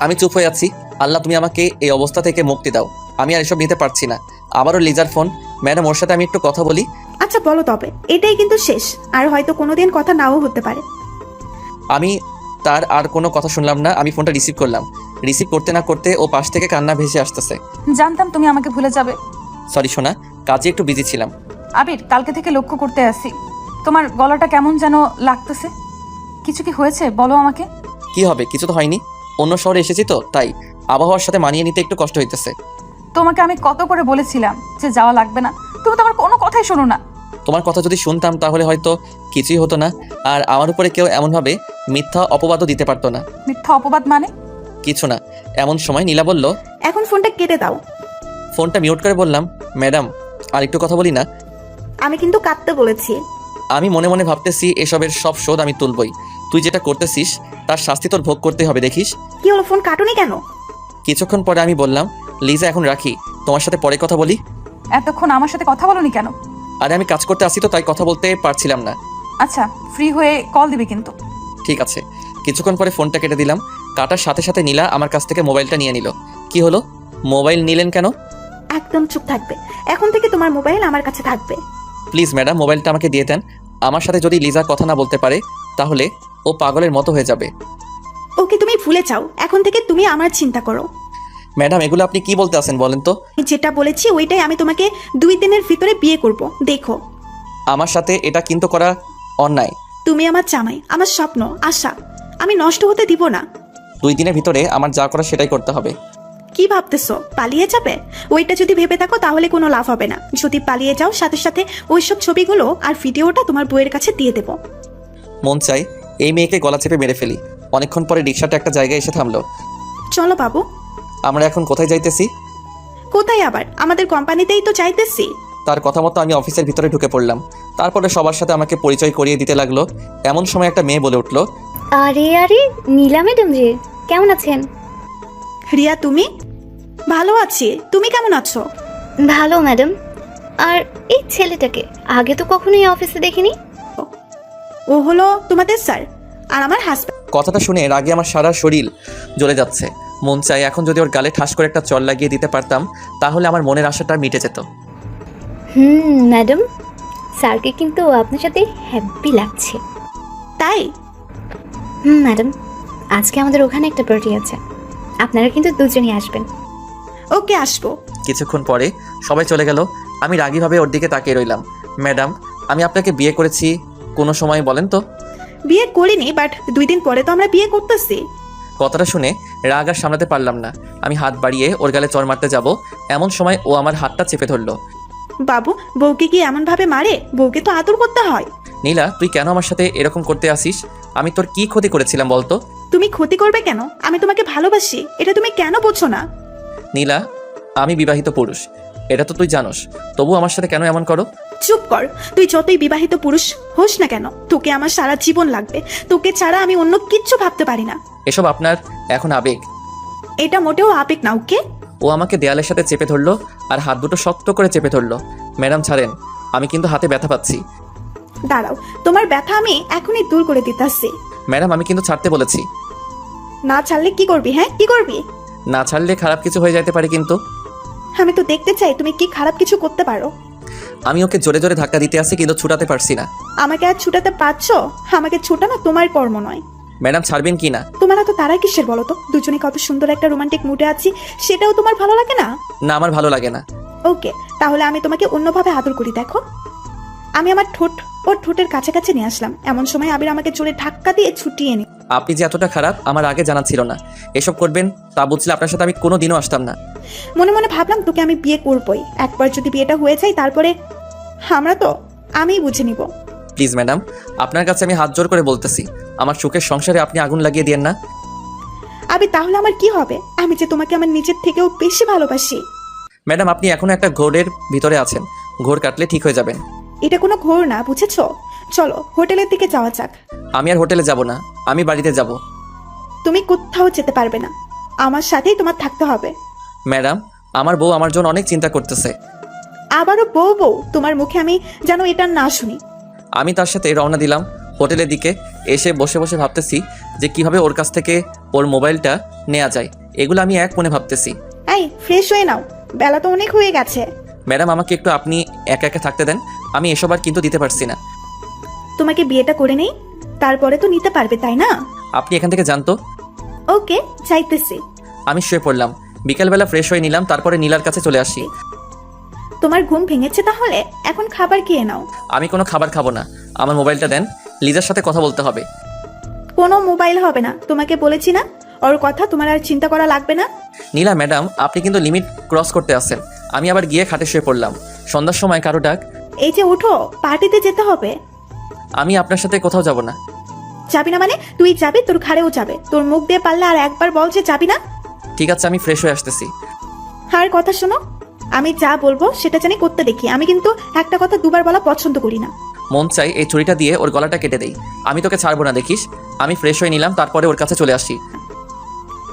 আমি চুপ হয়ে আছি। আল্লাহ, তুমি আমাকে এই অবস্থা থেকে মুক্তি দাও। আমি আর এসব নিতে পারছি না। আবারও লিজার ফোন। ম্যাডাম, ওর সাথে আমি একটু কথা বলি। আচ্ছা বলো তবে, এটাই কিন্তু শেষ, আর হয়তো কোনোদিন কথা নাও হতে পারে। আমি তার আর কোনো কথা শুনলাম না। আমি ফোনটা রিসিভ করলাম। রিসিভ করতে না করতে ও পাশ থেকে কান্না ভেসে আসতেছে। জানতাম তুমি আমাকে ভুলে যাবে। সরি সোনা, কাজে একটু বিজি ছিলাম। আবির, কালকে থেকে লক্ষ্য করতে আসি তোমার গলাটা কেমন যেন লাগতেছে। কিছু কি হয়েছে বলো আমাকে। কি হবে, কিছু তো হয়নি। অন্য শহরে এসেছি তো, তাই আবহাওয়ার সাথে মানিয়ে নিতে একটু কষ্ট হইতেছে। তোমাকে আমি কত করে বলেছিলাম যে যাওয়া লাগবে না, তুমি তো আমার কোনো কথাই শোনো না। তোমার কথা যদি শুনতাম তাহলে হয়তো কিছুই হতো না, আর আমার উপরে কেউ এমনভাবে মিথ্যা অপবাদও দিতে পারতো না। মিথ্যা অপবাদ মানে? কিছু না। এমন সময় নীলা বলল, এখন ফোনটা কেটে দাও। ফোনটা মিউট করে বললাম, ম্যাডাম আর একটু কথা বলি না? আমি কিন্তু কাঁদতে বলেছি। আমি মনে মনে ভাবতেছি এসবের সব শোধ আমি তুলবই। তুই যেটা করতেছিস তার শাস্তি তোর ভোগ করতে হবে, দেখিস। কি হলো, ফোন কাটুনি কেন? কিছুক্ষণ পরে আমি বললাম, লিজা এখন রাখি, তোমার সাথে পরে কথা বলি। এতক্ষণ আমার সাথে কথা বলোনি কেন? আরে আমি কাজ করতে আসি তো, তাই কথা বলতে পারছিলাম না। আচ্ছা, ফ্রি হয়ে কল দিবি কিন্তু। ঠিক আছে। কিছুক্ষণ পরে ফোনটা কেটে দিলাম। কাটার সাথে সাথে নীলা আমার কাছ থেকে মোবাইলটা নিয়ে নিল। কি হলো, মোবাইল নিলেন কেন? একদম চুপ থাকবে। এখন থেকে তোমার মোবাইল আমার কাছে থাকবে। প্লিজ ম্যাডাম, মোবাইলটা আমাকে দিয়ে দেন। আমার সাথে যদি লিজা কথা না বলতে পারে তাহলে ও পাগলের মতো হয়ে যাবে। ওকে তুমি ভুলে যাও, এখন থেকে তুমি আমার চিন্তা করো। ম্যাডাম, এগুলো আপনি কি বলতে আছেন বলেন তো? আমি যেটা বলেছি ওইটাই, আমি তোমাকে 2 দিনের ভিতরে বিয়ে করব, দেখো। আমার সাথে এটা কিন্তু করা অন্যায়। তুমি আমার জামাই, আমার স্বপ্ন, আশা, আমি নষ্ট হতে দিব না। 2 দিনের ভিতরে আমার যা করা সেটাই করতে হবে। কি ভাবতেছো পালিয়ে যাবে? ওইটা যদি ভেবে থাকো তাহলে কোনো লাভ হবে না। যদি পালিয়ে যাও সাথে সাথে ওইসব ছবিগুলো আর ভিডিওটা তোমার বউয়ের কাছে দিয়ে দেবো। মন চাই এই মেয়েকে গলা চেপে মেরে ফেলি। অনেকক্ষণ পরে রিক্সাটা একটা জায়গায় এসে থামলো। চলো বাবু। আমরা এখন কোথায় যাইতেছি? কোথায় আবার? আমাদের কোম্পানিতেই তো চাইতেছি। তার কথা মতো আমি অফিসের ভিতরে ঢুকে পড়লাম। তারপরে সবার সাথে আমাকে পরিচয় করিয়ে দিতে লাগলো। এমন সময় একটা মেয়ে বলে উঠলো, আরে আরে নীলা ম্যাডাম যে, কেমন আছেন? রিয়া তুমি? ভালো আছি, তুমি কেমন আছো? ভালো ম্যাডাম। আর এই ছেলেটাকে আগে তো কখনোই অফিসে দেখিনি। ও হলো তোমাদের স্যার আর আমার হাজব্যান্ড। কথাটা শুনে রাগে আমার সারা শরীর জ্বলে যাচ্ছে। মন চাই এখন যদি ওর গালে ঠাস করে একটা চল লাগিয়ে দিতে পারতাম তাহলে আমার মনের আশাটা মিটে যেত। ম্যাডাম, স্যারকে কিন্তু আপনার সাথে হ্যাপি লাগছে। তাই? ম্যাডাম, আজকে আমাদের ওখানে একটা পার্টি আছে, আপনারা কিন্তু দুজনই আসবেন। ওকে, আসবো। কিছুক্ষণ পরে সবাই চলে গেল। আমি রাগীভাবে ওর দিকে তাকিয়ে রইলাম। ম্যাডাম, আমি আপনাকে বিয়ে করেছি কোনো সময় বলেন তো? বিয়ে করিনি, বাট 2 দিন পরে তো আমরা বিয়ে করতেছি। কথাটা শুনে রাগ আর সামলাতে পারলাম না। আমি হাত বাড়িয়ে ওর গালে চড় মারতে যাব, এমন সময় ও আমার হাতটা চেপে ধরলো। বাবু, বউকে কি এমন ভাবে মারে? বউকে তো আদর করতে হয়। নীলা, তুই কেন আমার সাথে এরকম করতে আসিস? আমি তোর কি ক্ষতি করেছিলাম বলতো? তুমি ক্ষতি করবে কেন? আমি তোমাকে ভালোবাসি, এটা তুমি কেন বোঝো না? নীলা, আমি বিবাহিত পুরুষ, এটা তো তুই জানোস, তবু আমার সাথে কেন এমন করো? চুপ কর। তুই যতই বিবাহিত পুরুষ হোস না কেন, তোকে আমার সারা জীবন লাগবে। তোকে ছাড়া আমি অন্য কিচ্ছু ভাবতে পারি না। এসব আপনার এখন আবেগ। এটা মোটেও আবেগ না, ওকে? ও আমাকে দেয়ালের সাথে চেপে ধরলো আর হাত দুটো শক্ত করে চেপে ধরলো। ম্যাডাম ছাড়েন, আমি কিন্তু হাতে ব্যথা পাচ্ছি। দাঁড়াও, তোমার ব্যথা আমি এখনই দূর করে দিতেছি। ম্যাডাম, আমি কিন্তু ছাড়তে বলেছি। না ছাড়লে কি করবি? হ্যাঁ, কি করবি? না ছাড়লে খারাপ কিছু হয়ে যেতে পারে কিন্তু। আমি তো দেখতে চাই তুমি কি খারাপ কিছু করতে পারো। আমি ওকে জোরে জোরে ধাক্কা দিতে আসি কিন্তু ছুটাতে পারছি না। আমাকে আর ছুটাতে পারছো? আমাকে ছুটানো তোমার কর্ম নয়। ম্যাডাম, ছাড়বেন কি না? তোমার তো তারা কিসের বলো তো? দুজনে কত সুন্দর একটা রোমান্টিক মুডে আছি, সেটাও তোমার ভালো লাগে না? না, আমার ভালো লাগে না। ওকে, তাহলে আমি তোমাকে অন্যভাবে আদর করি। দেখো, আমি আমার ঠোঁট ওর ঠোঁটের কাছাকাছি নিয়ে আসলাম, এমন সময় আবির আমাকে জোরে ধাক্কা দিয়ে ছুটিয়ে নি। আপনি যে এতটা খারাপ আমার আগে জানা ছিল না। এসব করবেন তা বুঝলে আপনার সাথে আমি কোনো দিনও আসতাম না। মনে মনে ভাবলাম তোকে আমি বিয়ে করবই। একবার যদি বিয়েটা হয়ে যায় তারপরে আমিই বুঝে নিব। প্লিজ ম্যাডাম, আপনার কাছে আমি হাত জোর করে বলতেছি, আমার সুখের সংসারে আপনি আগুন লাগিয়ে দিয়েন না। আবির, তাহলে আমার কি হবে? আমি যে তোমাকে আমার নিজের থেকেও বেশি ভালোবাসি। ম্যাডাম, আপনি এখনো একটা ঘোরের ভিতরে আছেন। ঘোর কাটলে ঠিক হয়ে যাবেন। এটা কোনো ঘোর না, বুঝেছো? চলো হোটেলের দিকে যাওয়া যাক। আমি আর হোটেলে যাব না, আমি বাড়িতে যাব। তুমি কোথাও যেতে পারবে না, আমার সাথেই তোমার থাকতে হবে। ম্যাডাম, আমার বউ আমার জন্য অনেক চিন্তা করতেছে। আবারও বউ বউ? তোমার মুখে আমি যেন এটা না শুনি। আমি তার সাথে রওনা দিলাম হোটেলের দিকে। এসে বসে বসে ভাবতেছি যে কিভাবে ওর কাছ থেকে ওর মোবাইলটা নেওয়া যায়। এগুলো আমি এক মনে ভাবতেছি। এই, ফ্রেশ হয়ে নাও, বেলা তো অনেক হয়ে গেছে। ম্যাডাম, আমাকে একটু আপনি একা একা থাকতে দেন। আমি এসব আর কিন্তু দিতে পারছি না। তোমাকে বিয়েটা করে নেই, তারপরে তো নিতে পারবে, তাই না? আপনি এখান থেকে জানতো। ওকে, চাইতেছি। আমি শুয়ে পড়লাম। বিকালবেলা ফ্রেশ হয়ে নিলাম, তারপরে নীলার কাছে চলে আসি। তোমার ঘুম ভেঙেছে তাহলে? এখন খাবার খেয়ে নাও। আমি কোনো খাবার খাবো না, আমার মোবাইলটা দেন। লিজার সাথে কথা বলতে হবে। কোনো মোবাইল হবে না, তোমাকে বলেছি না? ওর কথা তোমার আর চিন্তা করা লাগবে না। নীলা ম্যাডাম, আপনি কিন্তু লিমিট ক্রস করতে আসছেন। আমি আবার গিয়ে খাটে শুয়ে পড়লাম। সন্ধ্যার সময় কারো ডাক। এই যে ওঠো, পার্টিতে যেতে হবে। আমি আপনার সাথে কোথাও যাব না। যাবি না মানে? তুই যাবি, তোর ঘাড়েও যাবে। তোর মুখ দিয়ে পারলে আর একবার বল যে যাবি না। ঠিক আছে, আমি ফ্রেশ হয়ে আসতেছি। আর কথা শোনো, আমি যা বলবো সেটা জানি করতে দেখি। আমি কিন্তু একটা কথা দুবার বলা পছন্দ করি না। মন চাই এই ছুরিটা দিয়ে ওর গলাটা কেটে দেই। আমি তোকে ছাড়বো না, দেখিস। আমি ফ্রেশ হয়ে নিলাম, তারপরে ওর কাছে চলে আসি।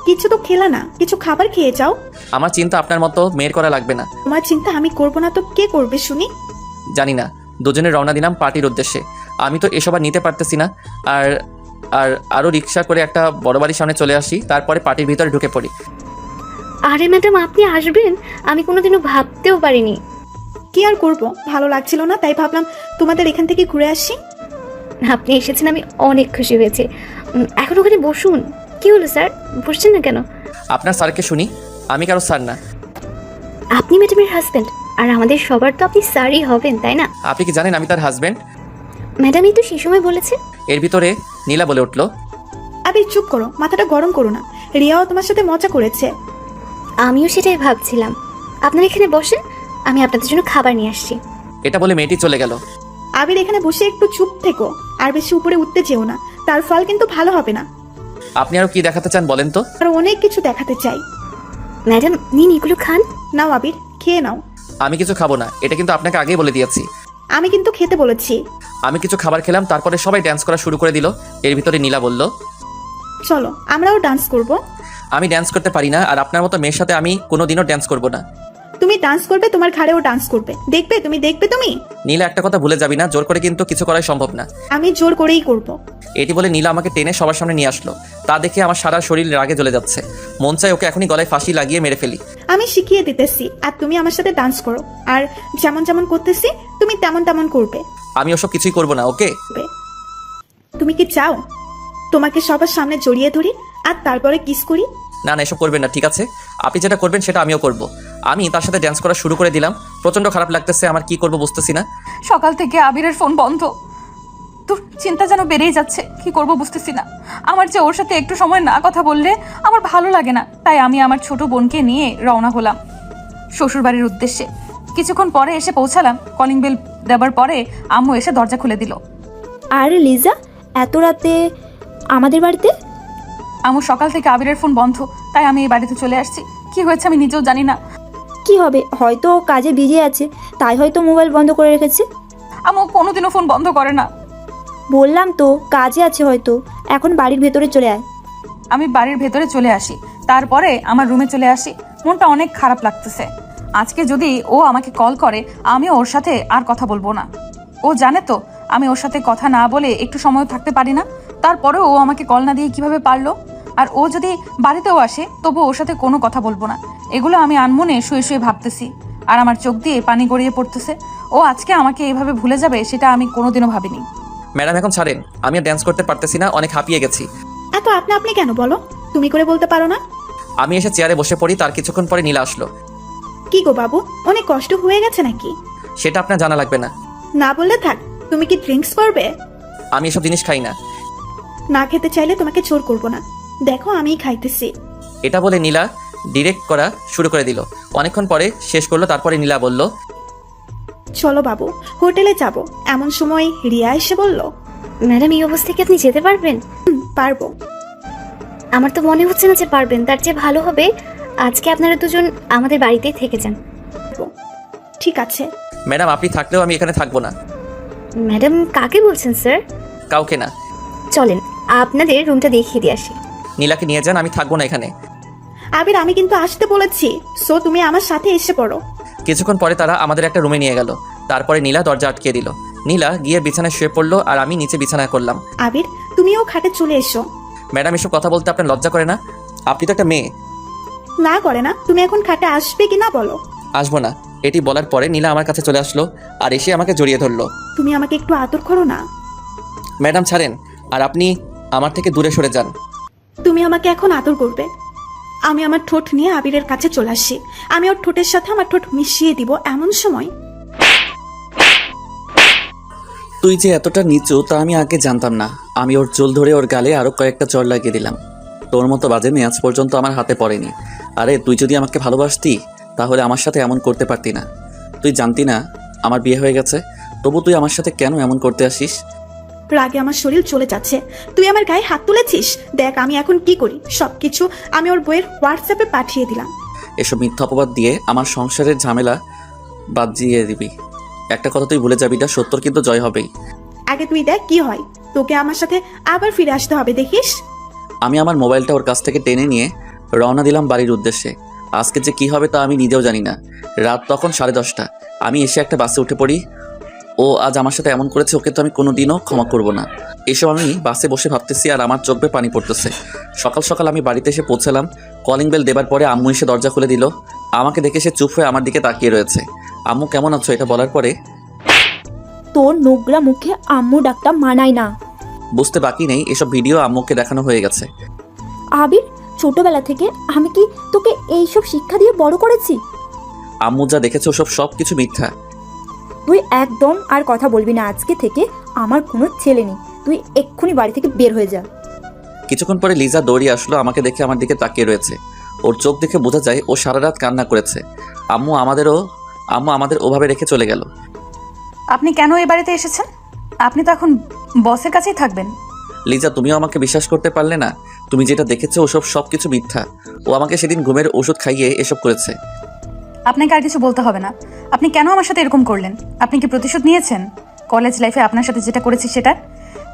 কিছু তো খেলা না, কিছু খাবার খেয়ে যাও। আমার চিন্তা আপনার মতো মেয়ের করা লাগবে না। তোমার চিন্তা আমি করবো না তো কে করবে শুনি? জানি না। দুজনে রওনা দিলাম পার্টির উদ্দেশ্যে। আমি তো এসব আর নিতে পারতেছি না। আর আরও রিক্সা করে একটা বড় বাড়ির সামনে চলে আসি, তারপরে পার্টির ভিতরে ঢুকে পড়ি। আরে ম্যাডাম, আপনি আসবেন আমি কোনোদিনও ভাবতেও পারিনি। কি আর করব, ভালো লাগছিল না, তাই ভাবলাম তোমাদের এখান থেকে ঘুরে আসি। আপনি এসেছেন, আমি অনেক খুশি হয়েছি। এখন ওখানে বসুন। কি হলো স্যার, বসছেন না কেন? আপনার স্যারকে শুনি, আমি কারো স্যার না। আপনি ম্যাডামের হাজব্যান্ড, আর আমাদের সবার তো আপনি স্যারই হবেন, তাই না? আপনি কি জানেন আমি তার হাজব্যান্ড? ম্যাডামই তো সে সময় বলেছে। এর ভিতরে নীলা বলে উঠল, আবির চুপ করো, মাথাটা গরম করো না, রিয়াও তোমার সাথে মজা করেছে। আমিও সেটাই ভাবছিলাম। আপনারা এখানে বসেন, আমি আপনাদের জন্য খাবার নিয়ে আসছি। এটা বলে মেয়েটি চলে গেল। আবির এখানে বসে একটু চুপ থেকো, আর বেশি উপরে উঠতে চেও না, তার ফল কিন্তু ভালো হবে না। আপনি আরও কি দেখাতে চান বলেন তো? আর অনেক কিছু দেখাতে চাই। ম্যাডাম নিন, এগুলো খান। নাও আবির, খেয়ে নাও। আমি কিছু খাবো না, এটা কিন্তু আপনাকে আগেই বলে দিয়েছি। আমি কিন্তু খেতে বলেছি। আমি কিছু খাবার খেলাম, তারপরে সবাই ড্যান্স করা শুরু করে দিল। এর ভিতরে নীলা বলল, চলো আমরাও ডান্স করব। আমি ড্যান্স করতে পারি না, আর আপনার মতো মেয়ের সাথে আমি কোনোদিনও ড্যান্স করব না। তুমি ডান্স করবে, তোমার ঘাড়েও ডান্স করবে, দেখবে তুমি, দেখবে তুমি। নীলা একটা কথা ভুলে যাবি না, জোর করে কিন্তু কিছু করাই সম্ভব না। আমি জোর করেই করব। এটি বলে নীলা আমাকে টেনে সবার সামনে নিয়ে আসলো। তা দেখে আমার সারা শরীর রাগে জ্বলে যাচ্ছে। মন চাই ওকে এখনই গলায় ফাঁসি লাগিয়ে মেরে ফেলি। আমি শিখিয়ে দিতেছি, আর তুমি আমার সাথে ডান্স করো, আর যেমন যেমন করতেছি তুমি তেমন তেমন করবে। আমি ওসব কিছুই করব না, ওকে? তুমি কি চাও তোমাকে সবার সামনে জড়িয়ে ধরি আর তারপরে কিস করি? না না, এসব করবেন না, ঠিক আছে? আপনি যেটা করবেন সেটা আমিও করব। আমি তার সাথে ড্যান্স করা শুরু করে দিলাম। প্রচণ্ড খারাপ লাগতেছে আমার, কি করব বুঝতেছি না। সকাল থেকে আবিরের ফোন বন্ধ, তোর চিন্তা যেন বেড়েই যাচ্ছে, কি করব বুঝতেছি না। আমার যে ওর সাথে একটু সময় না কথা বললে আমার ভালো লাগে না, তাই আমি আমার ছোট বোনকে নিয়ে রওনা হলাম শ্বশুরবাড়ির উদ্দেশ্যে। কিছুক্ষণ পরে এসে পৌঁছালাম। কলিং বেল দেবার পরে আম্মু এসে দরজা খুলে দিল। আরে লিজা, এত রাতে আমাদের বাড়িতে? আম্মু সকাল থেকে আবিরের ফোন বন্ধ, তাই আমি এই বাড়িতে চলে আসছি। কি হয়েছে আমি নিজেও জানি না। কি হবে, হয়তো ও কাজে বিজি আছে, তাই হয়তো মোবাইল বন্ধ করে রেখেছে। আম্মু কোনোদিনও ফোন বন্ধ করে না। বললাম তো কাজে আছে হয়তো, এখন বাড়ির ভেতরে চলে আয়। আমি বাড়ির ভেতরে চলে আসি, তারপরে আমার রুমে চলে আসি। মনটা অনেক খারাপ লাগতেছে। আজকে যদি ও আমাকে কল করে, আমি ওর সাথে আর কথা বলবো না। ও জানে তো আমি ওর সাথে কথা না বলে একটু সময় থাকতে পারি না। তারপরেও ও আমাকে কল না দিয়ে কিভাবে পারলো? আর ও যদি বাড়িতেও আসে তবু ওর সাথে কোনো কথা বলবো না। এগুলো আমি আনমনে শুয়ে শুয়ে ভাবতেছি, আর আমার চোখ দিয়ে পানি গড়িয়ে পড়তেছে। ও আজকে আমাকে এভাবে ভুলে যাবে সেটা আমি কোনোদিনও ভাবিনি। ম্যাডাম এখন ছাড়েন, আমি আর ড্যান্স করতে পারতেছি না, অনেক হাঁপিয়ে গেছি। এত আপনি আপনি কেন বলো, তুমি করে বলতে পারো না? আমি এসে চেয়ারে বসে পড়ি, তার কিছুক্ষণ পরে নীলা আসলো। কি গো বাবু, অনেক কষ্ট হয়ে গেছে নাকি? সেটা আপনার জানা লাগবে না। না বললে থাক, তুমি কি ড্রিঙ্কস করবে? আমি এসব জিনিস খাই না। না খেতে চাইলে তোমাকে জোর করবো না, দেখো আমিই খাইতেছি। এটা বলে নীলা ডিরেক্ট করা শুরু করে দিল। অনেকক্ষণ পরে শেষ করলো, তারপরে নীলা বলল, চলো বাবু, হোটেলে যাব। এমন সময় রিয়া এসে বলল, ম্যাডাম এই অবস্থায় কি আপনি যেতে পারবেন? পারবো। আমার তো মনে হচ্ছে না যে পারবেন। তার চেয়ে ভালো হবে আজকে আপনারা দুজন আমাদের বাড়িতেই থেকে যান। ঠিক আছে। ম্যাডাম আপনি থাকলেও আমি এখানে থাকবো না। ম্যাডাম কাকে বলছেন স্যার? কাউকে না। চলেন আপনাদের রুমটা দেখিয়ে দিয়ে আসি। নীলাকে নিয়ে যান, আমি থাকবো না এখানে। আবির আমি কিন্তু আসতে বলেছি, সো তুমি আমার সাথে এসে পড়ো। কিছুক্ষণ পরে তারা আমাদের একটা রুমে নিয়ে গেল। তারপরে নীলা দরজা আটকে দিল। নীলা গিয়ে বিছানায় শুয়ে পড়লো, আর আমি নিচে বিছানায় করলাম। আবির তুমিও খাটে চলে এসো। ম্যাডাম এসব কথা বলতে আপনার লজ্জা করে না? আপনি তো একটা মেয়ে। না করে না, তুমি এখন খাটে আসবে কি না বলো? আসবো না। এটি বলার পরে নীলা আমার কাছে চলে আসলো, আর এসে আমাকে জড়িয়ে ধরলো। তুমি আমাকে একটু আদর করো না। ম্যাডাম ছাড়েন, আর আপনি আমার থেকে দূরে সরে যান। তুমি আমাকে এখন আদর করবে। আমি আমার ঠোঁট নিয়ে আবিরের কাছে চলে আসি, আমি ওর ঠোঁটের সাথে আমার ঠোঁট মিশিয়ে দিব। এমন সময় তুই যে এতটা নিচু তা আমি আগে জানতাম না। আমি ওর চুল ধরে ওর গালে আরো কয়েকটা চড় লাগিয়ে দিলাম। তোর মতো বাজে মেয়ে আজ পর্যন্ত আমার হাতে পড়েনি। আরে তুই যদি আমাকে ভালোবাসতি তাহলে আমার সাথে এমন করতে পারতি না। তুই জানতি না আমার বিয়ে হয়ে গেছে, তবু তুই আমার সাথে কেন এমন করতে আসিস? রাগে আমার শরীর চলে যাচ্ছে। তুই আমার গায়ে হাত তুলেছিস, দেখ আমি এখন কি করি। সবকিছু আমি ওর বইয়ের হোয়াটসঅ্যাপে পাঠিয়ে দিলাম। এসব মিথ্যা অপবাদ দিয়ে আমার সংসারের ঝামেলা বাদ দিয়ে দিবি। একটা কথা তুই ভুলে যাবি, না সত্যর কিন্তু জয় হবেই। আগে তুই দেখ কি হয়, তোকে আমার সাথে আবার ফিরে আসতে হবে, দেখিস। আমি আমার মোবাইলটা ওর কাছ থেকে টেনে নিয়ে রওনা দিলাম বাড়ির উদ্দেশ্যে। আজকে যে কি হবে তা আমি নিজেও জানি না। রাত তখন 10:30। আমি এসে একটা বাসে উঠে পড়ি। ও আজ আমার সাথে এমন করেছে, ওকে তো আমি কোনোদিনও ক্ষমা করব না। এসব আমি বাসে বসে ভাবতেছি, আর আমার চোখে পানি পড়তেছে। সকাল সকাল আমি বাড়িতে এসে পৌঁছালাম। কলিং বেল দেবার পরে আম্মু এসে দরজা খুলে দিল। আমাকে দেখে সে চুপ হয়ে আমার দিকে তাকিয়ে রয়েছে। আম্মু কেমন আছো এটা বলার পরে তোর নোংরা মুখে আম্মু ডাকটা মানায় না। বুঝতে বাকি নেই এসব ভিডিও আম্মুকে দেখানো হয়ে গেছে। আবির, ছোটবেলা থেকে আমি কি তোকে এইসব শিক্ষা দিয়ে বড় করেছি? আম্মু যা দেখেছো সব কিছু মিথ্যা। তুই একদম আর কথা বলবি না। আজকে থেকে আমার কোনো ছেলে নেই। তুই এক্ষুনি বাড়ি থেকে বের হয়ে যা। কিছুক্ষণ পরে লিজা দৌড়িয়ে আসলো। আমাকে দেখে আমার দিকে তাকিয়ে রয়েছে। ওর চোখ দেখে বোঝা যায় ও সারা রাত কান্না করেছে। আম্মু আমাদের ওভাবে রেখে চলে গেল। আপনি কেন এই বাড়িতে এসেছেন? আপনি তো এখন বসের কাছেই থাকবেন। লিজা, তুমিও আমাকে বিশ্বাস করতে পারলে না? তুমি যেটা দেখেছো সব কিছু মিথ্যা। ও আমাকে সেদিন ঘুমের ওষুধ খাইয়ে এসব করেছে। আপনাকে আর কিছু বলতে হবে না। আপনি কেন আমার সাথে এরকম করলেন? আপনি কি প্রতিশোধ নিয়েছেন? কলেজ লাইফে আপনার সাথে যেটা করেছি সেটা,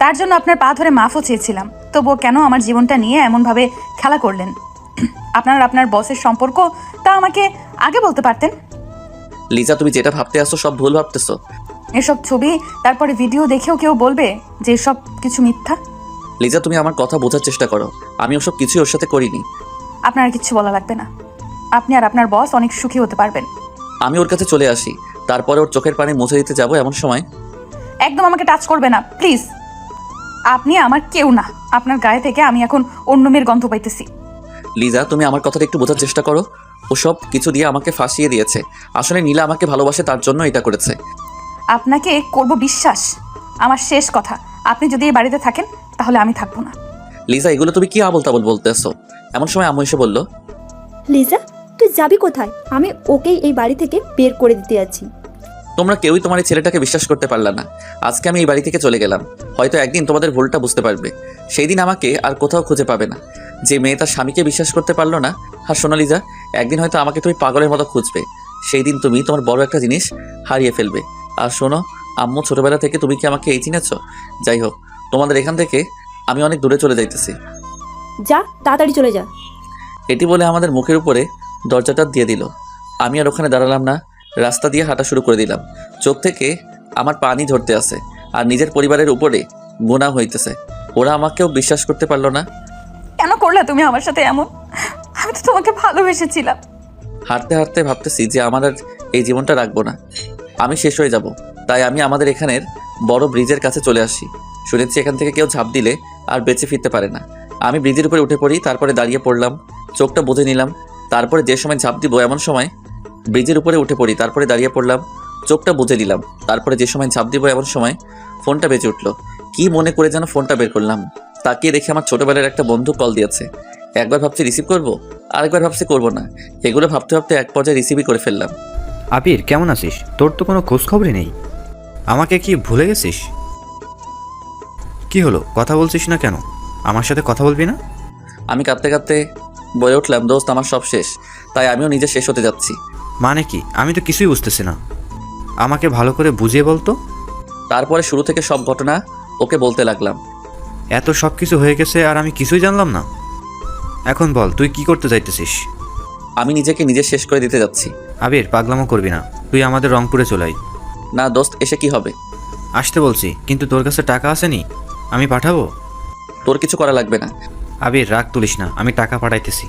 তার জন্য আপনার পা ধরে মাফও চেয়েছিলাম। তবুও কেন আমার জীবনটা নিয়ে এমনভাবে খেলা করলেন? আপনার বসের সম্পর্ক তা আমাকে আগে বলতে পারতেন। লিজা, তুমি যেটা ভাবতে আসছো সব ভুল ভাবতেছো। এসব ছবি তারপরে ভিডিও দেখেও কেউ বলবে যে সব কিছু মিথ্যা? লিজা, তুমি আমার কথা বোঝার চেষ্টা করো। আমি ওসব কিছুই ওর সাথে করিনি। আপনার আর কিচ্ছু বলা লাগবে না। আপনি আর আপনার বস অনেক সুখী হতে পারবেন। আমি ওর কাছে চলে আসি, তারপরে ওর চোখের পানি মুছে দিতে যাবো এমন সময় একদম আমাকে টাচ করবে না প্লিজ। আপনি আমার কেউ না। আপনার গায়ে থেকে আমি এখন অন্য মেয়ের গন্ধ পাইতেছি। লিজা, তুমি আমার কথাটা একটু বোঝার চেষ্টা করো। ও সব কিছু দিয়ে আমাকে ফাঁসিয়ে দিয়েছে। আসলে নীলা আমাকে ভালোবাসে, তার জন্য এটা করেছে। আপনাকে করব বিশ্বাস। আমার শেষ কথা, আপনি যদি এই বাড়িতে থাকেন তাহলে আমি থাকবো না। লিজা, এগুলো তুমি কি আবল তাবল বলতেছো? এমন সময় আম্মু এসে বলল, লিজা, তুই যাবি কোথায়? আমি ওকেই এই বাড়ি থেকে বের করে দিতে যাচ্ছি। তোমরা কেউই তোমার এই ছেলেটাকে বিশ্বাস করতে পারলা না। আজকে আমি এই বাড়ি থেকে চলে গেলাম। হয়তো একদিন তোমাদের ভুলটা বুঝতে পারবে। সেই দিন আমাকে আর কোথাও খুঁজে পাবে না। যে মেয়ে তার স্বামীকে বিশ্বাস করতে পারলো না, আর শোনো লিজা, একদিন হয়তো আমাকে তুমি পাগলের মতো খুঁজবে। সেই দিন তুমি তোমার বড় একটা জিনিস হারিয়ে ফেলবে। আর শোনো আম্মু, ছোটবেলা থেকে তুমি কি আমাকে এই চিনেছো? যাই হোক, তোমাদের এখান থেকে আমি অনেক দূরে চলে যাইতেছি। যা, তাড়াতাড়ি চলে যা। এটি বলে আমাদের মুখের উপরে দরজাটা দিয়ে দিল। আমি আর ওখানে দাঁড়ালাম না, রাস্তা দিয়ে হাঁটা শুরু করে দিলাম। চোখ থেকে আমার পানি ঝরতে আছে, আর নিজের পরিবারের উপরে গুনাহ হইতেছে। ওরা আমাকেও বিশ্বাস করতে পারলো না। কেন করলে তুমি আমার সাথে এমন? আমি তো তোমাকে ভালোবেসেছিলাম। হাঁটতে হাঁটতে ভাবতেছি যে আমার আর এই জীবনটা রাখবো না, আমি শেষ হয়ে যাব। তাই আমি আমাদের এখানের বড় ব্রিজের কাছে চলে আসি। শুনেছি এখান থেকে কেউ ঝাঁপ দিলে আর বেঁচে ফিরতে পারে না। আমি ব্রিজের উপরে উঠে পড়ি, তারপরে দাঁড়িয়ে পড়লাম, চোখটা বুঝে নিলাম। তারপরে যে সময় ঝাঁপ দিব এমন সময় ব্রিজের উপরে উঠে পড়ি, তারপরে দাঁড়িয়ে পড়লাম, চোখটা বুঝে নিলাম। তারপরে যে সময় ঝাঁপ দিব এমন সময় ফোনটা বেজে উঠলো। কি মনে করে যেন ফোনটা বের করলাম, তাকিয়ে দেখি আমার ছোটবেলার একটা বন্ধু কল দিয়েছে। একবার ভাবছি রিসিভ করব, আরেকবার ভাবছি করব না। এগুলো ভাবতে ভাবতে এক পর্যায়ে রিসিভই করে ফেললাম। আবির, কেমন আছিস? তোর তো কোনো খোঁজ খবরই নেই। আমাকে কি ভুলে গেছিস? কি হলো, কথা বলছিস না কেন? আমার সাথে কথা বলবি না? আমি কাঁদতে কাঁদতে বলে উঠলাম, দোস্ত আমার সব শেষ, তাই আমিও নিজে শেষ হতে যাচ্ছি। মানে কি? আমি তো কিছুই বুঝতেছি না। আমাকে ভালো করে বুঝিয়ে বলতো। তারপরে শুরু থেকে সব ঘটনা ওকে বলতে লাগলাম। এত সব কিছু হয়ে গেছে আর আমি কিছুই জানলাম না। এখন বল, তুই কি করতে চাইতেছিস? আমি নিজেকে নিজে শেষ করে দিতে যাচ্ছি। আবির, পাগলামো করবি না। তুই আমাদের রংপুরে চলে আয়। না দোস্ত, এসে কি হবে? আসতে বলছি, কিন্তু তোর কাছে টাকা আসেনি। আমি পাঠাবো? তোর কিছু করা লাগবে না। আবির, রাগ তুলিস না, আমি টাকা পাঠাইতেছি।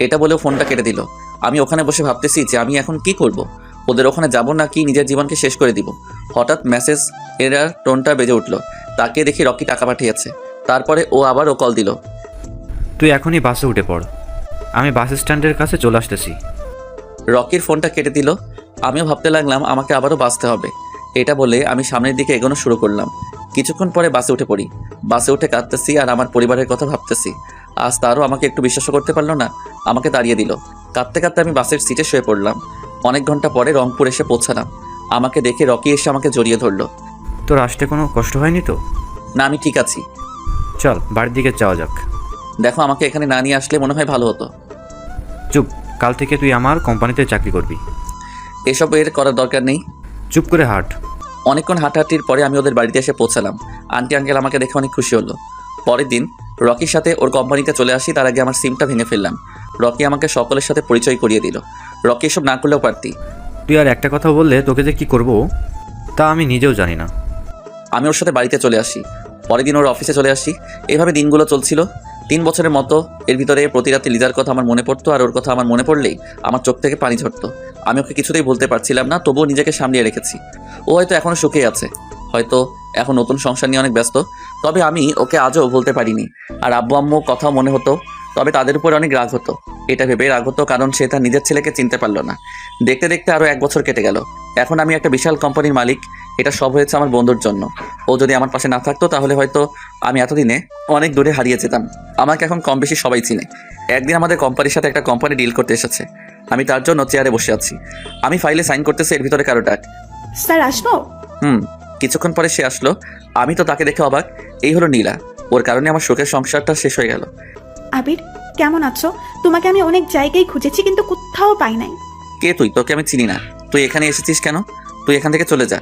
এটা বলেও ফোনটা কেটে দিল। আমি ওখানে বসে ভাবতেছি যে আমি এখন কি করব। ওদের ওখানে যাব না কি নিজের জীবনকে শেষ করে দিব। হঠাৎ মেসেজ এর টোনটা বেজে উঠলো। তাকে দেখি রকি টাকা পাঠিয়েছে। তারপরে ও আবারও কল দিল। তুই এখনই বাসে উঠে পড়, আমি বাস স্ট্যান্ডের কাছে চলে আসতেছি। রকির ফোনটা কেটে দিল। আমিও ভাবতে লাগলাম আমাকে আবারও বাঁচতে হবে। এটা বলে আমি সামনের দিকে এগোনো শুরু করলাম। কিছুক্ষণ পরে বাসে উঠে পড়ি। বাসে উঠে কাঁদতেছি আর আমার পরিবারের কথা ভাবতেছি। আজ তারও আমাকে একটু বিশ্বাসও করতে পারলো না, আমাকে তাড়িয়ে দিল। কাঁদতে কাঁদতে আমি বাসের সিটে শুয়ে পড়লাম। অনেক ঘন্টা পরে রংপুর এসে পৌঁছালাম। আমাকে দেখে রকি এসে আমাকে জড়িয়ে ধরলো। তোর আসতে কোনো কষ্ট হয়নি তো? না, আমি ঠিক আছি। চল বাড়ির দিকে যাওয়া যাক। দেখো, আমাকে এখানে না নিয়ে আসলে মনে হয় ভালো হতো। চুপ, কাল থেকে তুই আমার কোম্পানিতে চাকরি করবি। এসব এর করার দরকার নেই। চুপ করে হাঁট। অনেকক্ষণ হাঁটাহাঁটির পরে আমি ওদের বাড়িতে এসে পৌঁছালাম। আন্টি আঙ্কেল আমাকে দেখে অনেক খুশি হলো। পরের দিন রকির সাথে ওর কোম্পানিতে চলে আসি। তার আগে আমার সিমটা ভেঙে ফেললাম। রকি আমাকে সকলের সাথে পরিচয় করিয়ে দিল। রকি এসব না করলেও পারতি। তুই আর একটা কথা বললে তোকে যে কি করব তা আমি নিজেও জানি না। আমি ওর সাথে বাড়িতে চলে আসি। পরের দিন ওর অফিসে চলে আসি। এভাবে দিনগুলো চলছিল। 3 বছরের মতো এর ভিতরে প্রতি রাতে লিজার কথা আমার মনে পড়তো, আর ওর কথা আমার মনে পড়লেই আমার চোখ থেকে পানি ঝরতো। আমি ওকে কিছুতেই বলতে পারছিলাম না, তবুও নিজেকে সামলিয়ে রেখেছি। ও হয়তো এখনও সুখে আছে, হয়তো এখন নতুন সংসার নিয়ে অনেক ব্যস্ত, তবে আমি ওকে আজও বলতে পারিনি। আর আব্বু আম্মু কথাও মনে হতো, তবে তাদের উপর অনেক রাগ হতো। এটা ভেবে রাগ হতো কারণ সে তার নিজের ছেলেকে চিনতে পারলো না। দেখতে দেখতে আরও 1 বছর কেটে গেল। এখন আমি একটা বিশাল কোম্পানির মালিক। এটা সব হয়েছে আমার বন্ধুর জন্য। ও যদি আমার পাশে না থাকতো তাহলে হয়তো আমি এতদিনে অনেক দূরে হারিয়ে যেতাম। আমাকে এখন কম বেশি সবাই চিনে। একদিন আমাদের কোম্পানির সাথে একটা কোম্পানি ডিল করতে এসেছে। আমি তার জন্য চেয়ারে বসে আছি। আমি ফাইলে সাইন করতেছি, এর ভিতরে কারো ডাক। স্যার আসবো? কিছুক্ষণ পরে সে আসলো। আমি তো তাকে দেখে অবাক। এই হলো নীলা। ওর কারণে আমার সুখের সংসারটা শেষ হয়ে গেল। আবির, কেমন আছো? তোমাকে আমি অনেক জায়গায় খুঁজেছি কিন্তু কোথাও পাই নাই। কে তুই? তোকে আমি চিনি না। তুই এখানে এসেছিস কেন? তুই এখান থেকে চলে যা।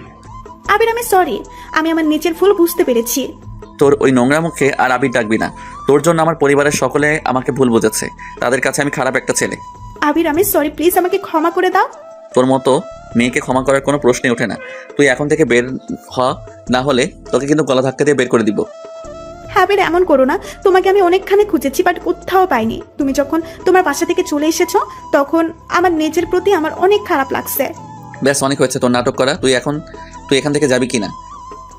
আবির, আমি সরি। আমি আমার নিচের ভুল বুঝতে পেরেছি। তোর ওই নোংরা মুখে আর আবির ডাকবি না। তোর জন্য আমার পরিবারের সকলে আমাকে ভুল বুঝেছে। তাদের কাছে আমি খারাপ একটা ছেলে। আবির, আমি সরি, প্লিজ আমাকে ক্ষমা করে দাও। তোর মতো মেয়েকে ক্ষমা করার কোনো প্রশ্নই ওঠে না। তুই এখন থেকে বের হ, না হলে তোকে কিন্তু গলা ধাক্কা দিয়ে বের করে দিব। আবির, এমন করো না। তোমাকে আমি অনেকখানি খুঁজেছি বাট কোথাও পাইনি। তুমি যখন তোমার বাসা থেকে চলে এসেছো তখন আমার নিজের প্রতি আমার অনেক খারাপ লাগছে। ব্যাস, অনেক হয়েছে তোর নাটক করা। তুই এখান থেকে যাবি কিনা?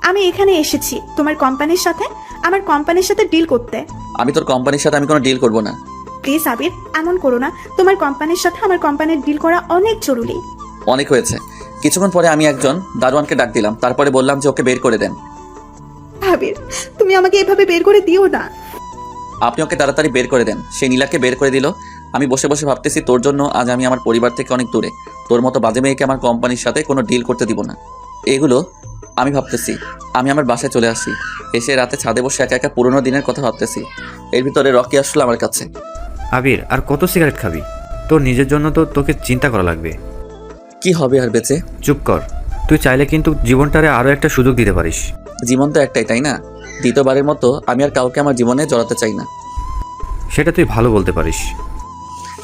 আমি এখানে এসেছি তোমার কোম্পানির সাথে, আমার কোম্পানির সাথে ডিল করতে। আমি তোর কোম্পানির সাথে আমি কোনো ডিল করব না। প্লিজ আবির, এমন করো না। তোমার কোম্পানির সাথে আমার কোম্পানির ডিল করা অনেক জরুরি। অনেক হয়েছে। কিছুক্ষণ পরে আমি একজন দারোয়ানকে ডাক দিলাম। তারপরে বললাম যে ওকে বের করে দেন। আবির, তুমি আমাকে এভাবে বের করে দিও না। আপনি ওকে তাড়াতাড়ি বের করে দেন। সেই নীলাকে বের করে দিল। আমি বসে বসে ভাবতেছি, তোর জন্য আজ আমি আমার পরিবার থেকে অনেক দূরে। তোর মতো বাজে মেয়েকে আমার কোম্পানির সাথে কোনো ডিল করতে দিব না। এগুলো আমি ভাবতেছি। আমি আমার বাসায় চলে আসি। এসে রাতে ছাদে বসে একা একা পুরোনো দিনের কথা ভাবতেছি। এর ভিতরে রকি আসলো আমার কাছে। আবির, আর কত সিগারেট খাবি? তোর নিজের জন্য তো তোকে চিন্তা করা লাগবে। কি হবে আর বেঁচে? চুপ কর। তুই চাইলে কিন্তু জীবনটারে আরও একটা সুযোগ দিতে পারিস। জীবন তো একটাই, তাই না? দ্বিতীয়বারের মতো আমি আর কাউকে আমার জীবনে জড়াতে চাই না। সেটা তুই ভালো বলতে পারিস।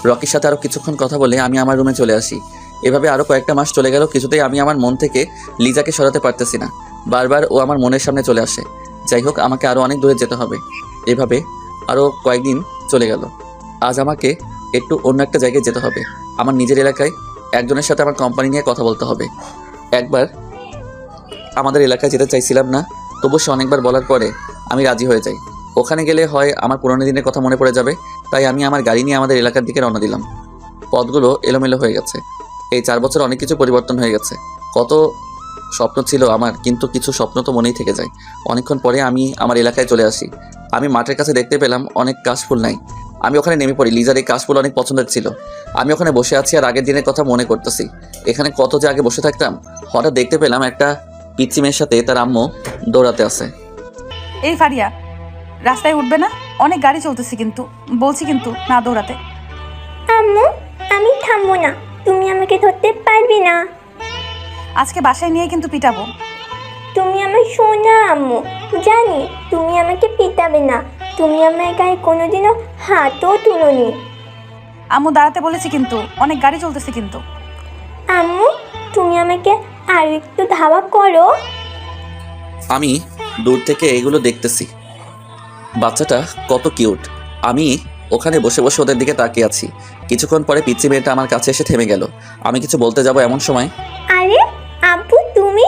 রকির সাথে আরও কিছুক্ষণ কথা বলে আমি আমার রুমে চলে আসি। এভাবে আরও কয়েকটা মাস চলে গেল। কিছুতেই আমি আমার মন থেকে লিজাকে সরাতে পারতেছি না। বারবার ও আমার মনের সামনে চলে আসে। যাই হোক, আমাকে আরও অনেক দূরে যেতে হবে। এভাবে আরও কয়েকদিন চলে গেল। আজ আমাকে একটু অন্য একটা জায়গায় যেতে হবে। আমার নিজের এলাকায় একজনের সাথে আমার কোম্পানি নিয়ে কথা বলতে হবে। একবার আমাদের এলাকায় যেতে চাইছিলাম না, তবু সে অনেকবার বলার পরে আমি রাজি হয়ে যাই। ওখানে গেলে হয় আমার পুরনো দিনের কথা মনে পড়ে যাবে। তাই আমি আমার গাড়ি নিয়ে আমাদের এলাকার দিকে রওনা দিলাম। পথগুলো এলোমেলো হয়ে গেছে। এই 4 বছর অনেক কিছু পরিবর্তন হয়ে গেছে। কত স্বপ্ন ছিল আমার, কিন্তু কিছু স্বপ্ন তো মনেই থেকে যায়। অনেকক্ষণ পরে আমি আমার এলাকায় চলে আসি। আমি মাঠের কাছে দেখতে পেলাম অনেক কাশফুল নাই। আমি ওখানে নেমে পড়ি। লিজার এই কাশফুল অনেক পছন্দের ছিল। আমি ওখানে বসে আছি আর আগের দিনের কথা মনে করতেছি। এখানে কত যে আগে বসে থাকতাম। হঠাৎ দেখতে পেলাম একটা পিচ্চি মেয়ের সাথে তার আম্মু দৌড়াতে আছে। এই ফারিয়া, রাস্তায় উঠবে না? অনেক গাড়ি চলতেছে কিন্তু। বলছি কিন্তু না দৌড়াতে। আম্মু, আমি থামবো না। তুমি আমাকে ধরতে পারবে না। আজকে বাসায় নিয়ে কিন্তু পিটাবো। তুমি আমার সোনা আম্মু। জানি তুমি আমাকে পিটাবে না। তুমি আমার গায়ে কোনোদিনও হাতও তুলোনি। আম্মু দাঁড়াতে বলেছি কিন্তু। অনেক গাড়ি চলতেছে কিন্তু। আম্মু, তুমি আমাকে আর একটু ধাওয়া করো। আমি দূর থেকে এগুলো দেখতেছি। বাচ্চাটা কত কিউট। আমি ওখানে বসে বসে ওদের দিকে তাকিয়ে আছি। কিছুক্ষণ পরে পিচ্চি মেয়েটা আমার কাছে এসে থেমে গেল। আমি কিছু বলতে যাব এমন সময়, আরে আব্বু, তুমি?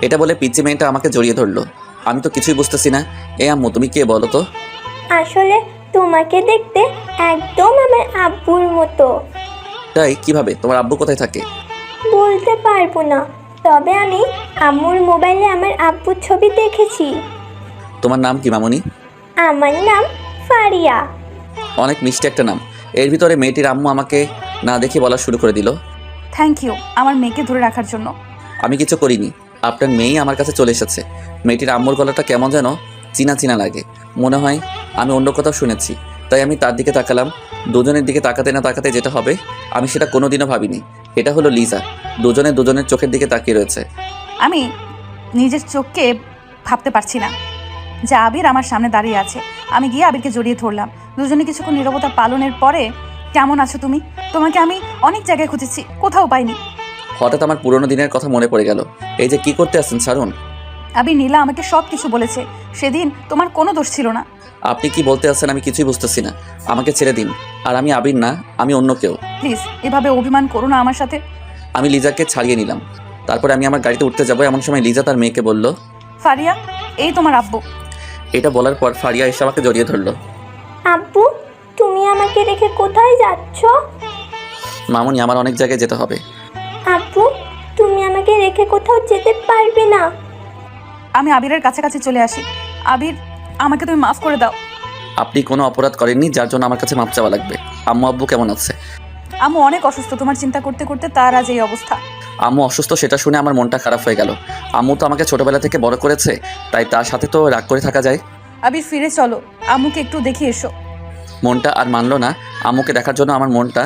এটা বলে পিচ্চি মেয়েটা আমাকে জড়িয়ে ধরলো। আমি তো কিছুই বুঝতেছি না। এ আম্মু, তুমি কে বলো তো? আসলে তোমাকে দেখতে একদম আমার আব্বুর মতো। তাই? কিভাবে? তোমার আব্বু কোথায় থাকে? বলতে পারবো না, তবে আমি আম্মুর মোবাইলে আমার আব্বুর ছবি দেখেছি। তোমার নাম কি মামুনি? আমার নাম ফারিয়া। অনেক মিষ্টি একটা নাম। এর ভিতরে মেয়েটির আম্মু আমাকে না দেখে বলা শুরু করে দিল, থ্যাংক ইউ আমার মেয়েকে ধরে রাখার জন্য। আমি কিছু করিনি। আপনার মেয়েই আমার কাছে চলে এসেছে। মেয়েটির আম্মুর গলাটা কেমন যেন চিনা চিনা লাগে। মনে হয় আমি অন্য কোথাও শুনেছি। তাই আমি তার দিকে তাকালাম। দুজনের দিকে তাকাতে না তাকাতে যেটা হবে আমি সেটা কোনোদিনও ভাবিনি। এটা হলো লিজা। দুজনে দুজনের চোখের দিকে তাকিয়ে রয়েছে। আমি নিজের চোখকে ভাবতে পারছি না যে আবির আমার সামনে দাঁড়িয়ে আছে। আমি গিয়ে আবিরকে জড়িয়ে ধরলাম। দুজনে কিছুক্ষণ নীরবতা পালনের পরে, কেমন আছো তুমি? তোমাকে আমি অনেক জায়গায় খুঁজেছি, কোথাও পাইনি। হঠাৎ আমার পুরনো দিনের কথা মনে পড়ে গেল। এই যে কি করতে আসছেন ছাড়ুন। আবির, নীলা আমাকে সব কিছু বলেছে। সেদিন তোমার কোনো দোষ ছিল না। আপনি কি বলতে আছেন আমি কিছুই বুঝতেছি না। আমাকে ছেড়ে দিন। আর আমি আবির না, আমি অন্য কেউ। প্লিজ এভাবে অভিমান করো না আমার সাথে। আমি লিজাকে ছাড়িয়ে নিলাম। তারপরে আমি আমার গাড়িতে উঠতে যাবো, এমন সময় লিজা তার মেয়েকে বলল, ফারিয়া, এই তোমার আব্বু। এটা বলার পর ফারিয়া এসে আমাকে জড়িয়ে ধরলো। আব্বু, তুমি আমাকে রেখে কোথায় যাচ্ছ? মামুনি, আমার অনেক জায়গায় যেতে হবে। আব্বু, তুমি আমাকে রেখে কোথাও যেতে পারবে না। আমি আবিরের কাছাকাছি চলে আসি। আবির, আমাকে তুমি মাফ করে দাও। আপনি কোনো অপরাধ করেননি যার জন্য আমার কাছে মাপ চাওয়া লাগবে। আম্মু আব্বু কেমন আছে? আম্মু অনেক অসুস্থ, তোমার চিন্তা করতে করতে তার আজ এই অবস্থা। আম্মু অসুস্থ সেটা শুনে আমার মনটা খারাপ হয়ে গেল। আম্মু তো আমাকে ছোটবেলা থেকে বড় করেছে, তাই তার সাথে তো রাগ করে থাকা যায়। আবির, ফিরে চলো, আম্মুকে একটু দেখে এসো। মনটা আর মানলো না। আম্মুকে দেখার জন্য আমার মনটা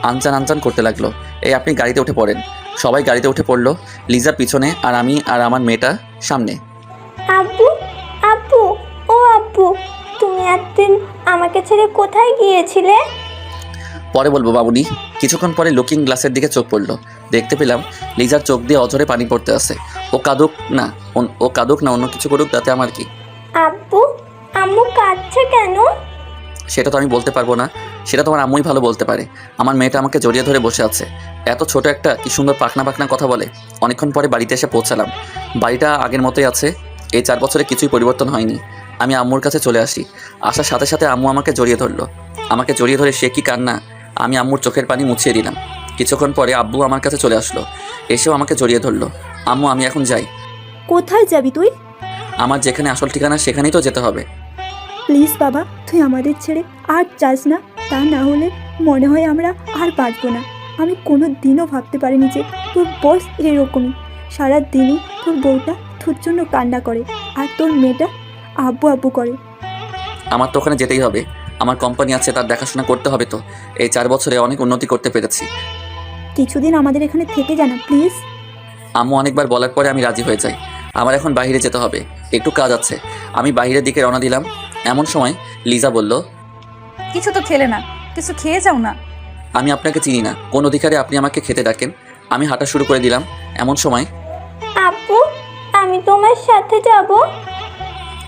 আনচান আনচান করতে লাগলো। এই আপনি গাড়িতে উঠে পড়েন। সবাই গাড়িতে উঠে পড়লো, লিজা পিছনে আর আমি আর আমার মেয়েটা সামনে। আব্বু, আব্বু, ও আব্বু, তুমি একদিন আমাকে ছেড়ে কোথায় গিয়েছিলে? পরে বলবো বাবুনি। কিছুক্ষণ পরে লুকিং গ্লাসের দিকে চোখ পড়লো। দেখতে পেলাম লিজার চোখ দিয়ে অঝরে পানি পড়তে আসে। ও কাঁদুক না অন্য কিছু করুক, তাতে আমার কি? আব্বু, আম্মু কাঁদছে কেন? সেটা তো আমি বলতে পারবো না, সেটা তোমার আম্মুই ভালো বলতে পারে। আমার মেয়েটা আমাকে জড়িয়ে ধরে বসে আছে। এত ছোট একটা, কি সুন্দর পাখনা পাখনা কথা বলে। অনেকক্ষণ পরে বাড়িতে এসে পৌঁছালাম। বাড়িটা আগের মতোই আছে। এই 4 বছরে কিছুই পরিবর্তন হয়নি। আমি আম্মুর কাছে চলে আসি। আসার সাথে সাথে আম্মু আমাকে জড়িয়ে ধরলো। আমাকে জড়িয়ে ধরে সে কি কান্না! আমি আম্মুর চোখের পানি মুছিয়ে দিলাম। কিছুক্ষণ পরে আব্বু আমার কাছে চলে আসলো, এসেও আমাকে জড়িয়ে ধরলো। আম্মু, আমি এখন যাই। কোথায় যাবি তুই? আমার যেখানে আসল ঠিকানা সেখানেই তো যেতে হবে। প্লিজ বাবা, তুই আমাদের ছেড়ে আর যাস না। তা না হলে মনে হয় আমরা আর বাঁচবো না। আমি কোনো দিনও ভাবতে পারিনি যে তোর বস এরকমই। সারা দিনই তোর বউটা তোর জন্য কান্না করে আর তোর মেয়েটা আব্বু আব্বু করে। আমার তো ওখানে যেতেই হবে। আমার কোম্পানি আছে, তার দেখাশোনা করতে হবে তো। এই 4 বছরে অনেক উন্নতি করতে পেরেছি। কিছুদিন আমাদের এখানে থেকে জানা প্লিজ। আম্মু অনেকবার বলার পরে আমি রাজি হয়ে যাই। আমার এখন বাইরে যেতে হবে, একটু কাজ আছে। আমি বাইরের দিকে রওনা দিলাম। এমন সময় লিজা বলল, কিছু তো খেলে না, কিছু খেয়ে যাও না। আমি আপনাকে চিনি না, কোন অধিকারে আপনি আমাকে খেতে ডাকেন? আমি হাঁটা শুরু করে দিলাম। এমন সময় আব্বু, আমি তোমার সাথে যাব।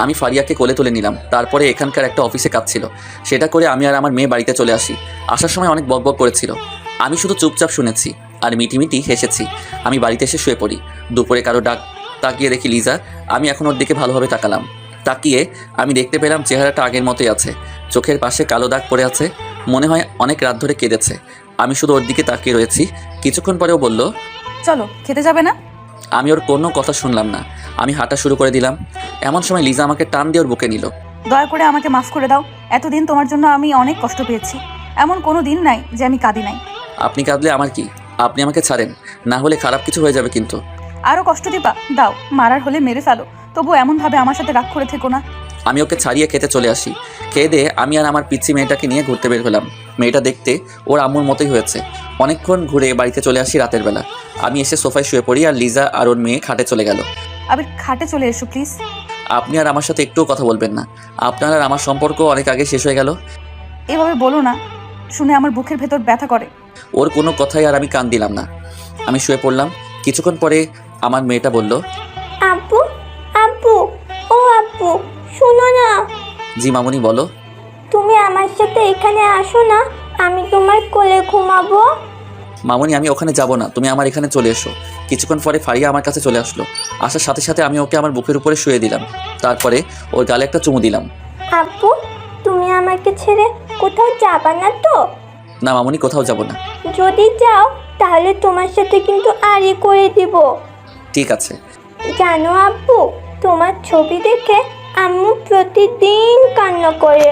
আমি ফারিয়াকে কোলে তুলে নিলাম। তারপরে এখানকার একটা অফিসে কাজ ছিল, সেটা করে আমি আর আমার মেয়ে বাড়িতে চলে আসি। আসার সময় অনেক বকবক করেছিল, আমি শুধু চুপচাপ শুনেছি আর মিটিমিটি হেসেছি। আমি বাড়িতে এসে শুয়ে পড়ি। দুপুরে কারো ডাক তাকিয়ে দেখি লিজা। আমি এখন ওর দিকে ভালোভাবে তাকালাম। তাকিয়ে আমি দেখতে পেলাম চেহারাটা আগের মতোই আছে। চোখের পাশে কালো দাগ পড়ে আছে। মনে হয় অনেক রাত ধরে কেঁদেছে। আমি শুধু ওর দিকে তাকিয়ে রয়েছি। কিছুক্ষণ পরেও বলল, চলো, খেতে যাবে না? আমি ওর কোনো কথা শুনলাম না। আমি হাঁটা শুরু করে দিলাম। এমন সময় লিজা আমাকে টান দিয়ে ওর বুকে নিল। দয়া করে আমাকে মাফ করে দাও। এতদিন তোমার জন্য আমি অনেক কষ্ট পেয়েছি। এমন কোনো দিন নাই যে আমি কাঁদি নাই। আপনি কাঁদলে আমার কি? আপনি আমাকে ছাড়েন, না হলে খারাপ কিছু হয়ে যাবে কিন্তু। আরও কষ্ট দিবা? দাও, মারার হলে মেরে ফেলো, তবু এমনভাবে আমার সাথে রাগ করে থেকো না। আমি ওকে ছাড়িয়ে খেতে চলে আসি। খেয়ে দিয়ে আমি আর আমার পিচ্ছি মেয়েটাকে নিয়ে ঘুরতে বের হলাম। মেয়েটা দেখতে ওর আম্মুর মতোই হয়েছে। অনেকক্ষণ ঘুরে বাড়িতে চলে আসি রাতের বেলা। আমি এসে সোফায় শুয়ে পড়ি আর লিজা আর ওর মেয়ে খাটে চলে গেল। আবির, খাটে চলে এসো প্লিজ। আপনি আর আমার সাথে একটুও কথা বলবেন না? আপনার আর আমার সম্পর্ক অনেক আগে শেষ হয়ে গেল। এভাবে বলো না, শুনে আমার বুকের ভেতর ব্যথা করে। ওর কোনো কথাই আর আমি কান দিলাম না। আমি শুয়ে পড়লাম। কিছুক্ষণ পরে আমার মেয়েটা বলল, আব্বু, আব্বু, ও আব্বু, শোনো না। জি মামুনি, বলো। তুমি আমার সাথে এখানে আসো না, আমি তোমার কোলে ঘুমাবো। মামুনি, আমি ওখানে যাব না, তুমি আমার এখানে চলে এসো। কিছুক্ষণ পরে ফারিয়া আমার কাছে চলে আসলো। আসার সাথে সাথে আমি ওকে আমার বুকের উপরে শুয়ে দিলাম। তারপরে ওর গালে একটা চুমু দিলাম। আব্বু, তুমি আমাকে ছেড়ে কোথাও যাবা না তো? না মামুনি, কোথাও যাব না। যদি যাও তাহলে তোমার সাথে কিন্তু আড়ি করে দিব। ঠিক আছে। জানো আব্বু, তোমার ছবি দেখে আম্মু প্রতিদিন কান্না করে।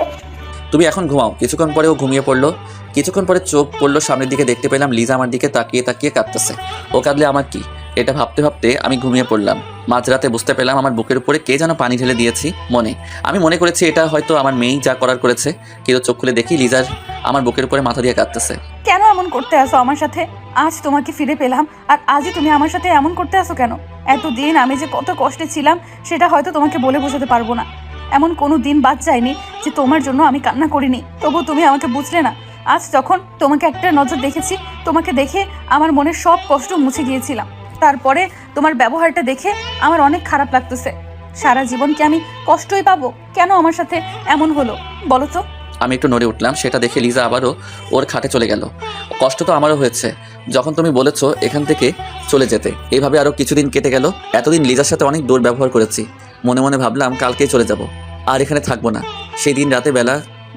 তুমি এখন ঘুমাও। কিছুক্ষণ পরে ও ঘুমিয়ে পড়লো। কিছুক্ষণ পরে চোখ পড়লো সামনের দিকে, দেখতে পেলাম লিজা আমার দিকে তাকিয়ে তাকিয়ে কাঁদতেছে। ও কাঁদলে আমার কি, এটা ভাবতে ভাবতে আমি ঘুমিয়ে পড়লাম। মাঝরাতে বুঝতে পেলাম আমার বুকের উপরে কে যেন পানি ঢেলে দিয়েছি। আমি মনে করেছি এটা হয়তো আমার মেয়েই যা করার করেছে, কিন্তু চোখ খুলে দেখি লিজার আমার বুকের উপরে মাথা দিয়ে কাঁদতেছে। কেন এমন করতে আসো আমার সাথে? আজ তোমাকে ফিরে পেলাম আর আজই তুমি আমার সাথে এমন করতে আসো কেন? এতদিন আমি যে কত কষ্টে ছিলাম সেটা হয়তো তোমাকে বলে বোঝাতে পারবো না। এমন কোনো দিন বাদ যায়নি যে তোমার জন্য আমি কান্না করিনি, তবু তুমি আমাকে বুঝলে না। আজ যখন তোমাকে একটা নজর দেখেছি, তোমাকে দেখে আমার মনের সব কষ্ট মুছে গিয়েছিলাম। তারপরে তোমার ব্যবহারটা দেখে আমার অনেক খারাপ লাগতেছে। সারা জীবন কি আমি কষ্টই পাবো? কেন আমার সাথে এমন হলো বলো তো? আমি একটু নড়ে উঠলাম, সেটা দেখে লিজা আবারও ওর খাটে চলে গেল। কষ্ট তো আমারও হয়েছে যখন তুমি বলেছো এখান থেকে চলে যেতে। এইভাবে আরও কিছুদিন কেটে গেল। এতদিন লিজার সাথে অনেক দুর্ব্যবহার করেছি। মনে মনে ভাবলাম কালকেই চলে যাব, আর এখানে থাকবো না। সেই দিন রাতে বেলা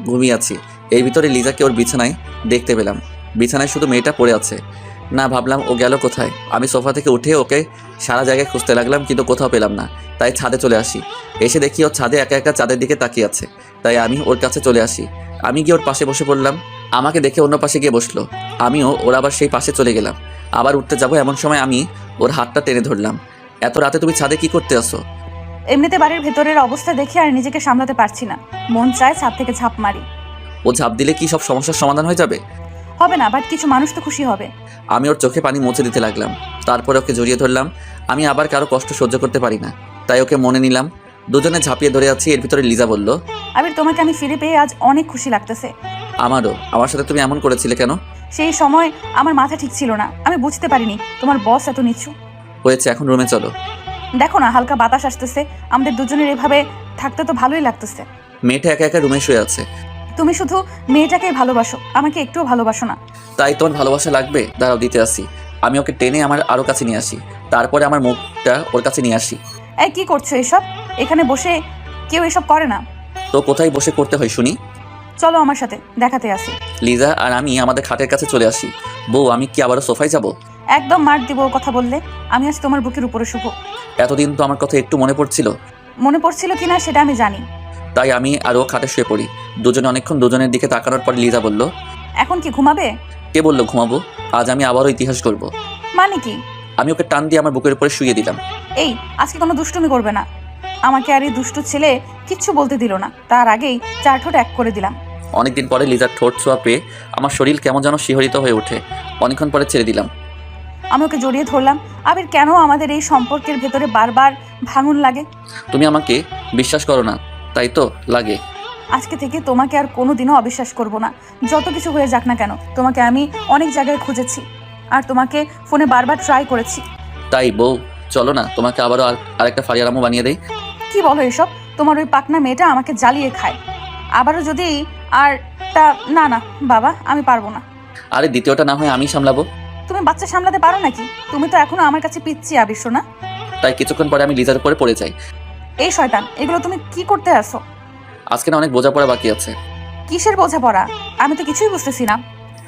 ঘুমিয়ে আছি, এর ভিতরে লিজাকে ওর বিছানায় দেখতে পেলাম। বিছানায় শুধু মেয়েটা পড়ে আছে। না, ভাবলাম ও গেল কোথায়। আমি সোফা থেকে উঠে ওকে সারা জায়গায় খুঁজতে লাগলাম, কিন্তু কোথাও পেলাম না। তাই ছাদে চলে আসি। এসে দেখি ও ছাদে একা একা চাঁদের দিকে তাকিয়ে আছে। তাই আমি ওর কাছে চলে আসি। আমি গিয়ে ওর পাশে বসে পড়লাম। আমাকে দেখে অন্য পাশে গিয়ে বসলো। আমিও ওর আবার সেই পাশে চলে গেলাম। আবার উঠতে যাব, এমন সময় আমি ওর হাতটা টেনে ধরলাম। এত রাতে তুমি ছাদে কি করতে আসো? এমনিতে বাড়ির ভেতরের অবস্থা দেখে আর নিজেকে সামলাতে পারছি না, মন চায় ছাদ থেকে ঝাঁপ মারি। ও ঝাঁপ দিলে কি সব সমস্যার সমাধান হয়ে যাবে? হবে না, বাট কিছু মানুষ তো খুশি হবে। আমি ওর চোখে পানি মুছে দিতে লাগলাম। তারপরে ওকে জড়িয়ে ধরলাম। আমি আবার কারো কষ্ট সহ্য করতে পারি না, তাই ওকে মনে নিলাম। দুজনে ঝাঁপিয়ে ধরে আছি। এর ভিতরে লিজা বলল, আবির, তোমাকে আমি ফিরে পেয়ে আজ অনেক খুশি লাগতেছে। আমারও। আমার সাথে তুমি এমন করেছিলে কেন? সেই সময় আমার মাথা ঠিক ছিল না, আমি বুঝতে পারিনি তোমার বস এত নিচু। হয়েছে, এখন রুমে চলো। দেখো না, হালকা বাতাস আসতেছে, আমাদের দুজনের এভাবে থাকতে তো ভালোই লাগতেছে। মেয়েটা একা একা রুমে শুয়ে আছে। তুমি শুধু মেয়েটাকেই ভালোবাসো, আমাকে একটুও ভালোবাসো না। তাই তোমার ভালোবাসা লাগবে? দাঁড়াও, দিতে আসি। আমি ওকে টেনে আমার আরও কাছে নিয়ে আসি। তারপরে আমার মুখটা ওর কাছে নিয়ে আসি। এই কি করছো এসব? এখানে বসে কেউ এসব করে না। তো কোথায় বসে করতে হয় শুনি? চলো আমার সাথে, দেখাতে আসি। লিজা আর আমি আমাদের খাটের কাছে চলে আসি। বউ, আমি কি আবারও সোফায় যাব? একদম মার দিব ও কথা বললে। আমি আজ তোমার বুকের উপরে শুভ। এতদিন তো আমার কথা একটু মনে পড়ছিল। মনে পড়ছিল কিনা সেটা আমি জানি। তাই আমি আর ও খাটে শুয়ে পড়ি। দুজনে অনেকক্ষণ দুজনের দিকে তাকানোর পর লিজা বলল, এখন কি ঘুমাবে? কে বললো ঘুমাবো? আজ আমি আবারও ইতিহাস করব। মানে কি? আমি ওকে টান দিয়ে আমার বুকের উপরে শুয়ে দিলাম। এই, আজকে কোনো দুষ্টুমি করবে না। আমাকে আর এই দুষ্টু ছেলে কিচ্ছু বলতে দিল না, তার আগেই চার ঠোঁট এক করে দিলাম। অনেকদিন পরে লিজার ঠোঁট ছোঁয়া পেয়ে আমার শরীর কেমন যেন শিহরিত হয়ে ওঠে। অনেকক্ষণ পরে ছেড়ে দিলাম। আমি ওকে জড়িয়ে ধরলাম। আবির, কেন আমাদের এই সম্পর্কের ভেতরে বারবার ভাঙন লাগে? তুমি আমাকে বিশ্বাস করো না, তাই তো লাগে। আজকে থেকে তোমাকে আর কোনোদিনও অবিশ্বাস করব না। যত কিছু হয়ে যাক না কেন, তোমাকে আমি অনেক জায়গায় খুঁজেছি আর তোমাকে ফোনে বারবার ট্রাই করেছি। তাই বউ, চলো না, তোমাকে আবারও আরেকটা ফারিয়ারামও বানিয়ে দেই। কি বলো এসব? তোমার ওই পাকনা মেয়েটা আমাকে জ্বালিয়ে খায়। আবারও যদি আর তা না না বাবা, আমি পারবো না। আরে দ্বিতীয়টা না হয় আমি সামলাবো। তুমি বাচ্চা সামলাতে পারো নাকি? তুমি তো এখনো আমার কাছে পিচ্ছি আবির সোনা। তাই কিছুক্ষণ পরে আমি লিজার উপরে পড়ে যাই। এই শয়তান, এগুলো তুমি কি করতে আসো? আজকে না অনেক বোঝাপড়া বাকি আছে। কিসের বোঝাপড়া? আমি তো কিছুই বুঝতেছি না।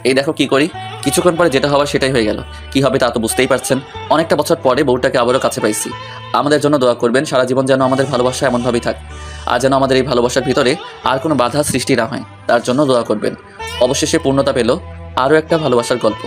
এই দেখো কি করি। কিছুক্ষণ পরে যেটা হওয়ার সেটাই হয়ে গেল। কি হবে তা তো বুঝতেই পারছেন। অনেকটা বছর পরে বউটাকে আবারও কাছে পাইছি। আমাদের জন্য দোয়া করবেন, সারা জীবন যেন আমাদের ভালোবাসা এমনভাবেই থাকে। আর যেন আমাদের এই ভালোবাসার ভিতরে আর কোনো বাধা সৃষ্টি না হয়, তার জন্য দোয়া করবেন। অবশেষে পূর্ণতা পেল আরও একটা ভালোবাসার গল্প।